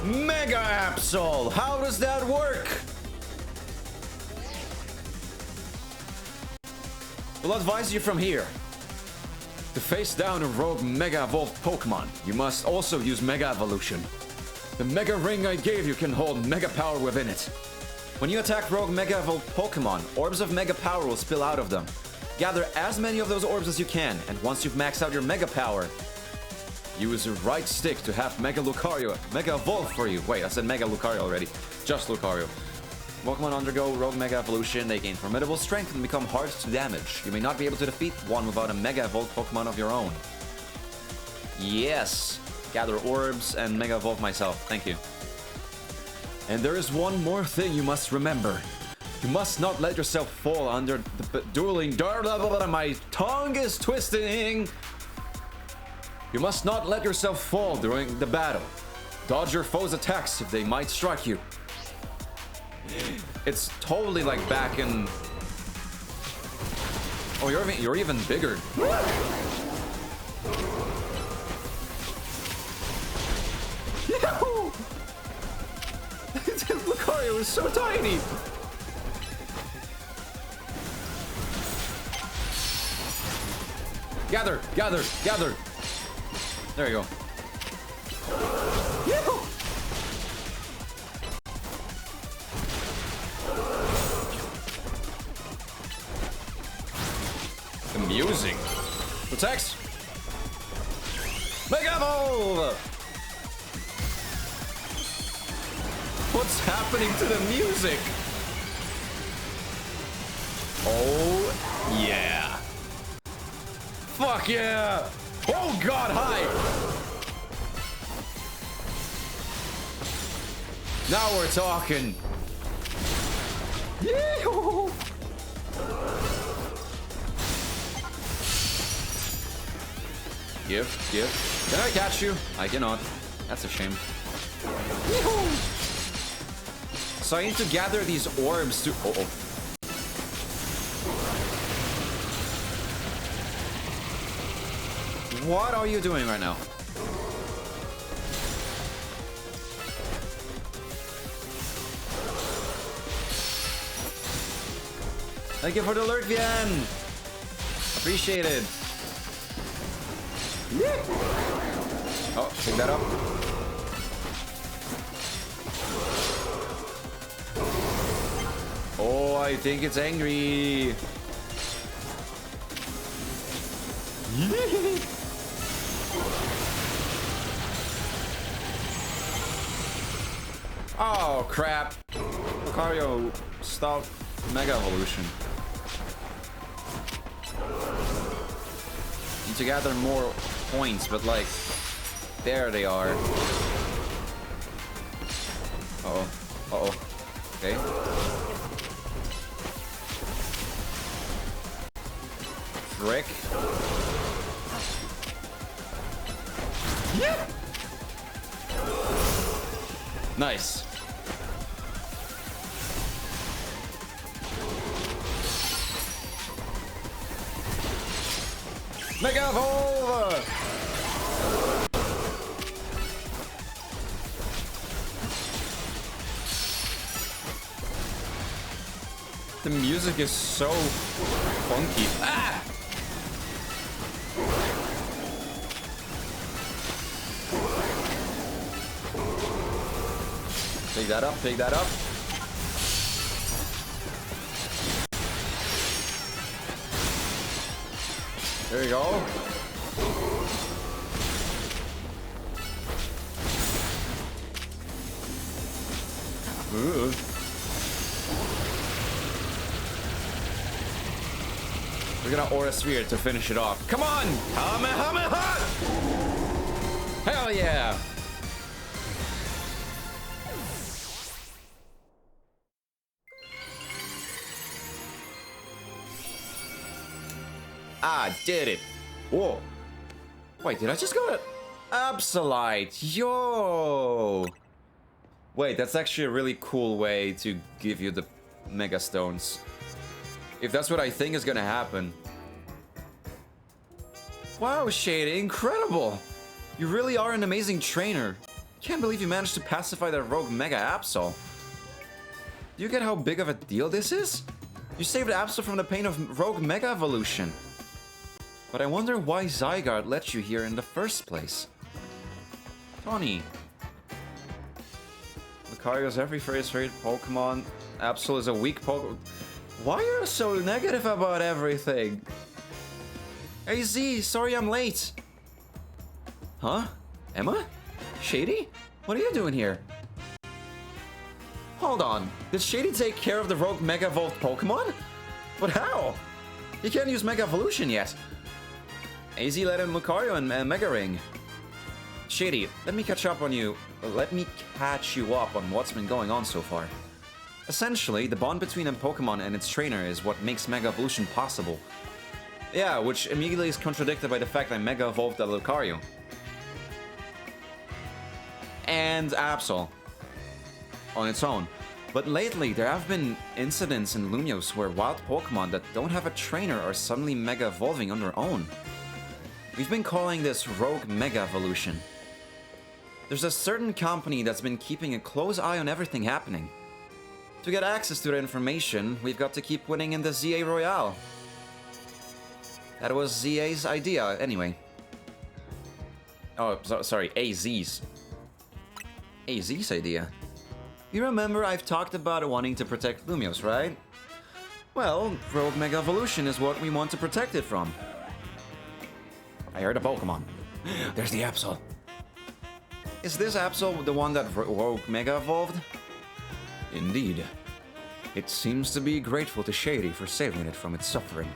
Mega Absol! How does that work? We'll advise you from here. To face down a rogue Mega Evolved Pokemon, you must also use Mega Evolution. The Mega Ring I gave you can hold Mega Power within it. When you attack rogue Mega Evolved Pokemon, orbs of Mega Power will spill out of them. Gather as many of those orbs as you can, and once you've maxed out your Mega Power, use your right stick to have Mega Lucario Mega Evolve for you. Wait, I said Mega Lucario already. Just Lucario. Pokemon undergo Rogue Mega Evolution, they gain formidable strength and become hard to damage. You may not be able to defeat one without a Mega Evolved Pokemon of your own. Yes! Gather orbs and Mega Evolve myself. Thank you. And there is one more thing you must remember. You must not let yourself fall under the dueling... My tongue is twisting! You must not let yourself fall during the battle. Dodge your foes' attacks if they might strike you. It's totally like back in... Oh, you're even bigger. No! Lucario is so tiny! Gather! Gather! Gather! There you go. music. Protect. Mega Evolve! What's happening to the music? Oh, yeah. Fuck yeah! Oh god, hi! Now we're talking. Yee-hoo! Give. Can I catch you? I cannot. That's a shame. Yee-hoo! So I need to gather these orbs to... Uh-oh. What are you doing right now? Thank you for the alert, Vian! Appreciate it. Oh, pick that up. Oh, I think it's angry. Oh, crap. Lucario, stop Mega Evolution. Need to gather more points, but like, there they are. Uh-oh. Uh-oh. Okay. Frick. Yeah. Nice. Mega Evolve! The music is so funky. Ah! Pick that up, pick that up. There you go. Ooh. We're gonna Aura Sphere to finish it off. Come on! Kamehameha! Hell yeah! I did it. Whoa. Wait, did I just go to Absolite? Yo! Wait, that's actually a really cool way to give you the Mega Stones. If that's what I think is gonna happen. Wow, Shady, incredible! You really are an amazing trainer. Can't believe you managed to pacify that rogue Mega Absol. Do you get how big of a deal this is? You saved Absol from the pain of rogue Mega Evolution. But I wonder why Zygarde let you here in the first place. Tony. Lucario's every favorite Pokemon. Absol is a weak Pokemon. Why are you so negative about everything? Hey Z, sorry I'm late. Huh? Emma? Shady? What are you doing here? Hold on. Did Shady take care of the rogue Mega Evolved Pokemon? But how? You can't use Mega Evolution yet. AZ let in Lucario and Mega Ring. Shady, let me catch up on you. Let me catch you up on what's been going on so far. Essentially, the bond between a Pokemon and its trainer is what makes Mega Evolution possible. Yeah, which immediately is contradicted by the fact I Mega Evolved a Lucario. And Absol. On its own. But lately, there have been incidents in Lumiose where wild Pokemon that don't have a trainer are suddenly Mega Evolving on their own. We've been calling this Rogue Mega Evolution. There's a certain company that's been keeping a close eye on everything happening. To get access to the information, we've got to keep winning in the ZA Royale. That was ZA's idea, anyway. Oh, sorry, AZ's. AZ's idea. You remember I've talked about wanting to protect Lumiose, right? Well, Rogue Mega Evolution is what we want to protect it from. I heard a Pokemon. There's the Absol. Is this Absol the one that Rogue Mega evolved? Indeed. It seems to be grateful to Shady for saving it from its suffering.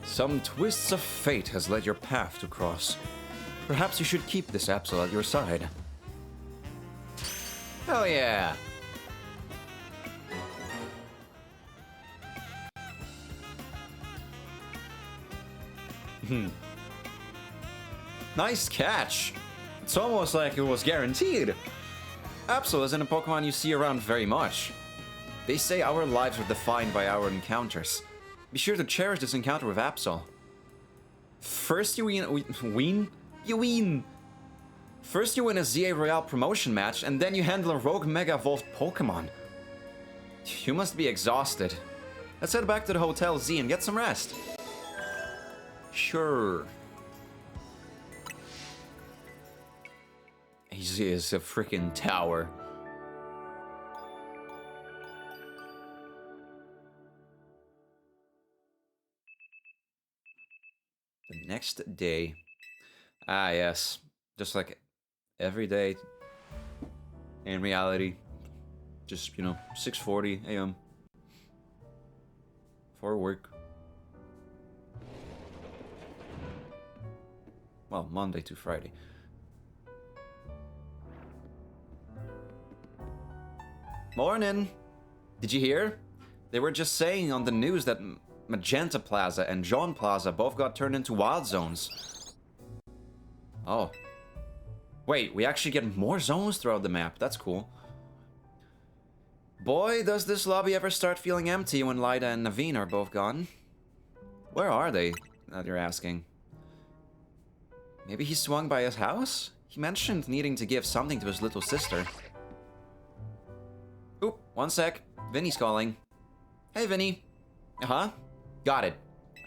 Some twists of fate has led your path to cross. Perhaps you should keep this Absol at your side. Hell yeah! Nice catch! It's almost like it was guaranteed! Absol isn't a Pokemon you see around very much. They say our lives are defined by our encounters. Be sure to cherish this encounter with Absol. First you win? First you win a ZA Royale promotion match, and then you handle a Rogue Mega Evolved Pokemon. You must be exhausted. Let's head back to the Hotel Z and get some rest. Sure. He is a freaking tower. The next day. Ah, yes. Just like every day in reality. Just, 6:40 a.m. for work. Well, Monday to Friday. Morning! Did you hear? They were just saying on the news that Magenta Plaza and John Plaza both got turned into wild zones. Oh. Wait, we actually get more zones throughout the map. That's cool. Boy, does this lobby ever start feeling empty when Lyda and Naveen are both gone. Where are they, that you're asking? Maybe he swung by his house? He mentioned needing to give something to his little sister. Oop, one sec. Vinny's calling. Hey, Vinny. Uh-huh. Got it.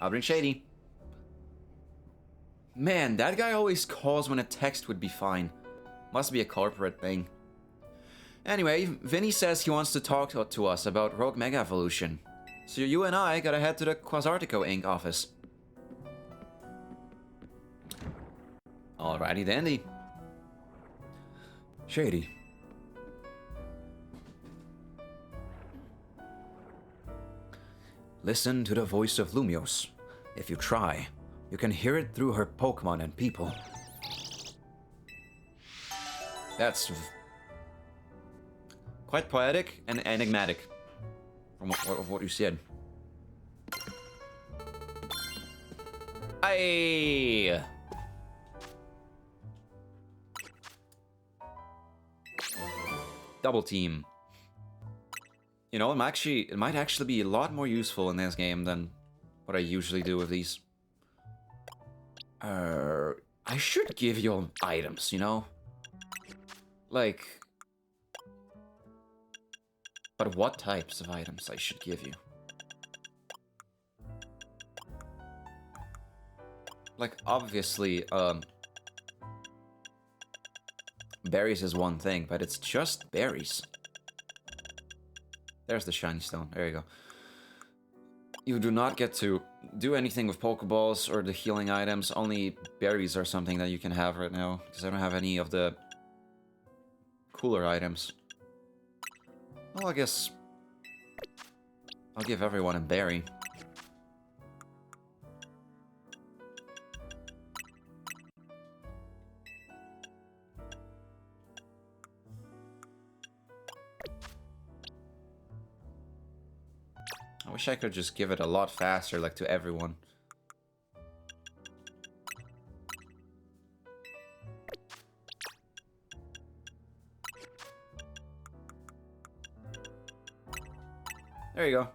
I'll bring Shady. Man, that guy always calls when a text would be fine. Must be a corporate thing. Anyway, Vinny says he wants to talk to us about Rogue Mega Evolution. So you and I gotta head to the Quasartico Inc. office. Alrighty dandy. Shady. Listen to the voice of Lumiose. If you try, you can hear it through her Pokemon and people. That's quite poetic and enigmatic from what you said. Aye. Double team. It might actually be a lot more useful in this game than what I usually do with these. I should give you items, Like... But what types of items I should give you? Like, obviously, berries is one thing, but it's just berries. There's the shiny stone. There you go. You do not get to do anything with Pokeballs or the healing items. Only berries are something that you can have right now, because I don't have any of the cooler items. Well, I guess I'll give everyone a berry. I wish I could just give it a lot faster, like to everyone. There you go.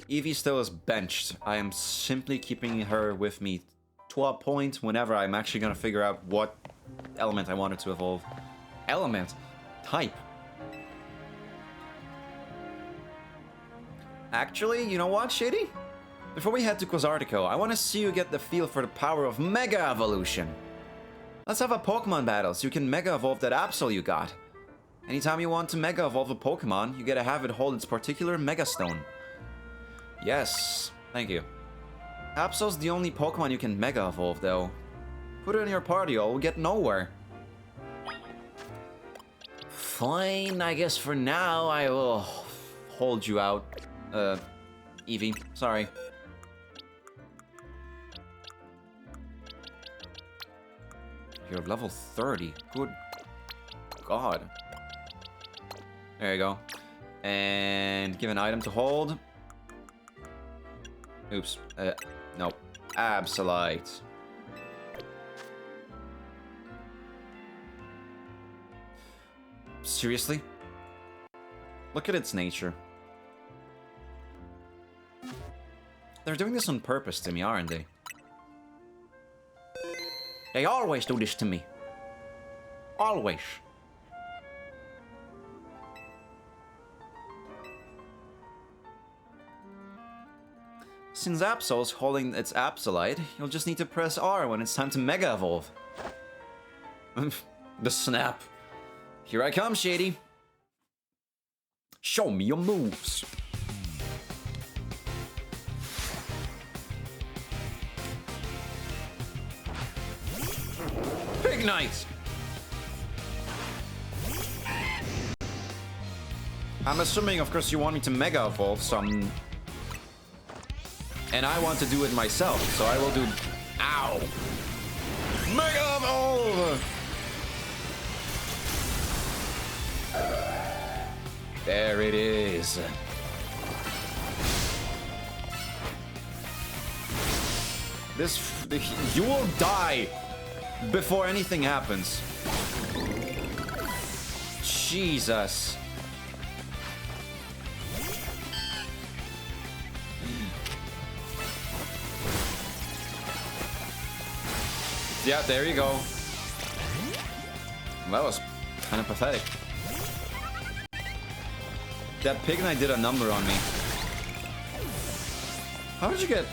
Eevee still is benched. I am simply keeping her with me to a point whenever I'm actually gonna figure out what element I want her to evolve. Element? Type. Actually, you know what, Shady? Before we head to Quasartico, I want to see you get the feel for the power of Mega Evolution. Let's have a Pokemon battle so you can Mega Evolve that Absol you got. Anytime you want to Mega Evolve a Pokemon, you gotta have it hold its particular Mega Stone. Yes, thank you. Absol's the only Pokemon you can Mega Evolve though. Put it in your party or we'll get nowhere. Fine, I guess for now I will hold you out. Eevee, sorry. You're level 30. Good God. There you go. And give an item to hold. Oops. No. Absolite. Seriously? Look at its nature. They're doing this on purpose to me, aren't they? They always do this to me. Always. Since Absol's holding its Absolite, you'll just need to press R when it's time to Mega Evolve. The snap. Here I come, Shady. Show me your moves. Ignite! I'm assuming, of course, you want me to Mega Evolve some... And I want to do it myself, so I will do... Ow! Mega Evolve! There it is. You will die before anything happens. Jesus. Yeah, there you go. That was kind of pathetic. That Pignite did a number on me. How did you get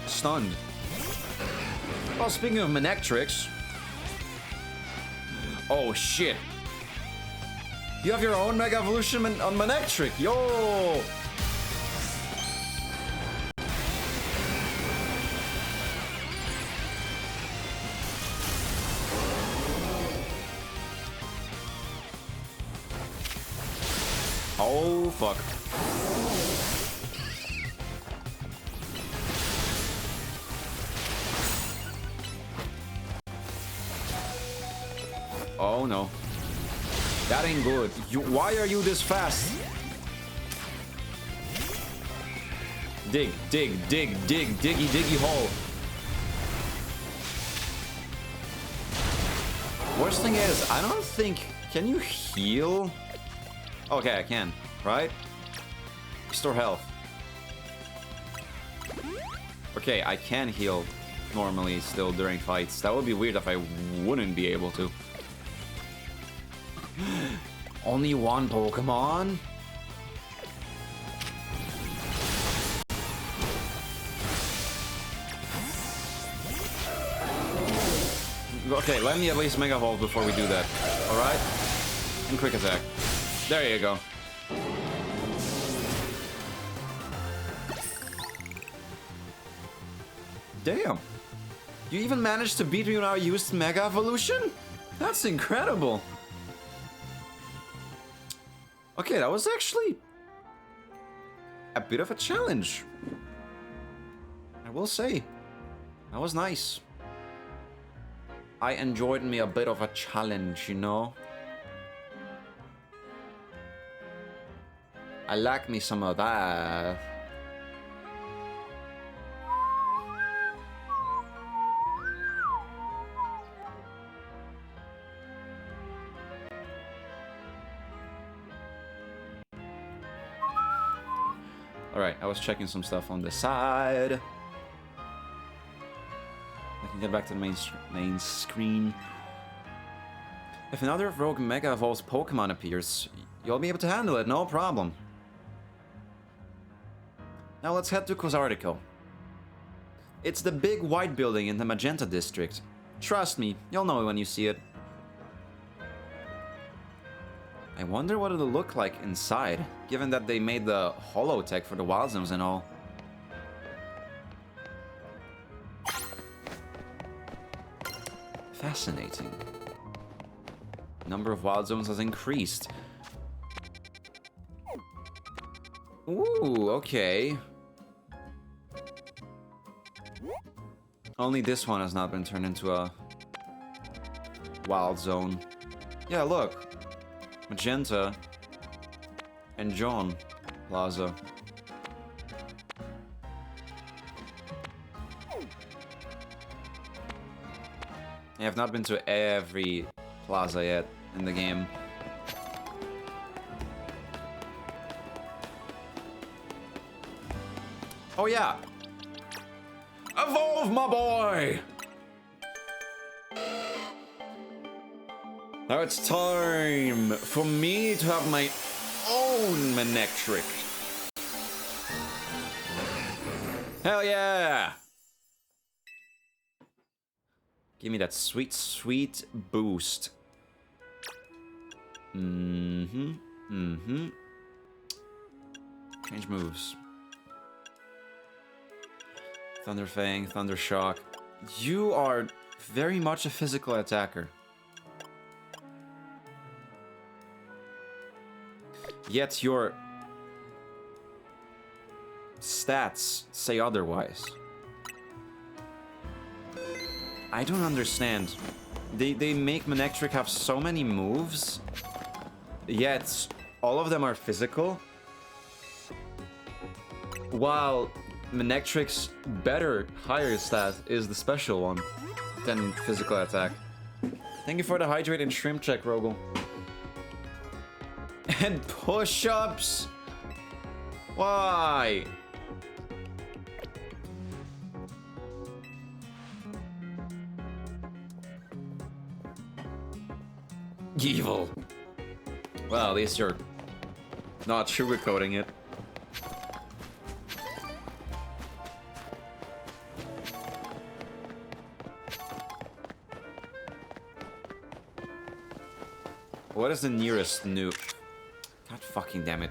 stunned? Well, speaking of Manectrix... Oh, shit. You have your own Mega Evolution on Manectric. Yo! Oh, fuck. Oh, no. That ain't good. Why are you this fast? Dig, dig, dig, dig, diggy, diggy hole. Worst thing is, I don't think... Can you heal? Okay, I can, right? Restore health. Okay, I can heal normally still during fights. That would be weird if I wouldn't be able to. Only one Pokemon? Okay, let me at least Mega Evolve before we do that. Alright? And Quick Attack. There you go. Damn. You even managed to beat me when I used Mega Evolution? That's incredible. Okay, that was actually a bit of a challenge. I will say. That was nice. I enjoyed me a bit of a challenge, you know? I like me some of that. Alright, I was checking some stuff on the side. I can get back to the main screen. If another Rogue Mega Evolved Pokemon appears, you'll be able to handle it, no problem. Now let's head to Cosartico. It's the big white building in the Magenta district. Trust me, you'll know it when you see it. I wonder what it'll look like inside, given that they made the holotech for the Wild Zones and all. Fascinating. Number of Wild Zones has increased. Ooh, okay. Only this one has not been turned into a Wild Zone. Yeah, look. Magenta and John Plaza. I have not been to every plaza yet in the game. Oh yeah! Evolve, my boy! Now it's time for me to have my own Manectric. Hell yeah! Give me that sweet, sweet boost. Change moves. Thunder Fang, Thunder Shock. You are very much a physical attacker. Yet your stats say otherwise. I don't understand. They make Manectric have so many moves, yet all of them are physical. While Manectric's better, higher stat is the special one than physical attack. Thank you for the hydrate and shrimp check, Rogel. And push-ups? Why? Evil. Well, at least you're not sugarcoating it. What is the nearest nuke? God fucking damn it.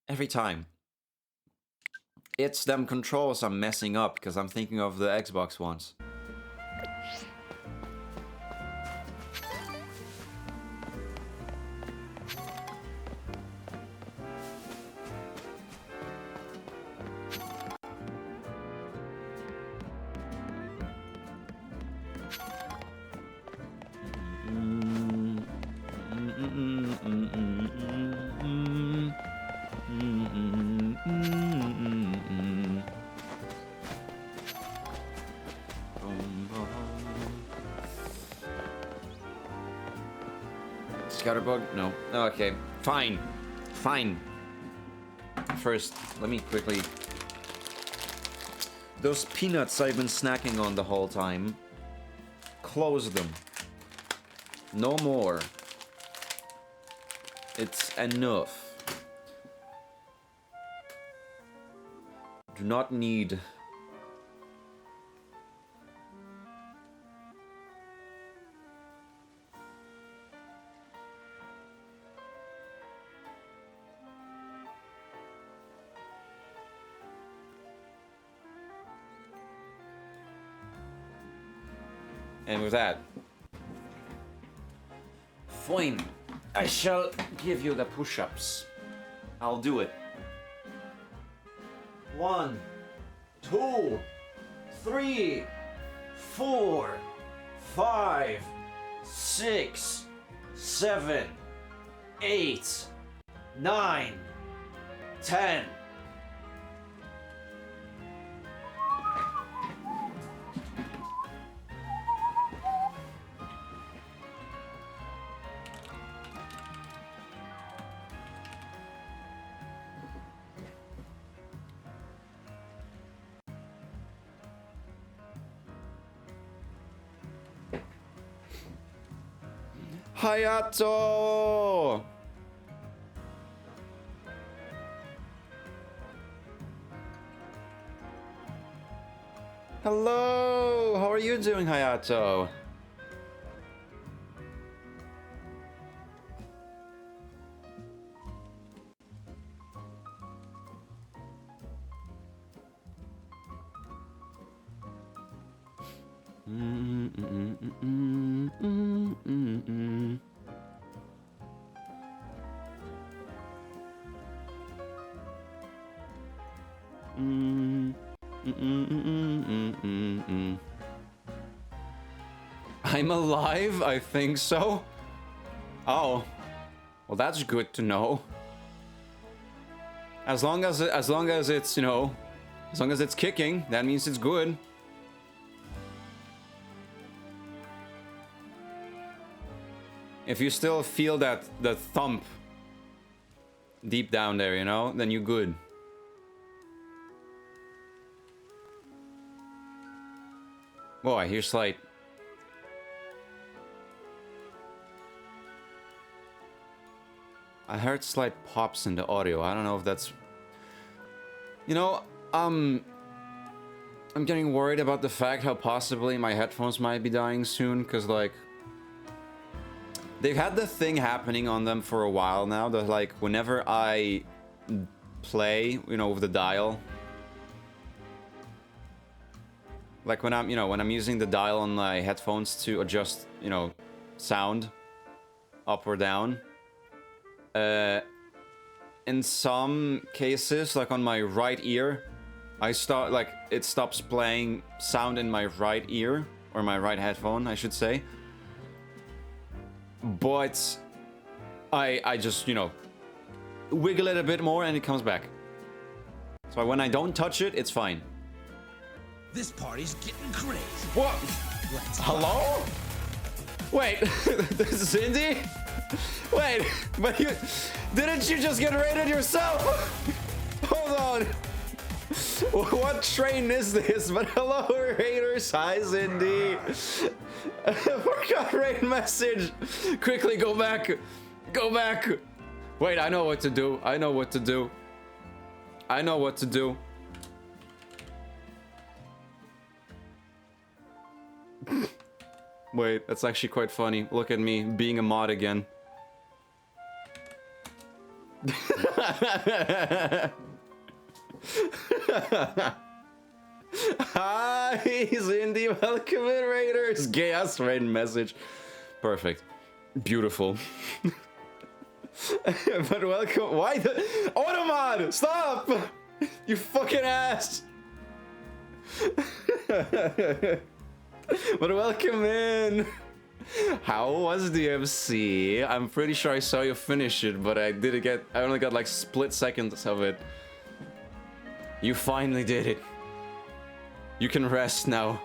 Every time. It's them controls I'm messing up because I'm thinking of the Xbox ones. Scatterbug? No. Okay. Fine. Fine. First, let me quickly... Those peanuts I've been snacking on the whole time. Close them. No more. It's enough. Do not need... And with that, fine, I shall give you the push-ups. I'll do it. 1, 2, 3, 4, 5, 6, 7, 8, 9, 10. Hayato! Hello! How are are you doing, Hayato? I'm alive? I think so. Oh. Well, that's good to know. As long as it's, you know, as long as it's kicking, that means it's good. If you still feel that the thump deep down there, you know, then you're good. Whoa, I hear slight. I heard slight pops in the audio. I don't know if that's... You know, I'm getting worried about the fact how possibly my headphones might be dying soon, because, like... They've had the thing happening on them for a while now, that, like, whenever I play, you know, with the dial... Like, when I'm, you know, when I'm using the dial on my headphones to adjust, you know, sound up or down... in some cases, like on my right ear, it stops playing sound in my right ear, or my right headphone, I should say. But I just, you know, wiggle it a bit more and it comes back. So when I don't touch it, it's fine. This party's getting crazy. What? Hello? Wait, this is Indy? Wait, but didn't you just get raided yourself? Hold on. What train is this? But hello, raiders. Hi, Cindy. Forgot raid message. Quickly go back. Go back. Wait, I know what to do. I know what to do. I know what to do. Wait, that's actually quite funny. Look at me being a mod again. Hi, Cindy. Welcome in, Raiders. Chaos raid message. Perfect. Beautiful. But welcome. Why the Automod? Stop! You fucking ass. But welcome in. How was the MC? I'm pretty sure I saw you finish it, but I only got like split seconds of it. You finally did it. You can rest now.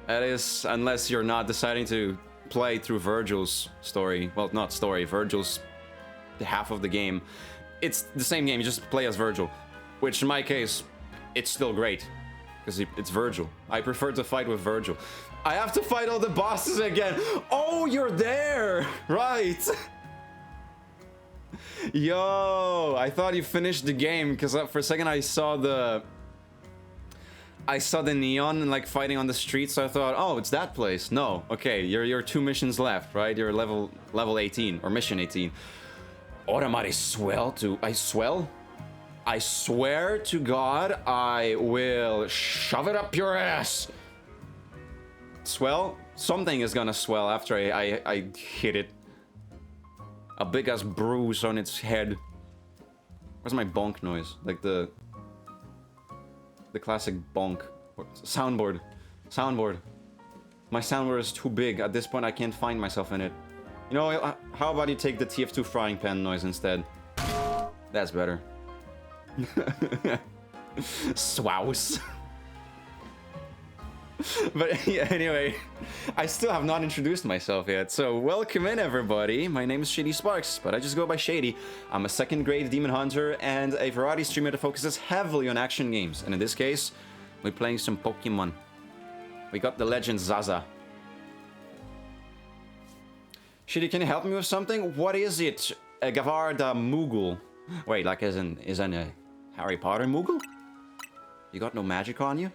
That is, unless you're not deciding to play through Virgil's story. Well, not story, Virgil's half of the game. It's the same game, you just play as Virgil. Which in my case, it's still great. Because it's Virgil. I prefer to fight with Virgil. I have to fight all the bosses again. Oh, you're there. Right. Yo, I thought you finished the game because for a second I saw the neon and like fighting on the street, so I thought, oh, it's that place. No, okay, you're 2 missions left, right? You're level 18 or mission 18. Automati swell to I swear to God, I will shove it up your ass. Swell? Something is gonna swell after I hit it. A big ass bruise on its head. Where's my bonk noise? Like the classic bonk. Soundboard. Soundboard. My soundboard is too big. At this point, I can't find myself in it. You know, how about you take the TF2 frying pan noise instead? That's better. Swouse. But yeah, anyway, I still have not introduced myself yet, so welcome in everybody. My name is Shady Sparks, but I just go by Shady. I'm a second grade demon hunter and a variety streamer that focuses heavily on action games, and in this case, we're playing some Pokemon. We got the legend Zaza. Shady, can you help me with something? What is it? A Gavarda Moogle. Wait, like is in a Harry Potter Moogle? You got no magic on you?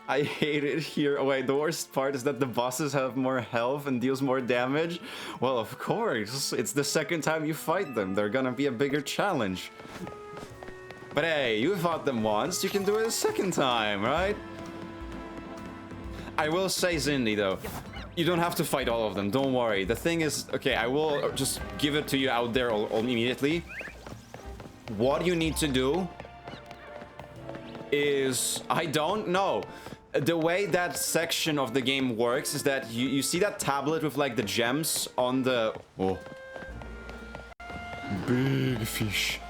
I hate it here. Oh, wait, the worst part is that the bosses have more health and deals more damage. Well, of course, it's the second time you fight them. They're gonna be a bigger challenge. But hey, you fought them once, you can do it a second time, right? I will say, Zindy, though, you don't have to fight all of them, don't worry. The thing is, okay, I will just give it to you out there all immediately. What you need to do is, I don't know. The way that section of the game works is that you see that tablet with like the gems on the... Oh. Big fish.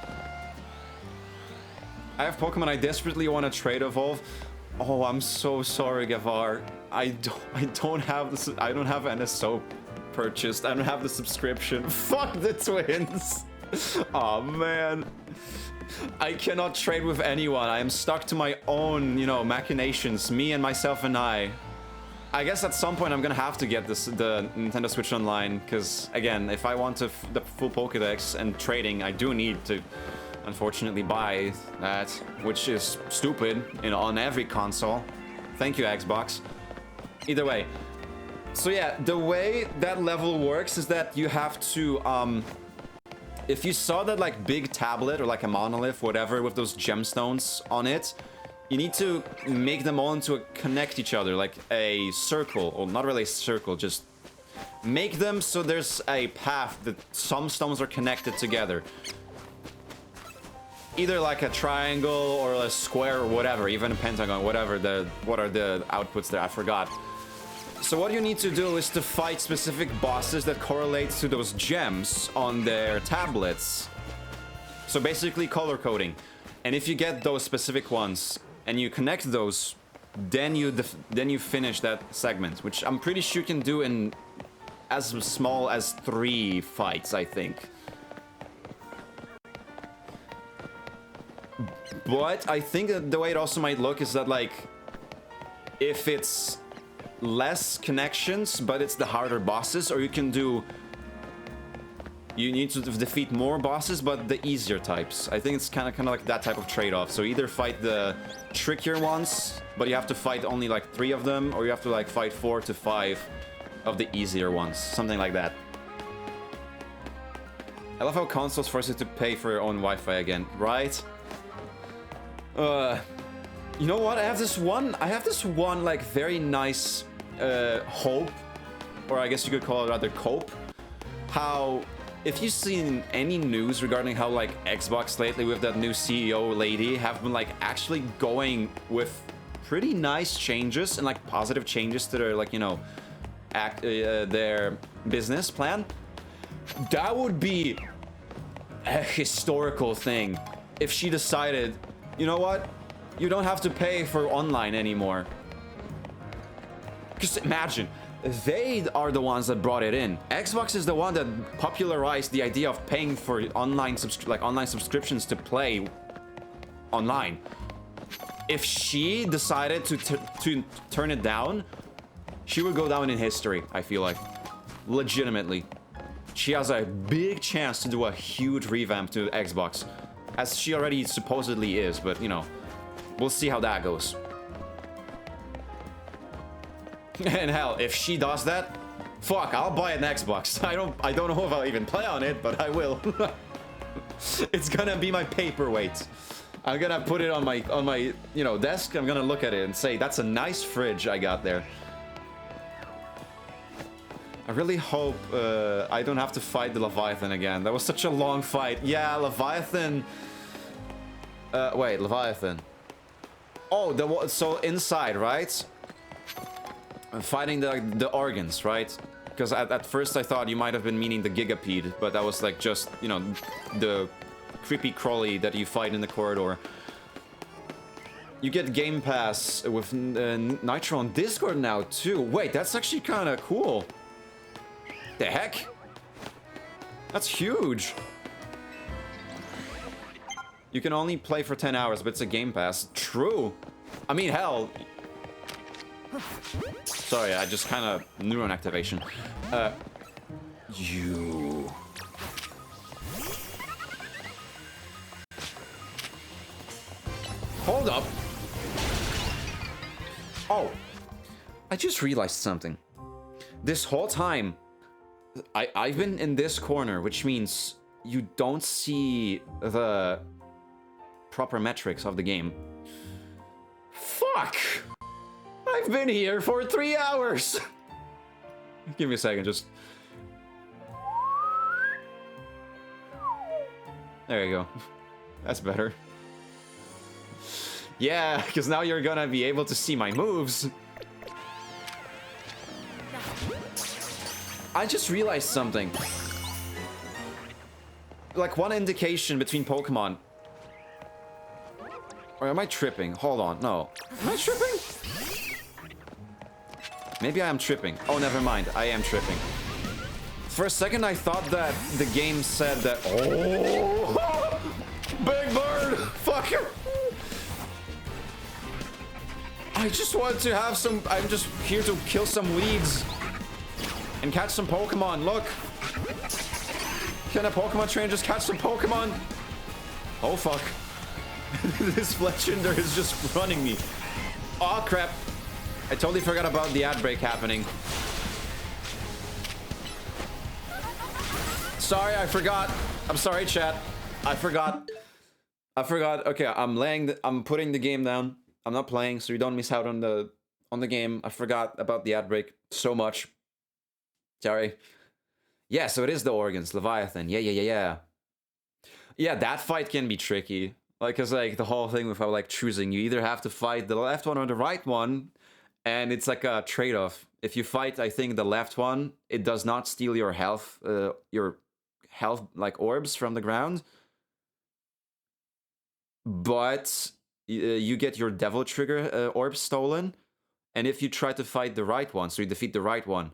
I have Pokemon I desperately want to trade evolve. Oh, I'm so sorry, Gavar. I don't have this. I don't have NSO purchased. I don't have the subscription. Fuck the twins. Oh man. I cannot trade with anyone. I am stuck to my own, you know, machinations. Me and myself and I. I guess at some point I'm gonna have to get the Nintendo Switch Online, because again, if I want the full Pokédex and trading, I do need to, unfortunately, buy that, which is stupid on every console. Thank you, Xbox. Either way. So yeah, the way that level works is that you have to, if you saw that like big tablet or like a monolith, whatever, with those gemstones on it, you need to make them all into connect each other, like a circle, or not really a circle, just make them so there's a path that some stones are connected together. Either like a triangle or a square or whatever, even a pentagon, whatever what are the outputs there, I forgot. So what you need to do is to fight specific bosses that correlate to those gems on their tablets. So basically color coding. And if you get those specific ones and you connect those, then you finish that segment, which I'm pretty sure you can do in as small as 3 fights, I think. But I think that the way it also might look is that, like, if it's less connections, but it's the harder bosses, or you can do... You need to defeat more bosses, but the easier types. I think it's kind of like that type of trade-off. So either fight the trickier ones, but you have to fight only like 3 of them, or you have to like fight 4 to 5 of the easier ones. Something like that. I love how consoles force you to pay for your own Wi-Fi again, right? You know what? I have this one like very nice hope, or I guess you could call it rather cope. How, if you've seen any news regarding how like Xbox lately with that new CEO lady have been like actually going with pretty nice changes and like positive changes to their, like, you know, their business plan, that would be a historical thing if she decided, you know what? You don't have to pay for online anymore. Just imagine, they are the ones that brought it in. Xbox is the one that popularized the idea of paying for online subscriptions to play online. If she decided to turn it down, she would go down in history, I feel like. Legitimately. She has a big chance to do a huge revamp to Xbox, as she already supposedly is, but, you know, we'll see how that goes. And hell, if she does that, fuck, I'll buy an Xbox. I don't know if I'll even play on it, but I will. It's gonna be my paperweight. I'm gonna put it on my you know, desk. I'm gonna look at it and say, that's a nice fridge I got there. I really hope I don't have to fight the Leviathan again. That was such a long fight. Yeah, Leviathan. Wait, Leviathan. Oh, so inside, right? Fighting the organs, right? Because at first I thought you might have been meaning the Gigapede, but that was like just, you know, the creepy crawly that you fight in the corridor. You get Game Pass with Nitro on Discord now too. Wait, that's actually kind of cool. The heck? That's huge. You can only play for 10 hours, but it's a Game Pass. True. I mean, hell. Sorry, I just kind of neuron activation. You. Hold up. Oh, I just realized something. This whole time, I've been in this corner, which means you don't see the proper metrics of the game. Fuck! I've been here for 3 hours! Give me a second, just... There you go. That's better. Yeah, because now you're gonna be able to see my moves. I just realized something. Like one indication between Pokemon. Or am I tripping? Hold on, no. Am I tripping? Maybe I am tripping. Oh, never mind. I am tripping. For a second, I thought that the game said that... Oh! Big Bird! Fucker! I just want to have some... I'm just here to kill some weeds. And catch some Pokemon. Look! Can a Pokemon trainer just catch some Pokemon? Oh, fuck. This Fletchinder is just running me. Oh, crap. I totally forgot about the ad break happening. Sorry, I forgot. I'm sorry, chat. I forgot. Okay, I'm putting the game down. I'm not playing, so you don't miss out on the game. I forgot about the ad break so much. Sorry. Yeah, so it is the organs, Leviathan. Yeah. Yeah, that fight can be tricky. Like, cause like the whole thing with how like choosing, you either have to fight the left one or the right one, and it's like a trade-off. If you fight, I think the left one, it does not steal your health like orbs from the ground, but you get your Devil Trigger orbs stolen. And if you try to fight the right one, so you defeat the right one,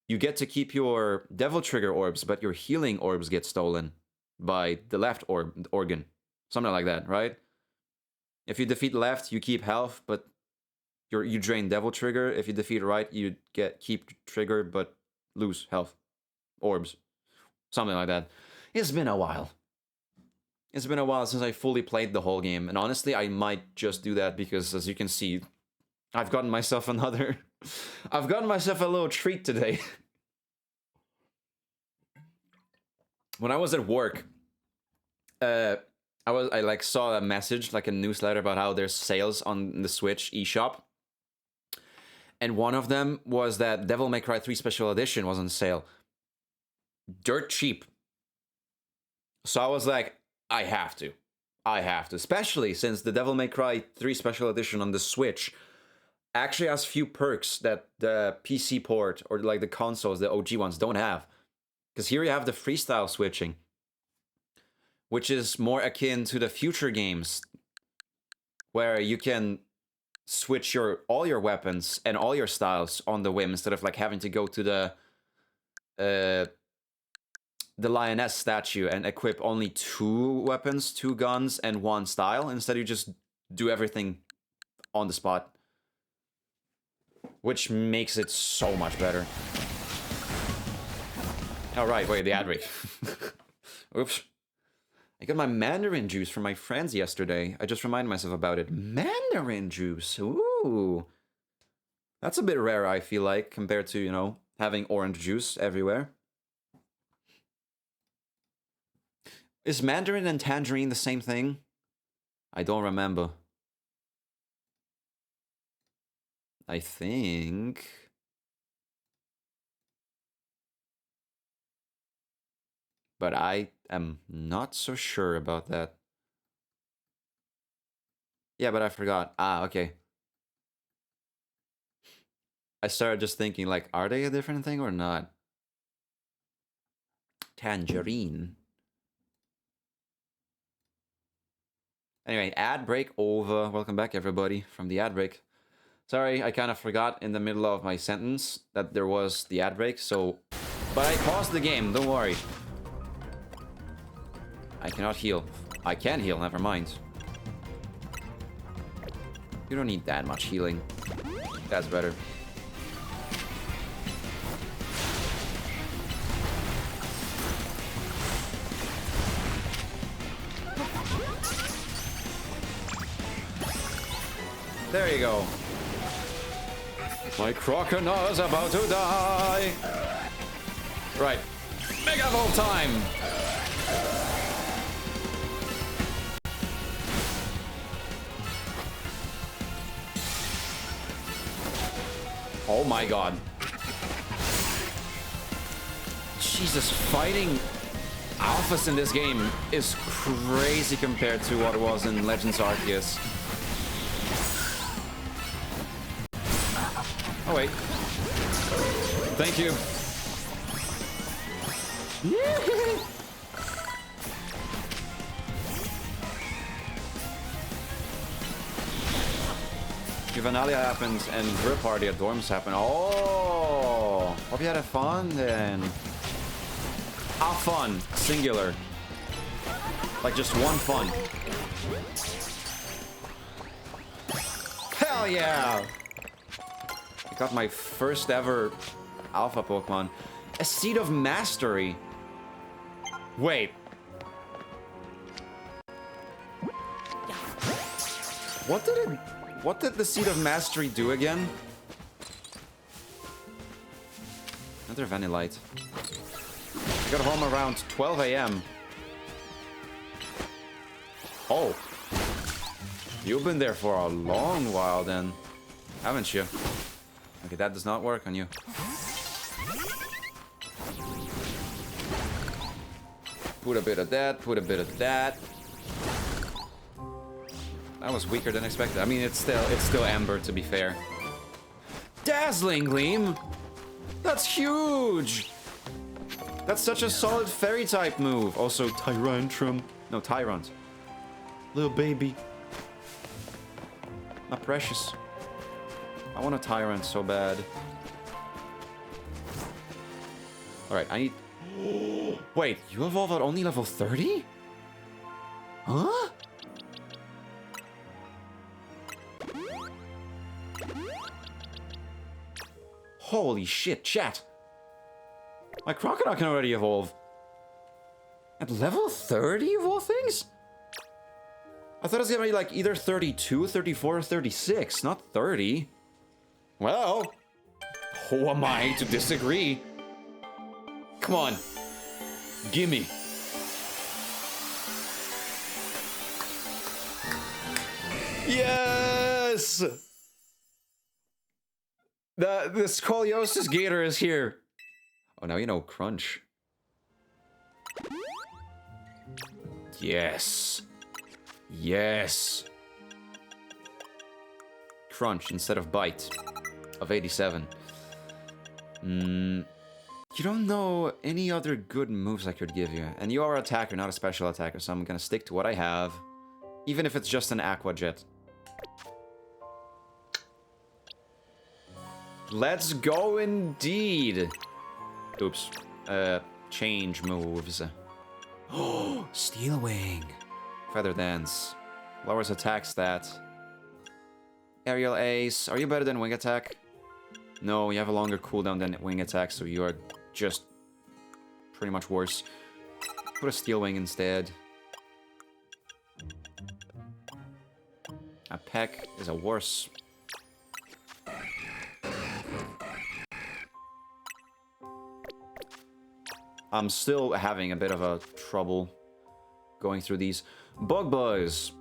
you get to keep your Devil Trigger orbs, but your healing orbs get stolen by the left organ. Something like that, right? If you defeat left, you keep health, but you drain Devil Trigger. If you defeat right, you keep trigger, but lose health. Orbs. Something like that. It's been a while. It's been a while since I fully played the whole game, and honestly, I might just do that because, as you can see, I've gotten myself a little treat today. When I was at work, I like saw a message, like a newsletter about how there's sales on the Switch eShop. And one of them was that Devil May Cry 3 Special Edition was on sale. Dirt cheap. So I was like, I have to. Especially since the Devil May Cry 3 Special Edition on the Switch actually has few perks that the PC port or like the consoles, the OG ones, don't have. Because here you have the freestyle switching, which is more akin to the future games, where you can switch all your weapons and all your styles on the whim instead of like having to go to the lioness statue and equip only 2 weapons, 2 guns, and 1 style. Instead, you just do everything on the spot, which makes it so much better. All right, wait, the ad break. Oops. I got my Mandarin juice from my friends yesterday. I just reminded myself about it. Mandarin juice. Ooh. That's a bit rare, I feel like, compared to, you know, having orange juice everywhere. Is mandarin and tangerine the same thing? I don't remember. I think... But I am not so sure about that. Yeah, but I forgot. Ah, okay. I started just thinking, like, are they a different thing or not? Tangerine. Anyway, ad break over. Welcome back, everybody, from the ad break. Sorry, I kind of forgot in the middle of my sentence that there was the ad break, so... But I paused the game, don't worry. I cannot heal. I can heal, never mind. You don't need that much healing. That's better. There you go. My Croconaw is about to die. Right. Mega Volt time. Oh my god. Jesus, fighting alphas in this game is crazy compared to what it was in Legends Arceus. Oh wait. Thank you. Juvenalia happens and Grip Party at Dorms happen. Oh! Hope you had fun then. Have fun. Singular. Like just one fun. Hell yeah! I got my first ever alpha Pokemon. A Seed of Mastery. Wait. What did the Seed of Mastery do again? Another Vanillite. I got home around 12 a.m. Oh. You've been there for a long while then, haven't you? Okay, that does not work on you. Put a bit of that, put a bit of that. That was weaker than expected. I mean, it's still Ember, to be fair. Dazzling Gleam! That's huge! That's such a solid fairy type move. Also, Tyrantrum. No, Tyrant. Little baby. My precious. I want a Tyrant so bad. Alright, I need... Wait, you evolve at only level 30? Huh? Holy shit, chat. My Crocodile can already evolve. At level 30 of all things? I thought it was gonna be like either 32, 34, or 36, not 30. Well, who am I to disagree? Come on. Gimme. Yes! The Scoliosis Gator is here. Oh, now you know Crunch. Yes. Yes. Crunch instead of Bite of 87. You don't know any other good moves I could give you. And you are an attacker, not a special attacker, so I'm gonna stick to what I have. Even if it's just an Aqua Jet. Let's go indeed. Oops. Change moves. Oh, Steel Wing. Feather Dance. Lowers attack stat. Aerial Ace. Are you better than Wing Attack? No, you have a longer cooldown than Wing Attack, so you are just pretty much worse. Put a Steel Wing instead. A Peck is a worse. I'm still having a bit of a trouble going through these. Bug Buzz.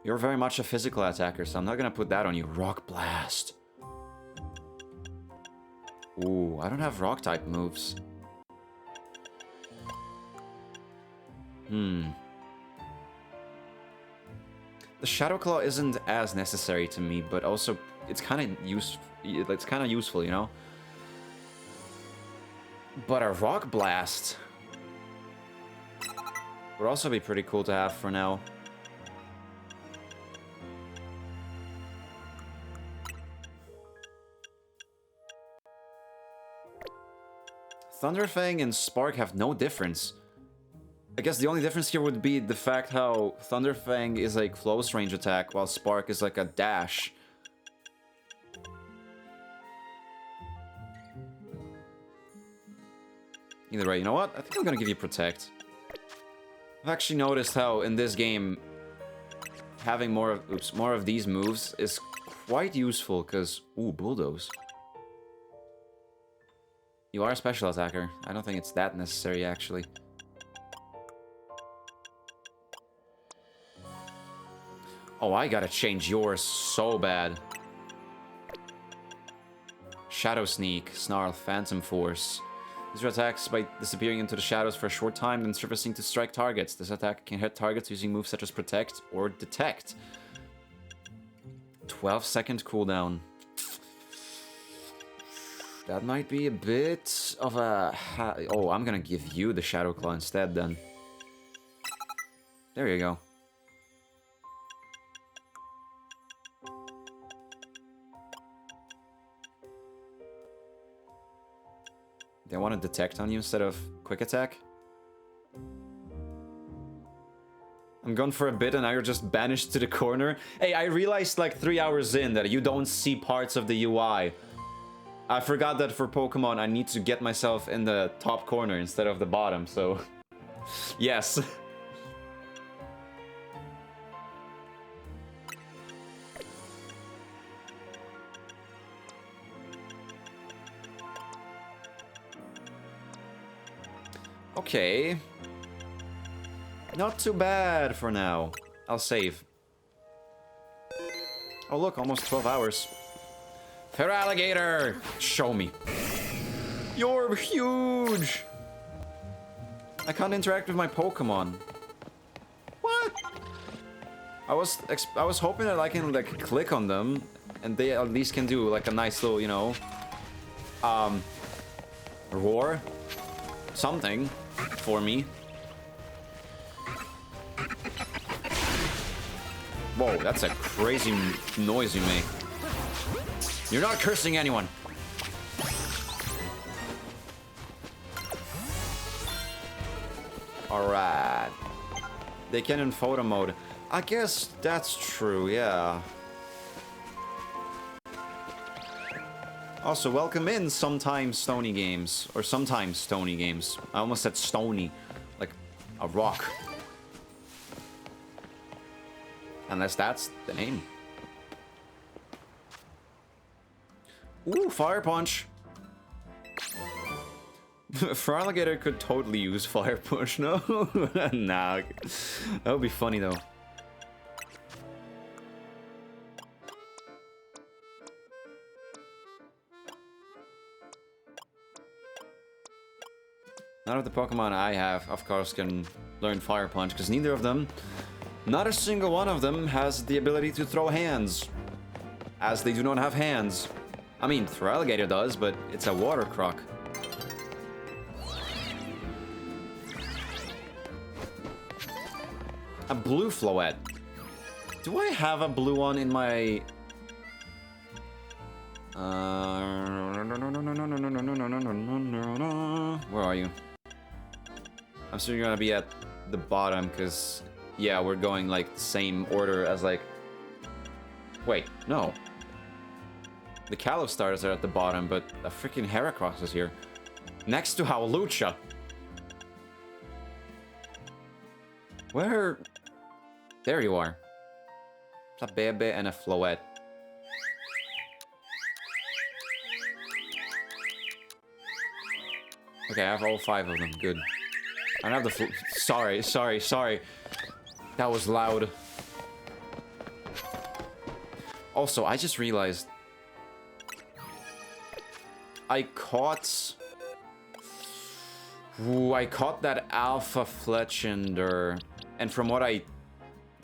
You're very much a physical attacker, so I'm not gonna put that on you. Rock Blast. Ooh, I don't have rock type moves. The Shadow Claw isn't as necessary to me, but also it's kind of useful, you know? But a Rock Blast would also be pretty cool to have for now. Thunderfang and Spark have no difference. I guess the only difference here would be the fact how Thunderfang is a close range attack, while Spark is like a dash. Either way, you know what? I think I'm gonna give you Protect. I've actually noticed how in this game, having more of these moves is quite useful, because... Ooh, Bulldoze. You are a special attacker. I don't think it's that necessary, actually. Oh, I gotta change yours so bad. Shadow Sneak, Snarl, Phantom Force. These are attacks by disappearing into the shadows for a short time, then surfacing to strike targets. This attack can hit targets using moves such as Protect or Detect. 12-second cooldown. That might be a bit of a... Oh, I'm gonna give you the Shadow Claw instead, then. There you go. They want to Detect on you instead of Quick Attack? I'm gone for a bit and now you're just banished to the corner. Hey, I realized like 3 hours in that you don't see parts of the UI. I forgot that for Pokemon I need to get myself in the top corner instead of the bottom, so... Yes. Okay. Not too bad for now. I'll save. Oh look, almost 12 hours. Feraligatr! Show me. You're huge! I can't interact with my Pokemon. What? I was hoping that I can like click on them and they at least can do like a nice little, you know, roar. Something for me. Whoa, that's a crazy noise you make. You're not cursing anyone. Alright. They can in photo mode. I guess that's true, yeah. Also, welcome in Sometimes Stony Games. Or Sometimes Stony Games. I almost said stony. Like a rock. Unless that's the name. Ooh, Fire Punch. Feraligatr could totally use Fire Punch, no? Nah. That would be funny though. None of the Pokemon I have, of course, can learn Fire Punch, because neither of them, not a single one of them, has the ability to throw hands. As they do not have hands. I mean, Feraligatr does, but it's a Water Croc. A blue Floette. Do I have a blue one in my... Where are you? I'm still gonna be at the bottom, because... Yeah, we're going, like, the same order as, like... Wait, no. The Kalos starters are at the bottom, but a freaking Heracross is here. Next to Howlucha. Where... There you are. It's a Bebe and a Floette. Okay, I have all 5 of them. Good. I don't have the... Sorry. That was loud. Also, I just realized... I caught that Alpha Fletchender. And from what I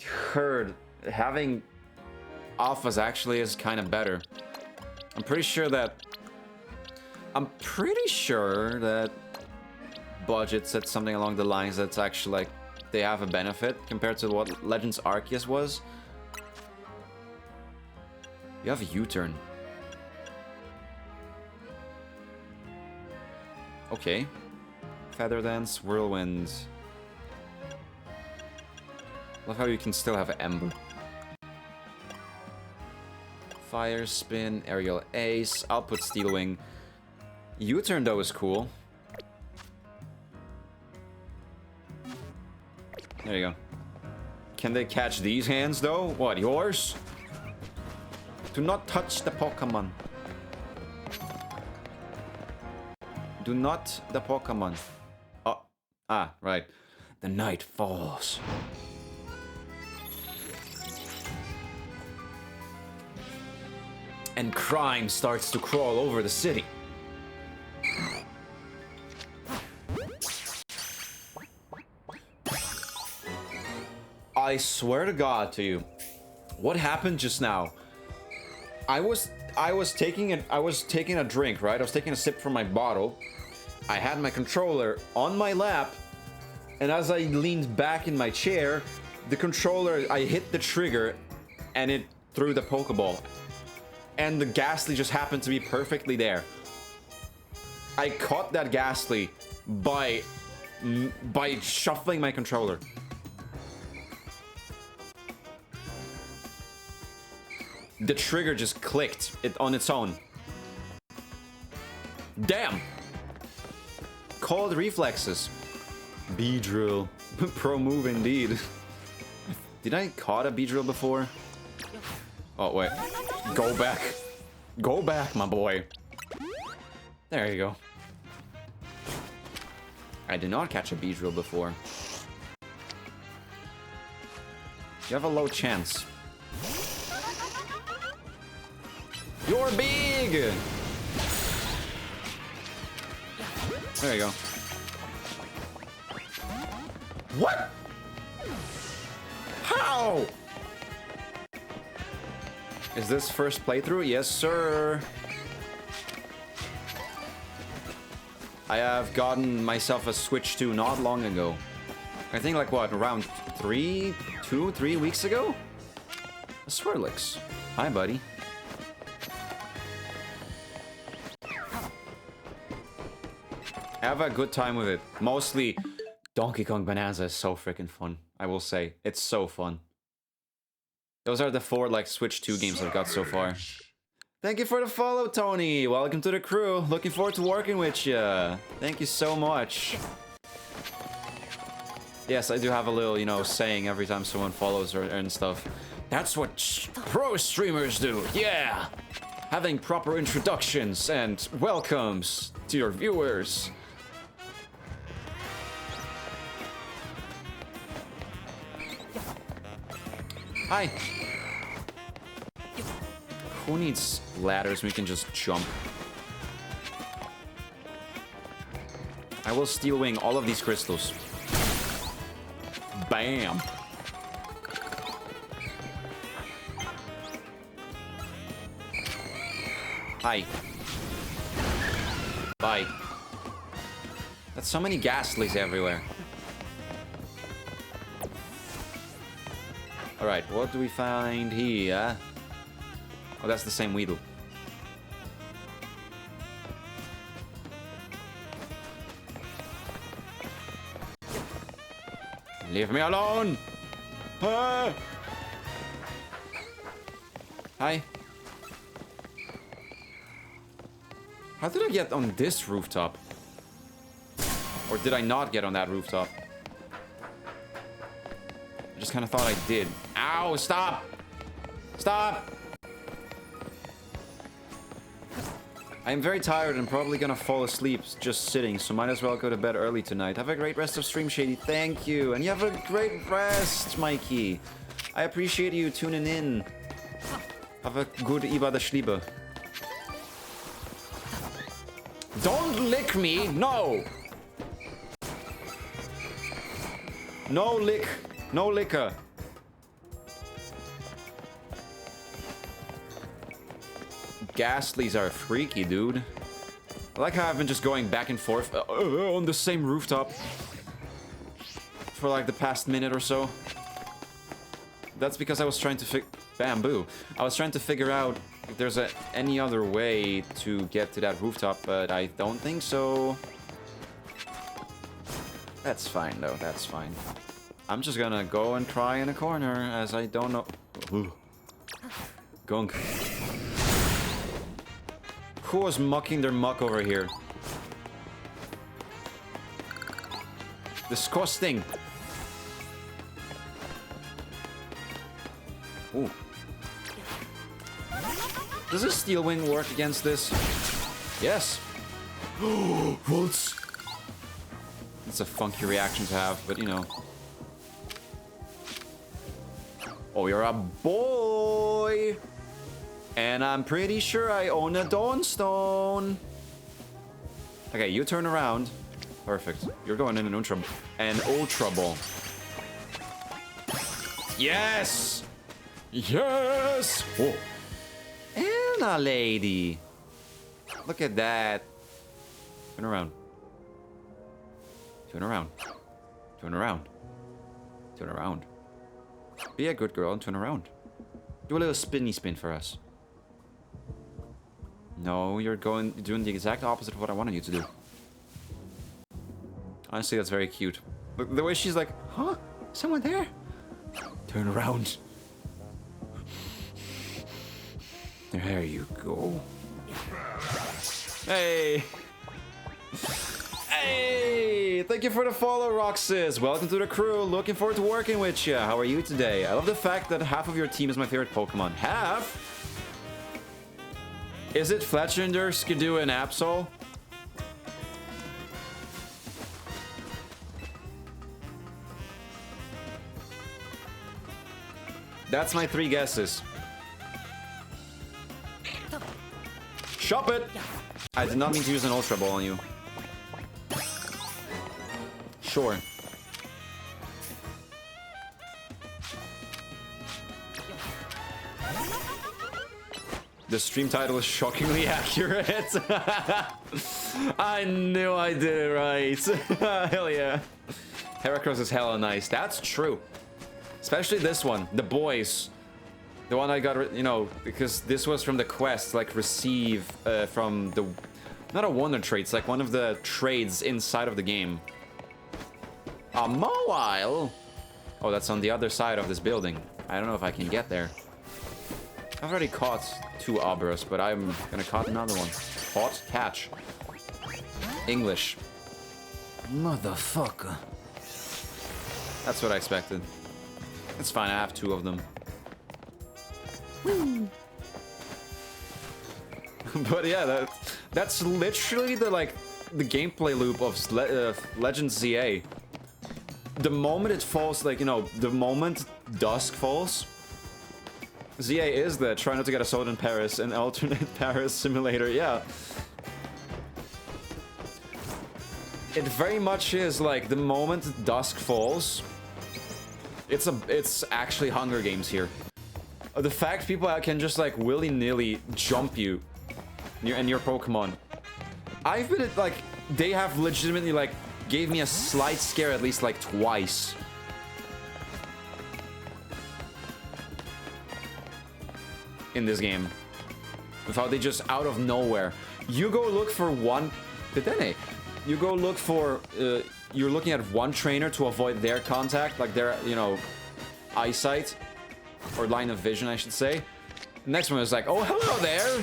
heard, having Alphas actually is kind of better. I'm pretty sure that Budget said something along the lines that's actually like they have a benefit compared to what Legends Arceus was. You have a U-turn. Okay. Feather Dance, Whirlwind. Love how you can still have Ember. Fire Spin, Aerial Ace. I'll put Steel Wing. U-turn though is cool. There you go. Can they catch these hands though? What, yours? Do not touch the Pokemon. Do not the Pokemon. Oh, ah, right. The night falls. And crime starts to crawl over the city. I swear to God to you, what happened just now? I was taking a drink, right? I was taking a sip from my bottle. I had my controller on my lap, and as I leaned back in my chair, the controller, I hit the trigger, and it threw the Pokeball. And the Ghastly just happened to be perfectly there. I caught that Ghastly by shuffling my controller. The trigger just clicked on its own. Damn! Cold reflexes. Beedrill. Pro move indeed. Did I caught a Beedrill before? Oh, wait. Go back. Go back, my boy. There you go. I did not catch a Beedrill before. You have a low chance. You're big! There you go. What? How? Is this first playthrough? Yes, sir. I have gotten myself a Switch 2 not long ago. I think like what, around 3 weeks ago? A Swirlix. Hi, buddy. Have a good time with it. Mostly, Donkey Kong Bonanza is so freaking fun. I will say, it's so fun. Those are the 4 like Switch 2 games I've got so far. Thank you for the follow, Tony. Welcome to the crew. Looking forward to working with you. Thank you so much. Yes, I do have a little, you know, saying every time someone follows or and stuff. That's what pro streamers do. Yeah, having proper introductions and welcomes to your viewers. Hi. Who needs ladders? We can just jump. I will steel wing all of these crystals. Bam. Hi. Bye. That's so many Ghastlies everywhere. Alright, what do we find here? Oh, that's the same Weedle. Leave me alone! Ah! Hi. How did I get on this rooftop? Or did I not get on that rooftop? I just kind of thought I did. Ow, stop! Stop! I am very tired and probably gonna fall asleep just sitting, so might as well go to bed early tonight. Have a great rest of stream, Shady. Thank you. And you have a great rest, Mikey. I appreciate you tuning in. Have a good Iba de Schliebe. Don't lick me! No! No lick. No liquor. Ghastlies are freaky, dude. I like how I've been just going back and forth on the same rooftop for like the past minute or so. That's because I was trying to bamboo. I was trying to figure out if there's any other way to get to that rooftop, but I don't think so. That's fine though, that's fine. I'm just gonna go and try in a corner as I don't know. Ooh. Gunk. Who was mucking their muck over here? Disgusting. Does a Steel Wing work against this? Yes. What? It's a funky reaction to have, but you know. Oh, you're a boy! And I'm pretty sure I own a Dawnstone. Okay, you turn around. Perfect. You're going in an Ultra Ball. Yes! Yes! Whoa. And a lady. Look at that. Turn around. Turn around. Turn around. Turn around. Be a good girl and turn around. Do a little spinny spin for us. No, you're doing the exact opposite of what I wanted you to do. Honestly, that's very cute. The way she's like, huh? Someone there? Turn around. There you go. Hey! Hey! Thank you for the follow, Roxas. Welcome to the crew. Looking forward to working with you. How are you today? I love the fact that half of your team is my favorite Pokemon. Half? Is it Fletchinder, Skidoo, and Absol? That's my 3 guesses. Shop it! I did not mean to use an Ultra Ball on you. Sure. The stream title is shockingly accurate. I knew I did it right. Hell yeah. Heracross is hella nice. That's true. Especially this one, the boys. The one I got, you know, because this was from the quest, like receive from the, not a wonder trait, it's like one of the trades inside of the game. A Mawile? Oh, that's on the other side of this building. I don't know if I can get there. I've already caught 2 Obras, but I'm gonna caught another one. Caught? Catch. English. Motherfucker. That's what I expected. It's fine, I have 2 of them. But yeah, that's literally the gameplay loop of Legend ZA. The moment it falls, like, you know, the moment dusk falls, ZA is there, try not to get a sold in Paris, an alternate Paris simulator, yeah. It very much is like the moment dusk falls, it's actually Hunger Games here. The fact people can just like willy-nilly jump you and your Pokemon. I've been like, they have legitimately like gave me a slight scare at least like twice. In this game. With how they just out of nowhere. You go look for one... Dedenne. You go look for... you're looking at one trainer to avoid their contact, like their, you know, eyesight. Or line of vision, I should say. The next one is like, oh, hello there!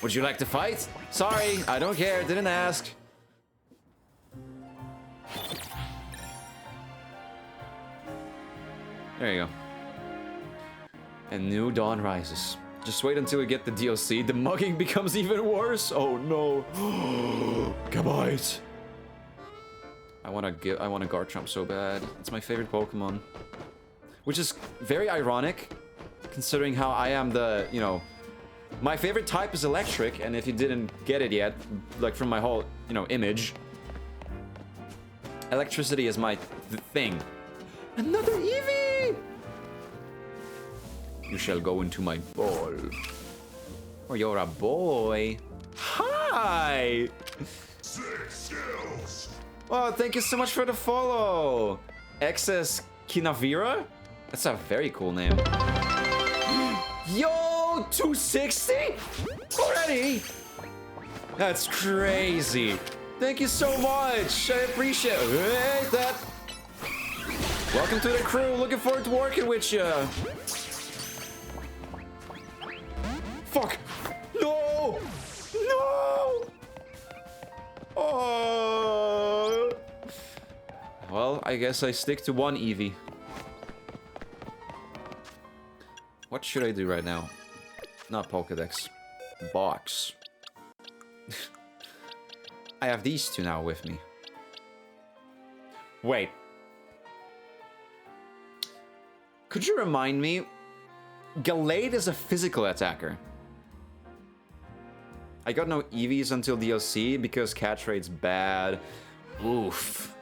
Would you like to fight? Sorry, I don't care, didn't ask. There you go. And new dawn rises. Just wait until you get the DLC. The mugging becomes even worse. Oh no. Gabite. I want a Garchomp so bad. It's my favorite Pokemon. Which is very ironic, considering how I am the, you know, my favorite type is electric, and if you didn't get it yet, like from my whole, you know, image, electricity is my thing. Another Eevee! You shall go into my ball. Or you're a boy. Hi! Oh, thank you so much for the follow. XS Kinavira? That's a very cool name. Yo, 260? Already? That's crazy. Thank you so much. I appreciate that. Welcome to the crew. Looking forward to working with you. Fuck. No. No. Oh. Well, I guess I stick to one Eevee. What should I do right now? Not Pokedex. box. I have these two now with me. Wait. Could you remind me? Gallade is a physical attacker. I got no EVs until DLC because catch rate's bad. Oof.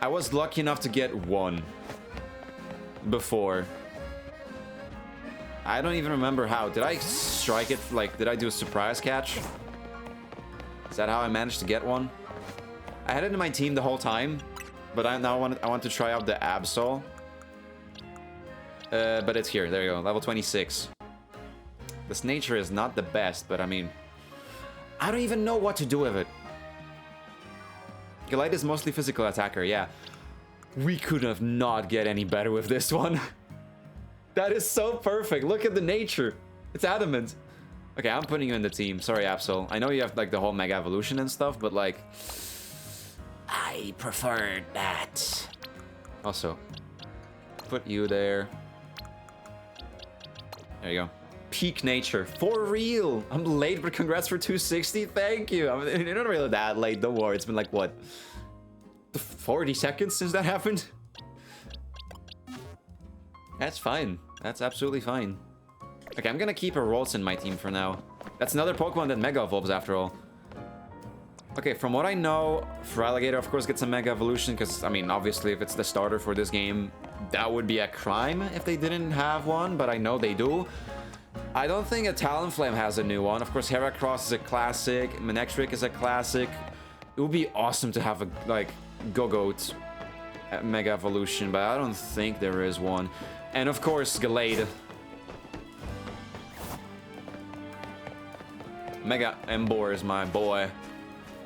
I was lucky enough to get one before. I don't even remember how. Did I strike it? Like, did I do a surprise catch? Is that how I managed to get one? I had it in my team the whole time, but I want to try out the Absol. But it's here. There you go. Level 26. This nature is not the best, but I mean, I don't even know what to do with it. Gallade is mostly physical attacker, yeah. We could have not get any better with this one. That is so perfect. Look at the nature. It's adamant. Okay, I'm putting you in the team. Sorry, Absol. I know you have like the whole Mega Evolution and stuff, but like, I prefer that. Also, put you there. There you go. Peak nature. For real. I'm late, but congrats for 260. Thank you. I mean, you're not really that late. Don't worry. It's been like, what? 40 seconds since that happened? That's fine. That's absolutely fine. Okay, I'm gonna keep a Rolls in my team for now. That's another Pokemon that Mega Evolves after all. Okay, from what I know, Feraligatr of course gets a Mega Evolution, because, I mean, obviously if it's the starter for this game, that would be a crime if they didn't have one, but I know they do. I don't think a Talonflame has a new one. Of course, Heracross is a classic, Manectric is a classic. It would be awesome to have a, like, Gogoat Mega Evolution, but I don't think there is one. And of course, Gallade. Mega Emboar is my boy.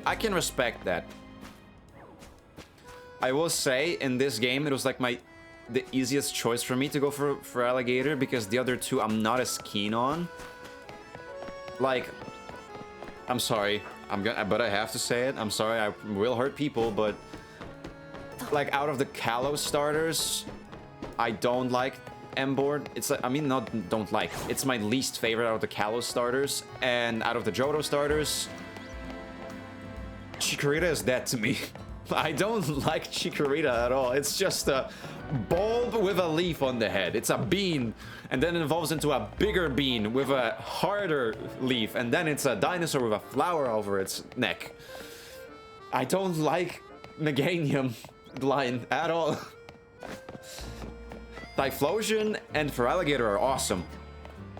I can respect that. I will say, in this game, it was like the easiest choice for me to go for Alligator, because the other two I'm not as keen on. Like, I'm sorry, but I have to say it. I'm sorry, I will hurt people, but like, out of the Kalos starters, I don't like Emboar. It's like, I mean, not don't like. It's my least favorite out of the Kalos starters, and out of the Johto starters, Chikorita is dead to me. I don't like Chikorita at all. It's just a bulb with a leaf on the head. It's a bean, and then it evolves into a bigger bean with a harder leaf, and then it's a dinosaur with a flower over its neck. I don't like Meganium line at all. Typhlosion and Feraligatr are awesome,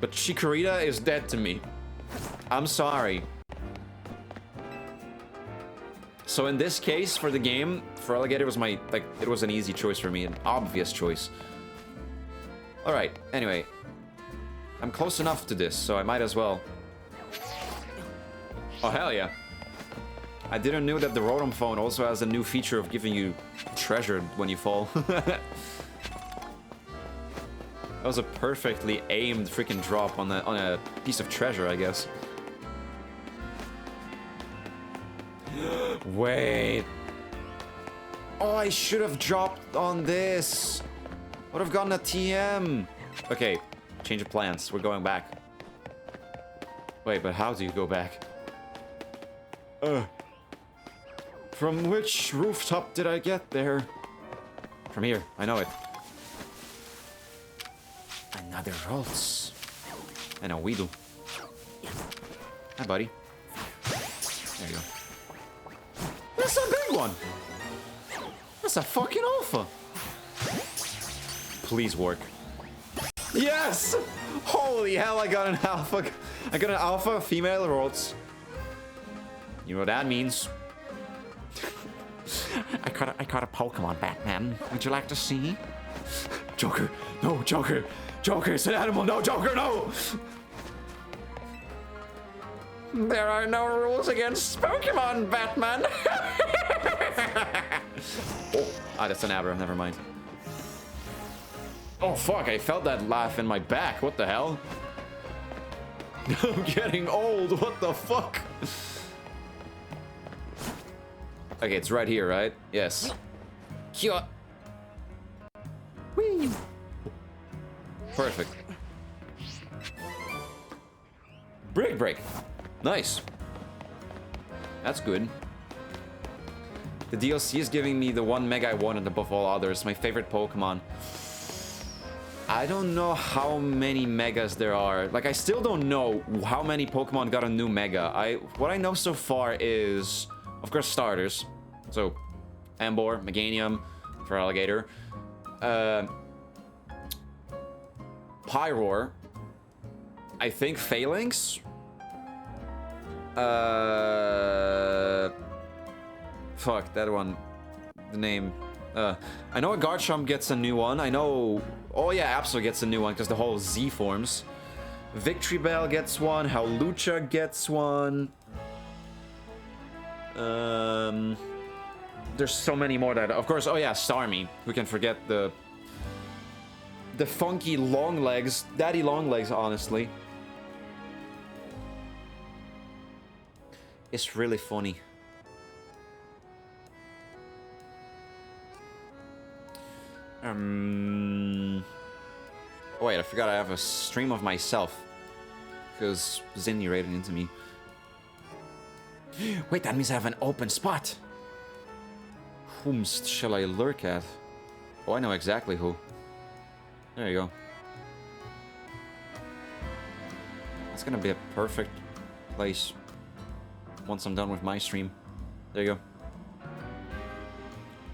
but Chikorita is dead to me. I'm sorry. So in this case, for the game, Feraligatr was my, like, it was an easy choice for me, an obvious choice. Alright, anyway. I'm close enough to this, so I might as well. Oh, hell yeah. I didn't know that the Rotom phone also has a new feature of giving you treasure when you fall. That was a perfectly aimed freaking drop on a piece of treasure, I guess. Wait. Oh, I should have dropped on this. Would have gotten a TM. Okay, change of plans. We're going back. Wait, but how do you go back? From which rooftop did I get there? From here. I know it. Another Rolls. And a Weedle. Hi, buddy. There you go. That's a big one! That's a fucking alpha! Please work. Yes! Holy hell, I got an alpha. I got an alpha female Rolls. You know what that means. I caught a Pokemon, Batman. Would you like to see? Joker! No, Joker! Joker, it's an animal! No, Joker, no! There are no rules against Pokemon, Batman! Oh, that's an Abra, never mind. Oh fuck, I felt that laugh in my back, what the hell? I'm getting old, what the fuck? Okay, it's right here, right? Yes. Cute. Whee! Perfect. Brick Break. Nice. That's good. The DLC is giving me the one mega I wanted above all others. My favorite Pokemon. I don't know how many megas there are. Like, I still don't know how many Pokemon got a new mega. What I know so far is, of course, starters. So, Ambor, Meganium for Alligator. Pyroar. I think Phalanx. Fuck, that one. The name. I know a Garchomp gets a new one. I know... Oh yeah, Absol gets a new one because the whole Z forms. Victory Bell gets one. Howlucha gets one. There's so many more that... Of course, oh yeah, Starmie. Who can forget the funky long legs. Daddy long legs, honestly. It's really funny. Oh wait, I forgot I have a stream of myself. Because Zinni raided into me. Wait, that means I have an open spot. Whom shall I lurk at? Oh, I know exactly who. There you go. That's gonna be a perfect place once I'm done with my stream. There you go.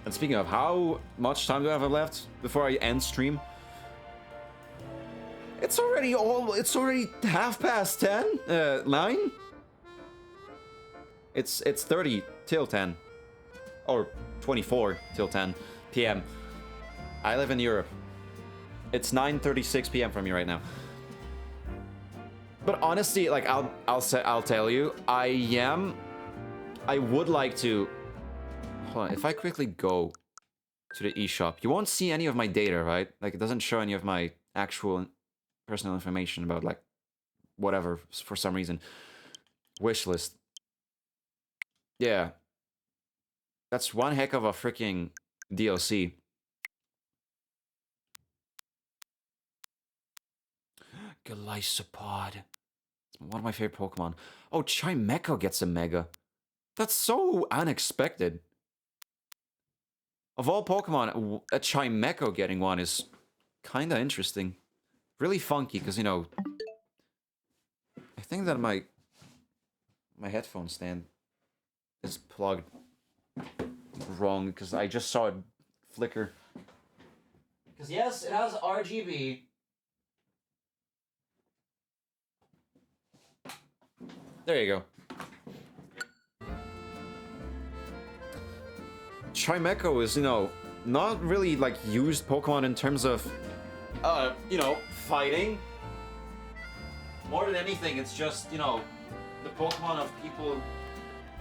And speaking of, how much time do I have left before I end stream? It's already 10:30. 9? It's 30 till 10. Or 24 till 10 p.m. I live in Europe. It's 9:36 p.m. for me right now. But honestly, like I'll tell you, I would like to. Hold on, if I quickly go to the eShop, you won't see any of my data, right? Like it doesn't show any of my actual personal information about like whatever for some reason. Wishlist. Yeah. That's one heck of a freaking DLC. Golisopod. It's one of my favorite Pokemon. Oh, Chimecho gets a Mega. That's so unexpected. Of all Pokemon, a Chimecho getting one is kind of interesting. Really funky, because, you know... I think that my headphone stand is plugged wrong, because I just saw it flicker. Because yes, it has RGB. There you go. Chimecho is, you know, not really like used Pokemon in terms of, you know, fighting. More than anything, it's just, you know, the Pokemon of people.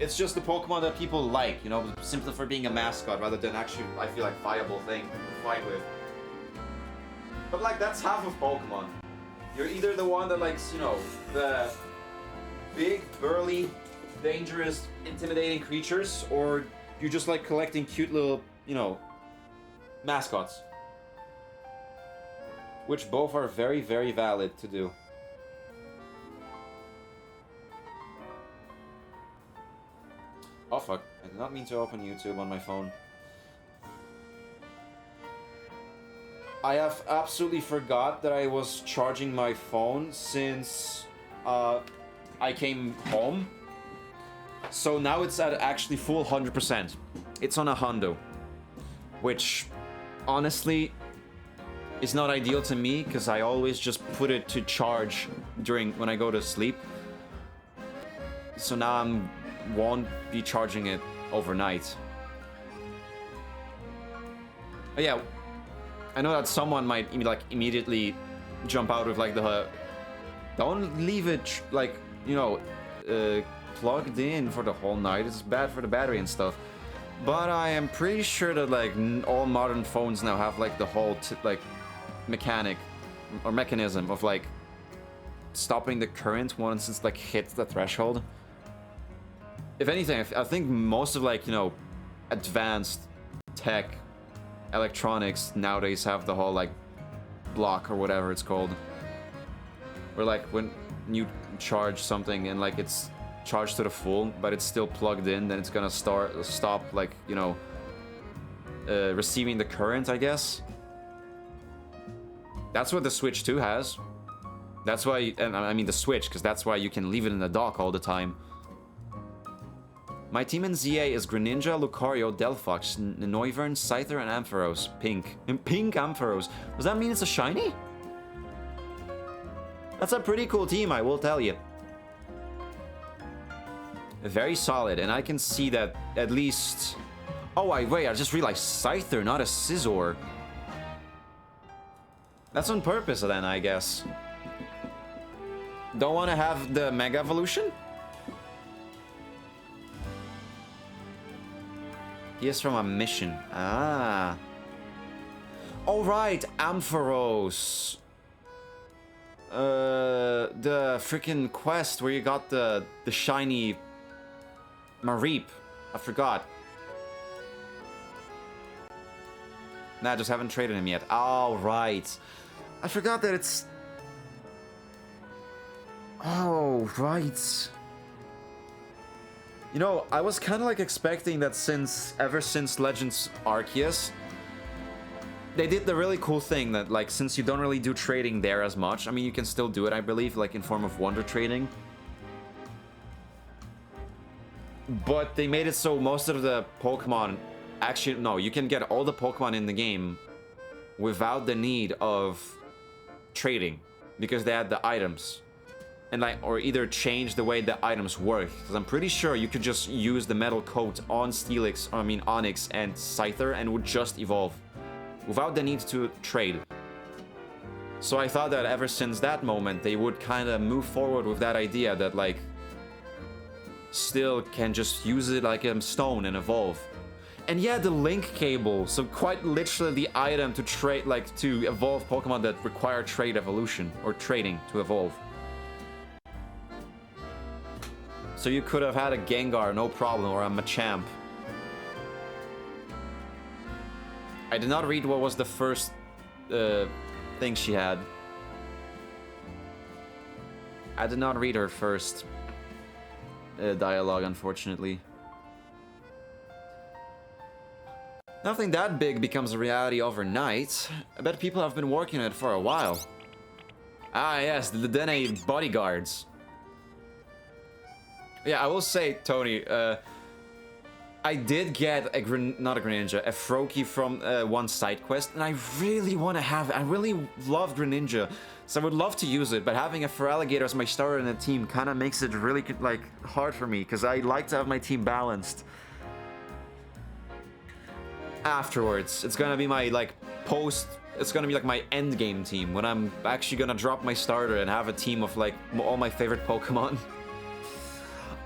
It's just the Pokemon that people like, you know, simply for being a mascot rather than actually, I feel like, viable thing to fight with. But like, that's half of Pokemon. You're either the one that likes, you know, the big, burly, dangerous, intimidating creatures, or you just like collecting cute little, you know, mascots. Which both are very, very valid to do. Oh fuck, I did not mean to open YouTube on my phone. I have absolutely forgot that I was charging my phone since I came home. So now it's at actually full 100%. It's on a hundo. Which, honestly, is not ideal to me, because I always just put it to charge when I go to sleep. So now I won't be charging it overnight. But yeah, I know that someone might like immediately jump out with like the don't leave it like, you know, plugged in for the whole night. It's bad for the battery and stuff. But I am pretty sure that like all modern phones now have like the whole like mechanism of like stopping the current once it's like hits the threshold. If anything, I think most of like, you know, advanced tech electronics nowadays have the whole like block or whatever it's called, where like when you charge something and like it's charged to the full, but it's still plugged in, then it's gonna stop like, you know, receiving the current, I guess. That's what the Switch 2 has. That's why, and I mean the Switch, because that's why you can leave it in the dock all the time. My team in ZA is Greninja, Lucario, Delphox, Noivern, Scyther, and Ampharos. Pink. And pink Ampharos. Does that mean it's a shiny? That's a pretty cool team, I will tell you. Very solid, and I can see that at least... Oh, wait, I just realized Scyther, not a Scizor. That's on purpose then, I guess. Don't want to have the Mega Evolution? He is from a mission. Ah. Oh, right, Ampharos. The freaking quest where you got the shiny Mareep. I forgot. Nah, I just haven't traded him yet. Oh, right. I forgot that it's... Oh, right. You know, I was kind of like expecting that ever since Legends Arceus, they did the really cool thing that, like, since you don't really do trading there as much, I mean, you can still do it, I believe, like, in form of Wonder Trading. But they made it so most of the Pokemon... Actually, no, you can get all the Pokemon in the game without the need of trading, because they had the items. And like, or either change the way the items work, because I'm pretty sure you could just use the metal coat on Steelix, or I mean Onix and Scyther, and it would just evolve without the need to trade. So I thought that ever since that moment, they would kind of move forward with that idea that like still can just use it like a stone and evolve. And yeah, the link cable, so quite literally the item to trade, like to evolve Pokemon that require trade evolution or trading to evolve. So you could have had a Gengar, no problem, or a Machamp. I did not read what was the first thing she had. I did not read her first dialogue, unfortunately. Nothing that big becomes a reality overnight. I bet people have been working on it for a while. Ah yes, the Dene bodyguards. Yeah, I will say, Tony, I did get not a Greninja, a Froakie from one side quest, and I really want to have it. I really love Greninja, so I would love to use it, but having a Feraligatr as my starter in the team kind of makes it really, like, hard for me, because I like to have my team balanced. Afterwards, it's gonna be my, like, it's gonna be like my end game team, when I'm actually gonna drop my starter and have a team of, like, all my favorite Pokemon.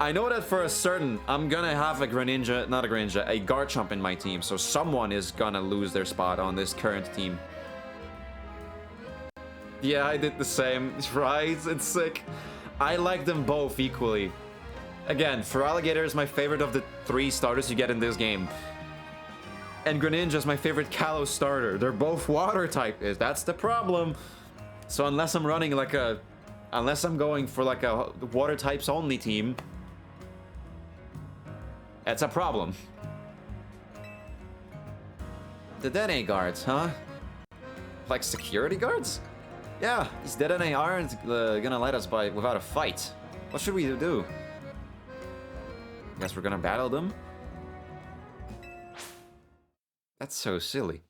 I know that for a certain, I'm gonna have a Greninja, not a Greninja, a Garchomp in my team, so someone is gonna lose their spot on this current team. Yeah, I did the same, right? It's sick. I like them both equally. Again, Feraligatr is my favorite of the 3 starters you get in this game. And Greninja is my favorite Kalos starter. They're both water type, that's the problem. So unless I'm running like unless I'm going for like a water types only team, that's a problem. The Dene guards, huh? Like security guards? Yeah, these Dene aren't gonna let us by without a fight. What should we do? Guess we're gonna battle them? That's so silly.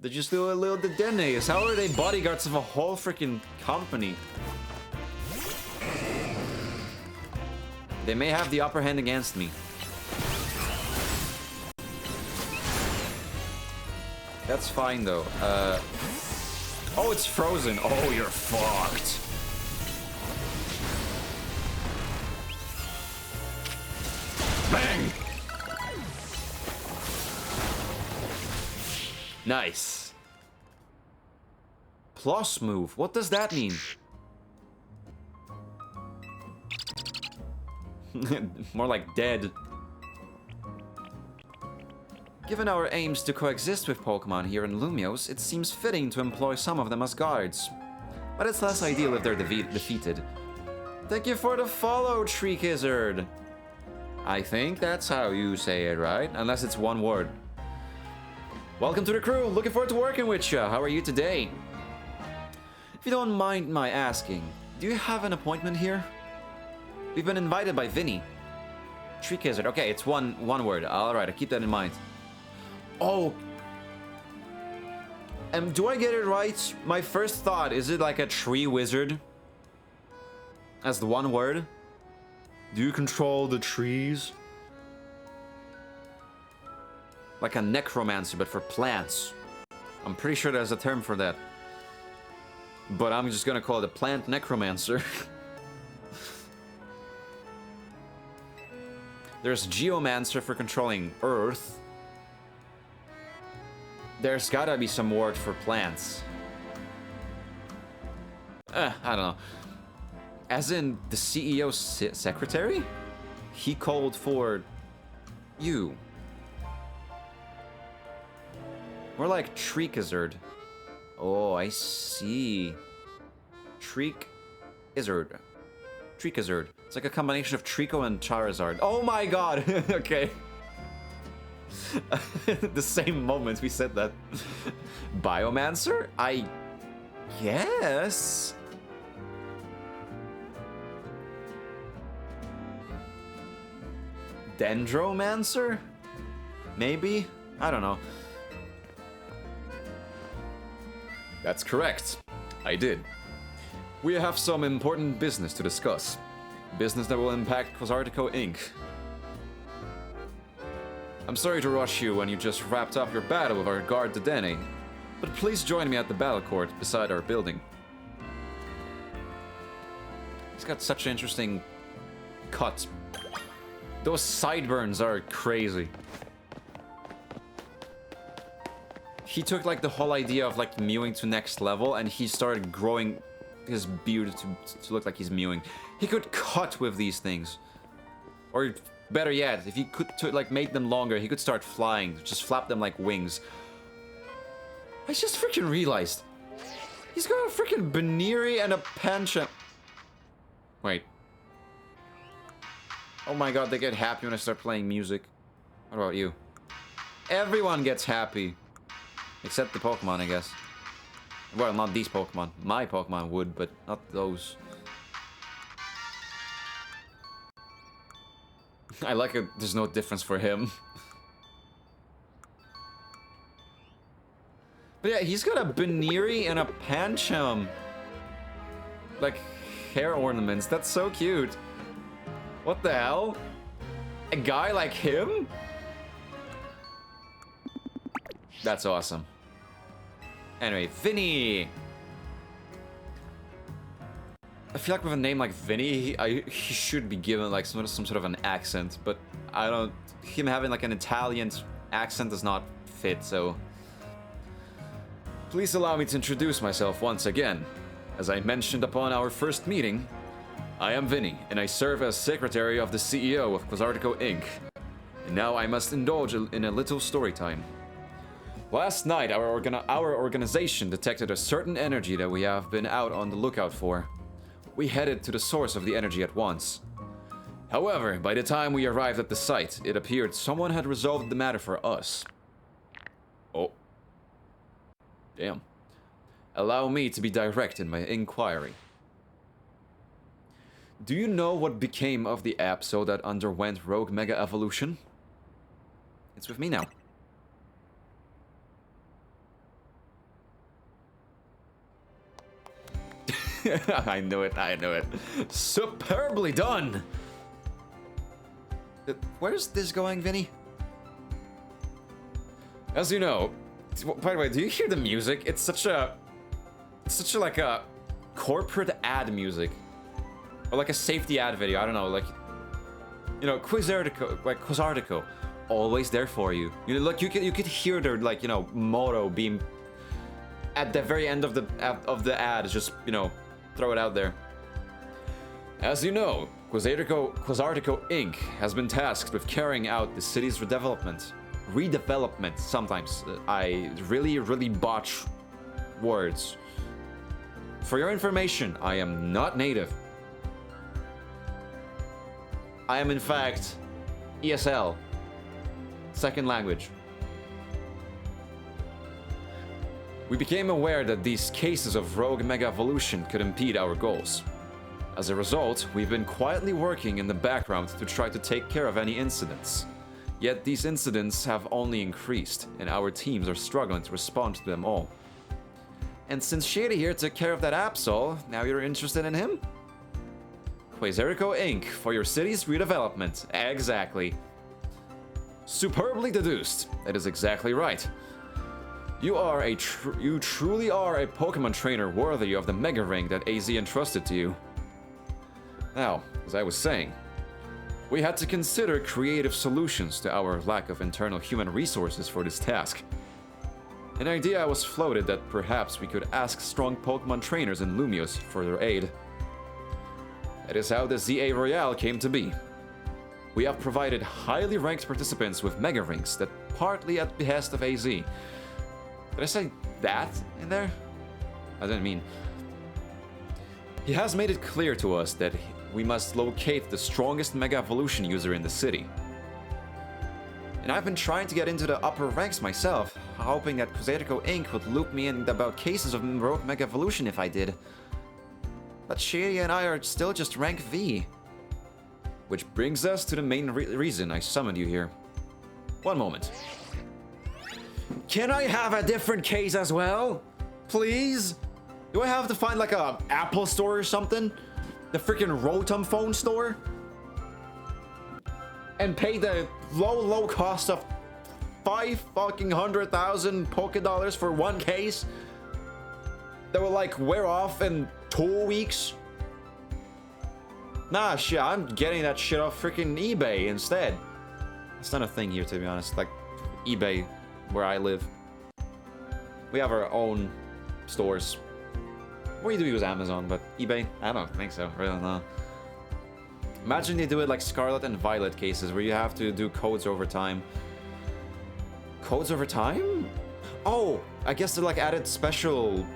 They just do a little the Denes. How are they bodyguards of a whole freaking company? They may have the upper hand against me. That's fine though. Oh, it's frozen. Oh, you're fucked. Bang! Nice. Plus move. What does that mean? More like dead. Given our aims to coexist with Pokemon here in Lumiose, it seems fitting to employ some of them as guards. But it's less ideal if they're defeated. Thank you for the follow, Tree Gizzard. I think that's how you say it, right? Unless it's one word. Welcome to the crew. Looking forward to working with you. How are you today? If you don't mind my asking, do you have an appointment here? We've been invited by Vinny. Tree Gizzard. Okay, it's one word. All right, I'll keep that in mind. Oh. Do I get it right? My first thought, is it like a tree wizard? As the one word? Do you control the trees? Like a necromancer, but for plants. I'm pretty sure there's a term for that. But I'm just gonna call it a plant necromancer. There's geomancer for controlling earth. There's gotta be some word for plants. I don't know. As in the CEO's secretary? He called for you. More like Tree Gizzard. Oh, I see. Tree Gizzard. Tree Gizzard. It's like a combination of Trico and Charizard. Oh my god! Okay. The same moment we said that. Biomancer? I guess. Dendromancer? Maybe? I don't know. That's correct. I did. We have some important business to discuss. Business that will impact Quasartico Inc. I'm sorry to rush you when you just wrapped up your battle with our guard Dedenne, but please join me at the battle court beside our building. He's got such interesting cuts. Those sideburns are crazy. He took like the whole idea of like mewing to next level and he started growing his beard to look like he's mewing. He could cut with these things. Or better yet, if he could like make them longer, he could start flying. Just flap them like wings. I just freaking realized. He's got a freaking Baneri and a Pancham. Wait. Oh my god, they get happy when I start playing music. What about you? Everyone gets happy. Except the Pokemon, I guess. Well, not these Pokemon. My Pokemon would, but not those. I like it. There's no difference for him. But yeah, he's got a Baneri and a Pancham. Like, hair ornaments. That's so cute. What the hell? A guy like him? That's awesome. Anyway, Vinny! I feel like with a name like Vinny, he should be given like some sort of an accent, but I don't... Him having like an Italian accent does not fit, so... Please allow me to introduce myself once again. As I mentioned upon our first meeting, I am Vinny, and I serve as secretary of the CEO of Quasartico Inc. And now I must indulge in a little story time. Last night, our organization detected a certain energy that we have been out on the lookout for. We headed to the source of the energy at once. However, by the time we arrived at the site, it appeared someone had resolved the matter for us. Oh. Damn. Allow me to be direct in my inquiry. Do you know what became of the Absol that underwent Rogue Mega Evolution? It's with me now. I knew it, I knew it. Superbly done! Where's this going, Vinny? As you know, by the way, do you hear the music? It's such a like a corporate ad music. Or like a safety ad video, I don't know, like, you know, Quasartico, always there for you. You look, you could hear their, like, you know, motto being at the very end of the ad, just, you know, throw it out there. As you know, Quasartico Inc. has been tasked with carrying out the city's redevelopment. Sometimes. I really botch words. For your information, I am not native. I am in fact ESL. Second language. We became aware that these cases of rogue mega evolution could impede our goals. As a result, we've been quietly working in the background to try to take care of any incidents. Yet these incidents have only increased, and our teams are struggling to respond to them all. And since Shady here took care of that Absol, now you're interested in him? Quaserico Inc. for your city's redevelopment. Exactly. Superbly deduced. That is exactly right. You truly are a Pokemon trainer worthy of the Mega Ring that AZ entrusted to you. Now, as I was saying, we had to consider creative solutions to our lack of internal human resources for this task. An idea was floated that perhaps we could ask strong Pokemon trainers in Lumios for their aid. That is how the ZA Royale came to be. We have provided highly ranked participants with Mega Rings that partly at behest of AZ. Did I say that in there? I didn't mean. He has made it clear to us that we must locate the strongest Mega Evolution user in the city. And I've been trying to get into the upper ranks myself, hoping that Quaserico Inc. would loop me in about cases of rogue Mega Evolution if I did. But Shady and I are still just rank V. Which brings us to the main reason I summoned you here. One moment. Can I have a different case as well? Please? Do I have to find like a Apple store or something? The freaking Rotom phone store? And pay the low cost of 500,000 Poké Dollars for one case? That will like wear off in 2 weeks? Nah, shit, I'm getting that shit off freaking eBay instead. It's not a thing here, to be honest. Like, eBay, where I live. We have our own stores. We do use Amazon, but eBay? I don't think so, really, no. Imagine they do it like Scarlet and Violet cases, where you have to do codes over time. Codes over time? Oh, I guess they like added special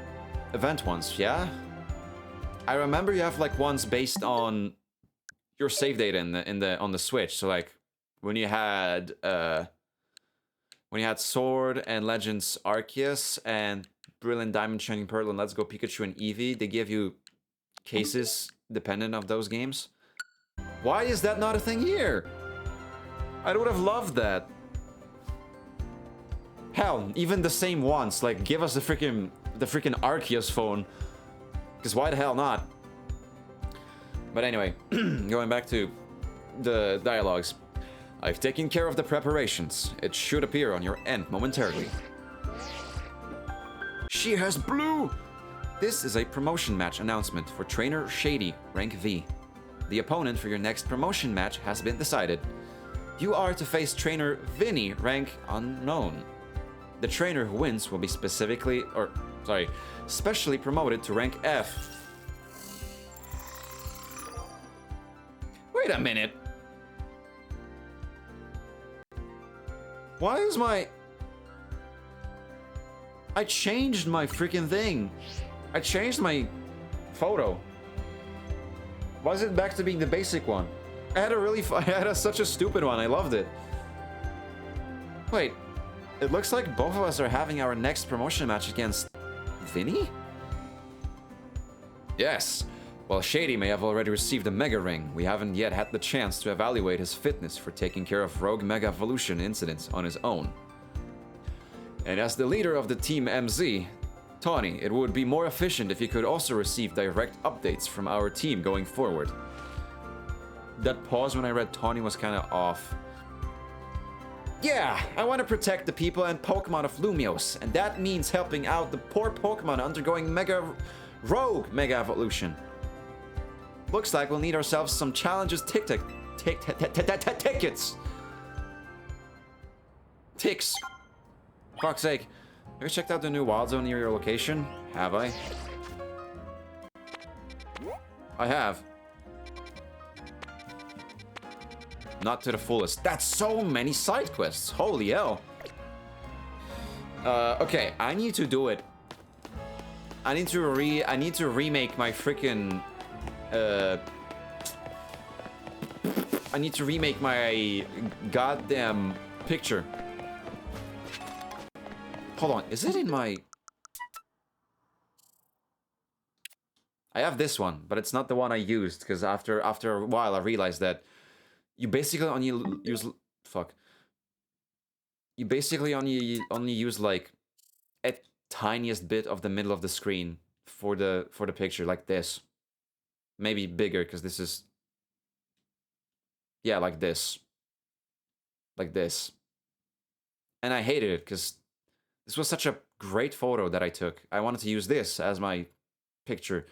event ones, yeah? I remember you have like ones based on your save data on the Switch. So like when you had Sword and Legends Arceus and Brilliant Diamond, Shining Pearl, and Let's Go Pikachu and Eevee, they give you cases dependent of those games. Why is that not a thing here? I would have loved that. Hell, even the same ones. Like, give us the freaking Arceus phone. Because why the hell not? But anyway, going back to the dialogues. I've taken care of the preparations. It should appear on your end momentarily. She has blue! This is a promotion match announcement for Trainer Shady, rank V. The opponent for your next promotion match has been decided. You are to face Trainer Vinny, rank unknown. The trainer who wins will be specially promoted to rank F. Wait a minute. Why is my... I changed my freaking thing. I changed my photo. Why is it back to being the basic one? I had such a stupid one. I loved it. Wait. It looks like both of us are having our next promotion match against Vinny? Yes. While Shady may have already received a Mega Ring, we haven't yet had the chance to evaluate his fitness for taking care of rogue Mega Evolution incidents on his own. And as the leader of the Team MZ, Tawny, it would be more efficient if he could also receive direct updates from our team going forward. That pause when I read Tawny was kind of off. Yeah, I want to protect the people and Pokemon of Lumios, and that means helping out the poor Pokemon undergoing rogue Mega Evolution. Looks like we'll need ourselves some challenges tickets. Ticks. Fuck's sake. Have you checked out the new Wild Zone near your location? Have I? I have. Not to the fullest. That's so many side quests. Holy hell. Okay, I need to do it. I need to remake my freaking I need to remake my goddamn picture. Hold on, is it in my... I have this one, but it's not the one I used, because after a while I realized that you basically only use... Fuck. You basically only use, like, a tiniest bit of the middle of the screen for the picture, like this. Maybe bigger, because this is... Yeah, like this. Like this. And I hated it, because this was such a great photo that I took. I wanted to use this as my picture.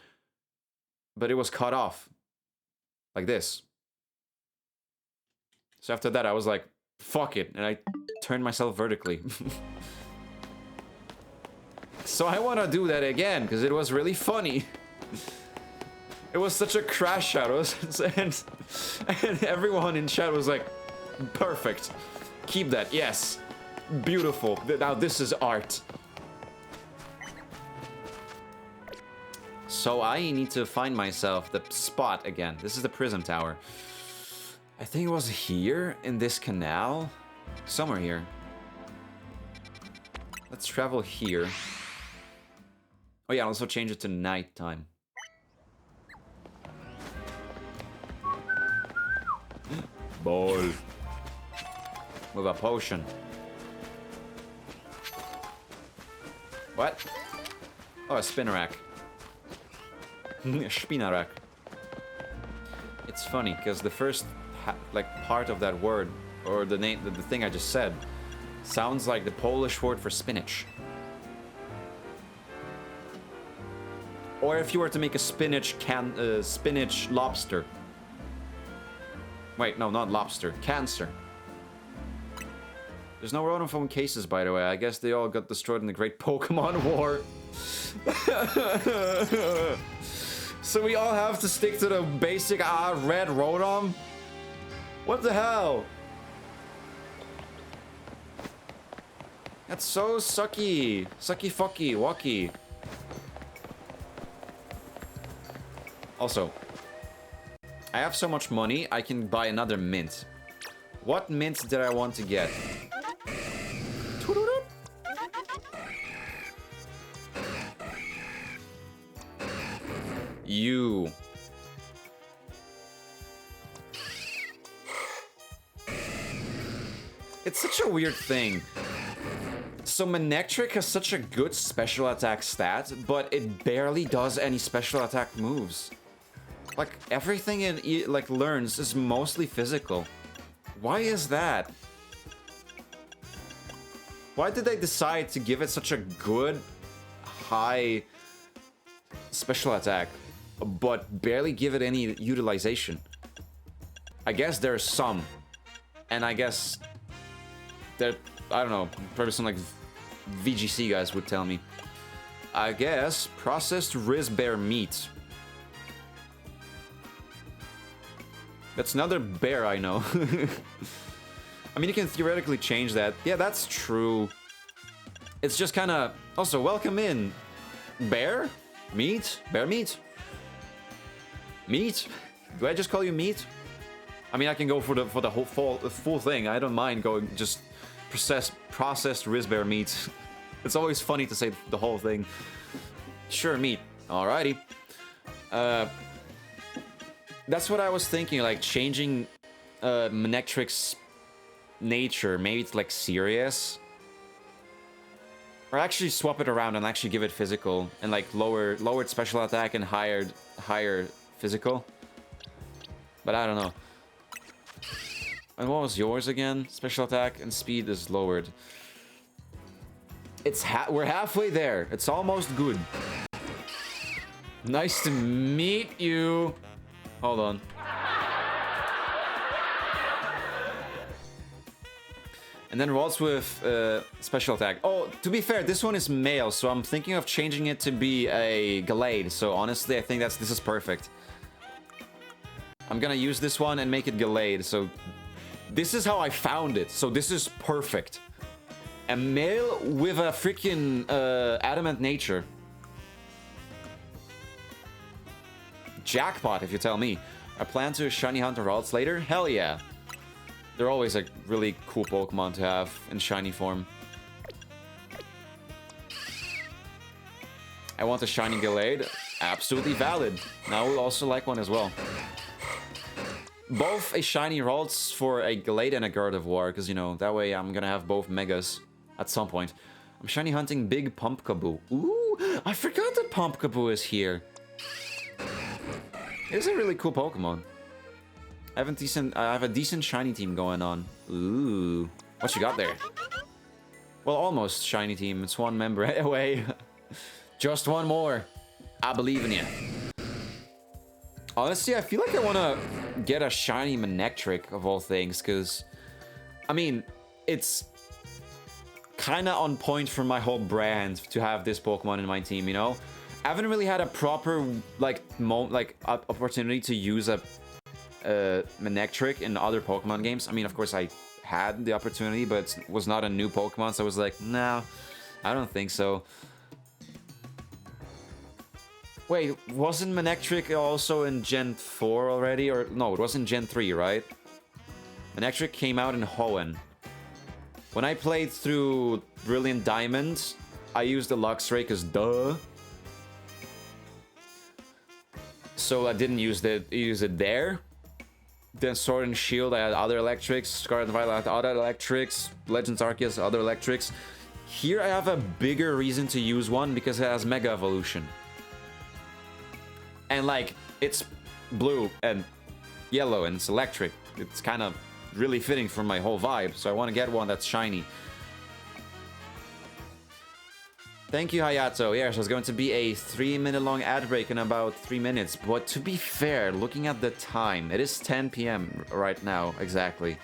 But it was cut off. Like this. So after that, I was like, fuck it. And I turned myself vertically. So I want to do that again, because it was really funny. It was such a crash shot. And everyone in chat was like, perfect. Keep that. Yes. Beautiful. Now this is art. So I need to find myself the spot again. This is the Prism Tower. I think it was here in this canal. Somewhere here. Let's travel here. Oh yeah, I'll also change it to nighttime. Ball. With a potion. What? Oh, a Spinnerack. Spinarak. It's funny because the first part of that word, or the name, the thing I just said, sounds like the Polish word for spinach. Or if you were to make a spinach lobster. Wait, no, not lobster. Cancer. There's no Rotom cases, by the way. I guess they all got destroyed in the Great Pokemon War. So we all have to stick to the basic red Rotom? What the hell? That's so sucky. Sucky fucky wucky. Also, I have so much money, I can buy another mint. What mint did I want to get? You. It's such a weird thing. So Manectric has such a good special attack stat, but it barely does any special attack moves. Like, everything it learns is mostly physical. Why is that? Why did they decide to give it such a good, high special attack, but barely give it any utilization? I guess there's some. And I guess that, I don't know, probably some like VGC guys would tell me. I guess processed Rizbear meat. That's another bear I know. I mean, you can theoretically change that. Yeah, that's true. It's just kind of... Also, welcome in. Bear? Meat? Bear meat? Meat? Do I just call you meat? I mean, I can go for the whole full thing. I don't mind going just processed Rizbear meat. It's always funny to say the whole thing. Sure, meat. Alrighty. That's what I was thinking, like changing Manectric's nature. Maybe it's like serious. Or actually swap it around and actually give it physical. And like lowered special attack and higher physical. But I don't know. And what was yours again? Special attack and speed is lowered. It's we're halfway there. It's almost good. Nice to meet you. Hold on. And then Waltz with special attack. Oh, to be fair, this one is male, so I'm thinking of changing it to be a Gallade. So honestly, I think this is perfect. I'm gonna use this one and make it Gallade. So this is how I found it. So this is perfect. A male with a freaking adamant nature. Jackpot, if you tell me. I plan to shiny hunt the Ralts later. Hell yeah. They're always a really cool Pokemon to have in shiny form. I want a shiny Gallade. Absolutely valid. Now I would also like one as well. Both a shiny Ralts for a Gallade and a Gardevoir, because, you know, that way I'm gonna have both Megas at some point. I'm shiny hunting Big Pumpkaboo. Ooh, I forgot that Pumpkaboo is here. It's a really cool Pokemon. I have a decent shiny team going on. Ooh, what you got there? Well, almost shiny team. It's one member away. Just one more. I believe in you. Honestly, I feel like I want to get a shiny Manectric of all things, because, I mean, it's kind of on point for my whole brand to have this Pokemon in my team, you know? I haven't really had a proper, like, opportunity to use a Manectric in other Pokemon games. I mean, of course, I had the opportunity, but it was not a new Pokemon, so I was like, no, I don't think so. Wait, wasn't Manectric also in Gen 4 already? Or no, it was in Gen 3, right? Manectric came out in Hoenn. When I played through Brilliant Diamond, I used the Luxray, because duh. So I didn't use it there. Then Sword and Shield, I had other electrics. Scarlet and Violet, I had other electrics. Legends Arceus, other electrics. Here I have a bigger reason to use one because it has Mega Evolution. And like, it's blue and yellow and it's electric. It's kind of really fitting for my whole vibe. So I want to get one that's shiny. Thank you, Hayato. Yes, there's going to be a 3-minute long ad break in about 3 minutes. But to be fair, looking at the time, it is 10 p.m. right now, exactly.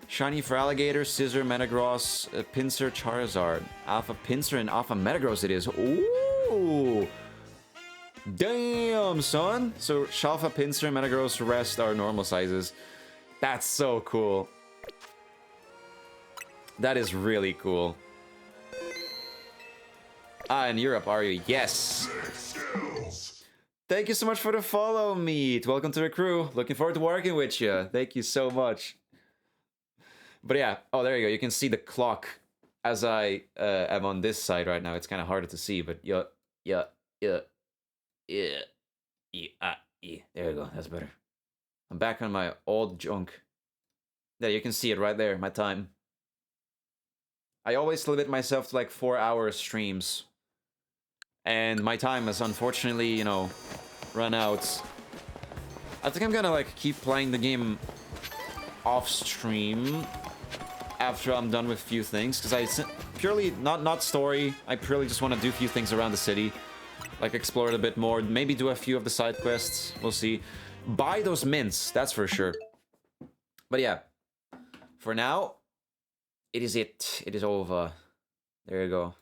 Shiny for Alligator, Scissor, Metagross, Pinsir, Charizard. Alpha Pinsir and Alpha Metagross it is. Ooh! Damn, son! So, Shalfa, Pinsir, Metagross, the rest are normal sizes. That's so cool. That is really cool. Ah, in Europe, are you? Yes! Thank you so much for the follow, Meat. Welcome to the crew. Looking forward to working with you. Thank you so much. But yeah, oh, there you go. You can see the clock as I am on this side right now. It's kind of harder to see, but yeah. There you go. That's better. I'm back on my old junk. Yeah, you can see it right there, my time. I always limit myself to like 4-hour streams. And my time has unfortunately, you know, run out. I think I'm gonna like keep playing the game off stream after I'm done with a few things. Because I purely, not story, I purely just want to do a few things around the city. Like explore it a bit more, maybe do a few of the side quests, we'll see. Buy those mints, that's for sure. But yeah, for now, it is over. There you go.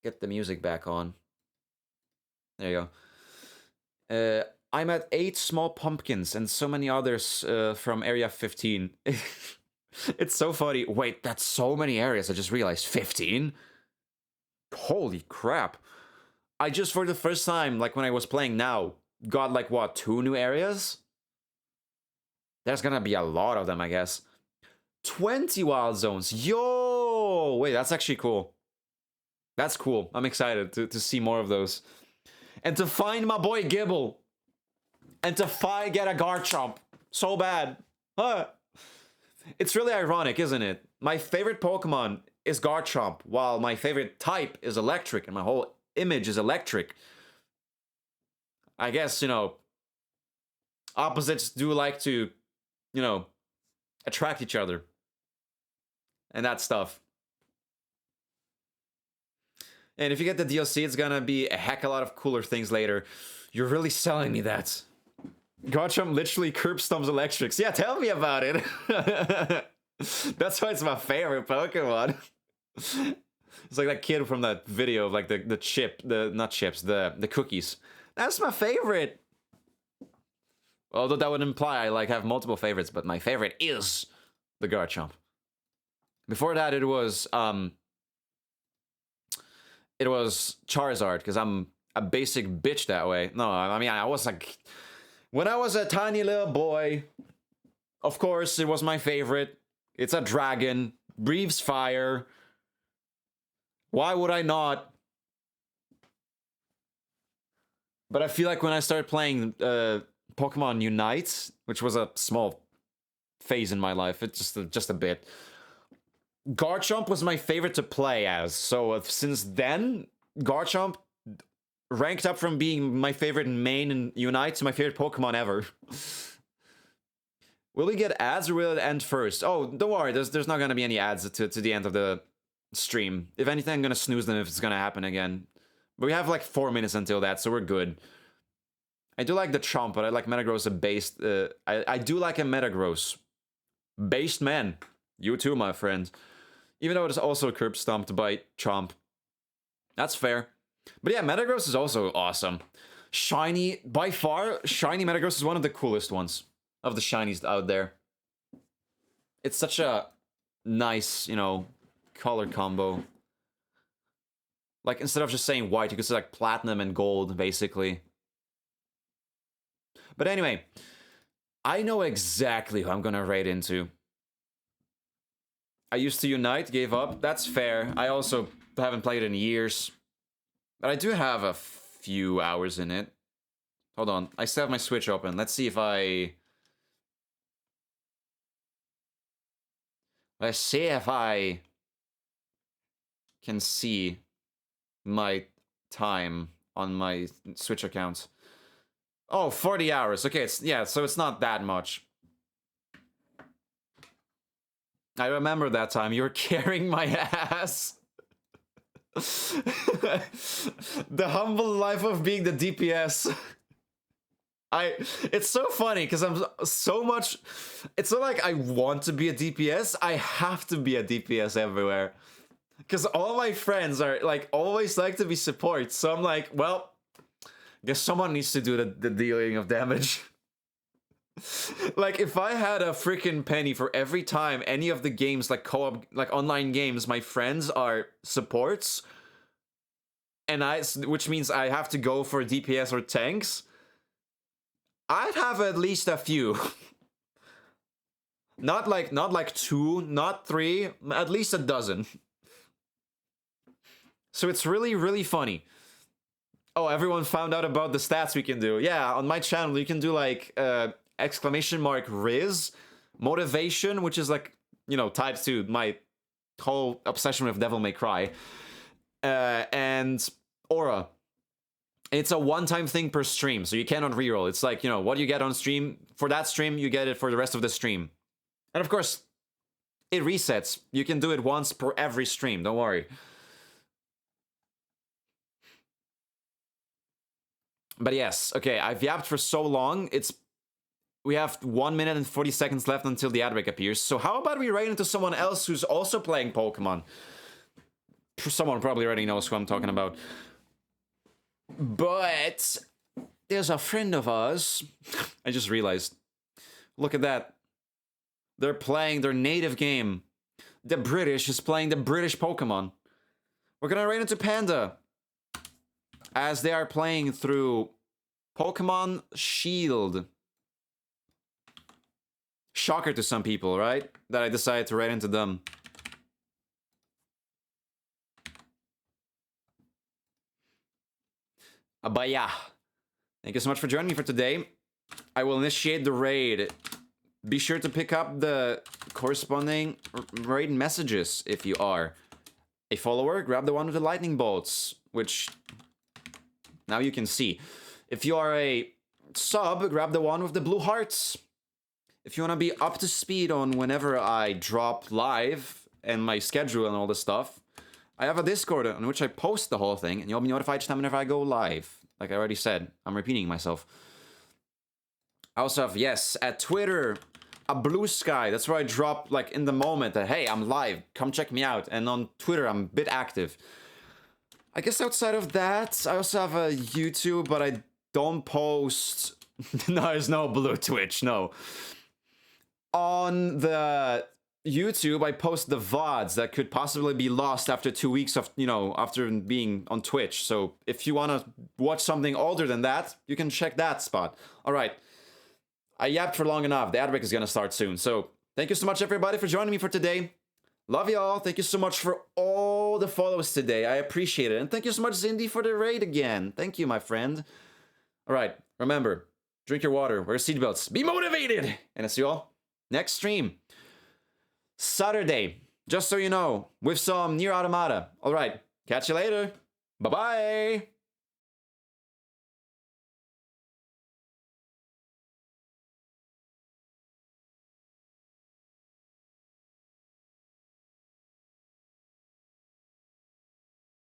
Get the music back on. There you go. I'm at 8 small pumpkins and so many others from area 15. It's so funny. Wait, that's so many areas, I just realized. 15? Holy crap. I just, for the first time, like when I was playing now, got like, what, 2 new areas? There's gonna be a lot of them, I guess. 20 wild zones. Yo! Wait, that's actually cool. That's cool. I'm excited to see more of those. And to find my boy Gible. And to get a Garchomp. So bad. Huh. It's really ironic, isn't it? My favorite Pokemon is Garchomp, while my favorite type is electric, and my whole image is electric. I guess, you know, opposites do like to, you know, attract each other. And that stuff. And if you get the DLC, it's gonna be a heck of a lot of cooler things later. You're really selling me that. Garchomp literally curb stomps electrics. Yeah, tell me about it. That's why it's my favorite Pokemon. It's like that kid from that video of like the cookies. That's my favorite. Although that would imply I like have multiple favorites, but my favorite is the Garchomp. Before that, it was Charizard, because I'm a basic bitch that way. No, I mean, I was like... When I was a tiny little boy, of course, it was my favorite. It's a dragon, breathes fire. Why would I not? But I feel like when I started playing Pokemon Unite, which was a small phase in my life, it's just a bit. Garchomp was my favorite to play as, so since then, Garchomp ranked up from being my favorite in main and Unite to my favorite Pokemon ever. Will we get ads or will it end first? Oh, don't worry, there's not gonna be any ads to the end of the stream. If anything, I'm gonna snooze them if it's gonna happen again. But we have like 4 minutes until that, so we're good. I do like the Chomp, but I like Metagross based. I do like a Metagross based man. You too, my friend. Even though it is also curb stomped by Chomp. That's fair. But yeah, Metagross is also awesome. Shiny, by far, Shiny Metagross is one of the coolest ones of the shinies out there. It's such a nice, you know, color combo. Like, instead of just saying white, you could say like platinum and gold, basically. But anyway, I know exactly who I'm gonna raid into. I used to Unite, gave up. That's fair. I also haven't played it in years. But I do have a few hours in it. Hold on. I still have my Switch open. Let's see if I... Let's see if I can see my time on my Switch account. Oh, 40 hours. Okay, yeah, so it's not that much. I remember that time you were carrying my ass. The humble life of being the DPS. It's so funny because I'm so much. It's not like I want to be a DPS. I have to be a DPS everywhere. Because all my friends are like always like to be support. So I'm like, well, guess someone needs to do the dealing of damage. Like, if I had a freaking penny for every time any of the games, like co-op, like online games, my friends are supports, and which means I have to go for DPS or tanks, I'd have at least a few. Not like 2, not 3, at least a dozen. So it's really, really funny. Oh, everyone found out about the stats we can do. Yeah, on my channel you can do like exclamation mark Riz, motivation, which is like, you know, tied to my whole obsession with Devil May Cry, and aura. It's a one-time thing per stream, so you cannot reroll. It's like, you know, what you get on stream, for that stream, you get it for the rest of the stream. And of course, it resets. You can do it once per every stream, don't worry. But yes, okay, I've yapped for so long, we have 1 minute and 40 seconds left until the ad break appears. So how about we raid into someone else who's also playing Pokemon? Someone probably already knows who I'm talking about. But there's a friend of ours. I just realized. Look at that. They're playing their native game. The British is playing the British Pokemon. We're gonna raid into Panda, as they are playing through Pokemon Shield. Shocker to some people, right? That I decided to raid into them. But yeah, thank you so much for joining me for today. I will initiate the raid. Be sure to pick up the corresponding raid messages if you are a follower. Grab the one with the lightning bolts, which now you can see. If you are a sub, grab the one with the blue hearts. If you want to be up to speed on whenever I drop live and my schedule and all this stuff, I have a Discord on which I post the whole thing, and you'll be notified each time whenever I go live. Like I already said, I'm repeating myself. I also have, yes, at Twitter, a Blue Sky. That's where I drop, like, in the moment that, hey, I'm live, come check me out. And on Twitter, I'm a bit active. I guess outside of that, I also have a YouTube, but I don't post... No, there's no Blue Twitch, no. On the YouTube, I post the VODs that could possibly be lost after 2 weeks of, after being on Twitch. So if you want to watch something older than that, you can check that spot. All right. I yapped for long enough. The ad break is going to start soon. So thank you so much, everybody, for joining me for today. Love y'all. Thank you so much for all the follows today. I appreciate it. And thank you so much, Zindy, for the raid again. Thank you, my friend. All right. Remember, drink your water, wear seatbelts, be motivated. And I'll see you all next stream. Saturday, just so you know, with some Nier Automata. All right, catch you later. Bye-bye.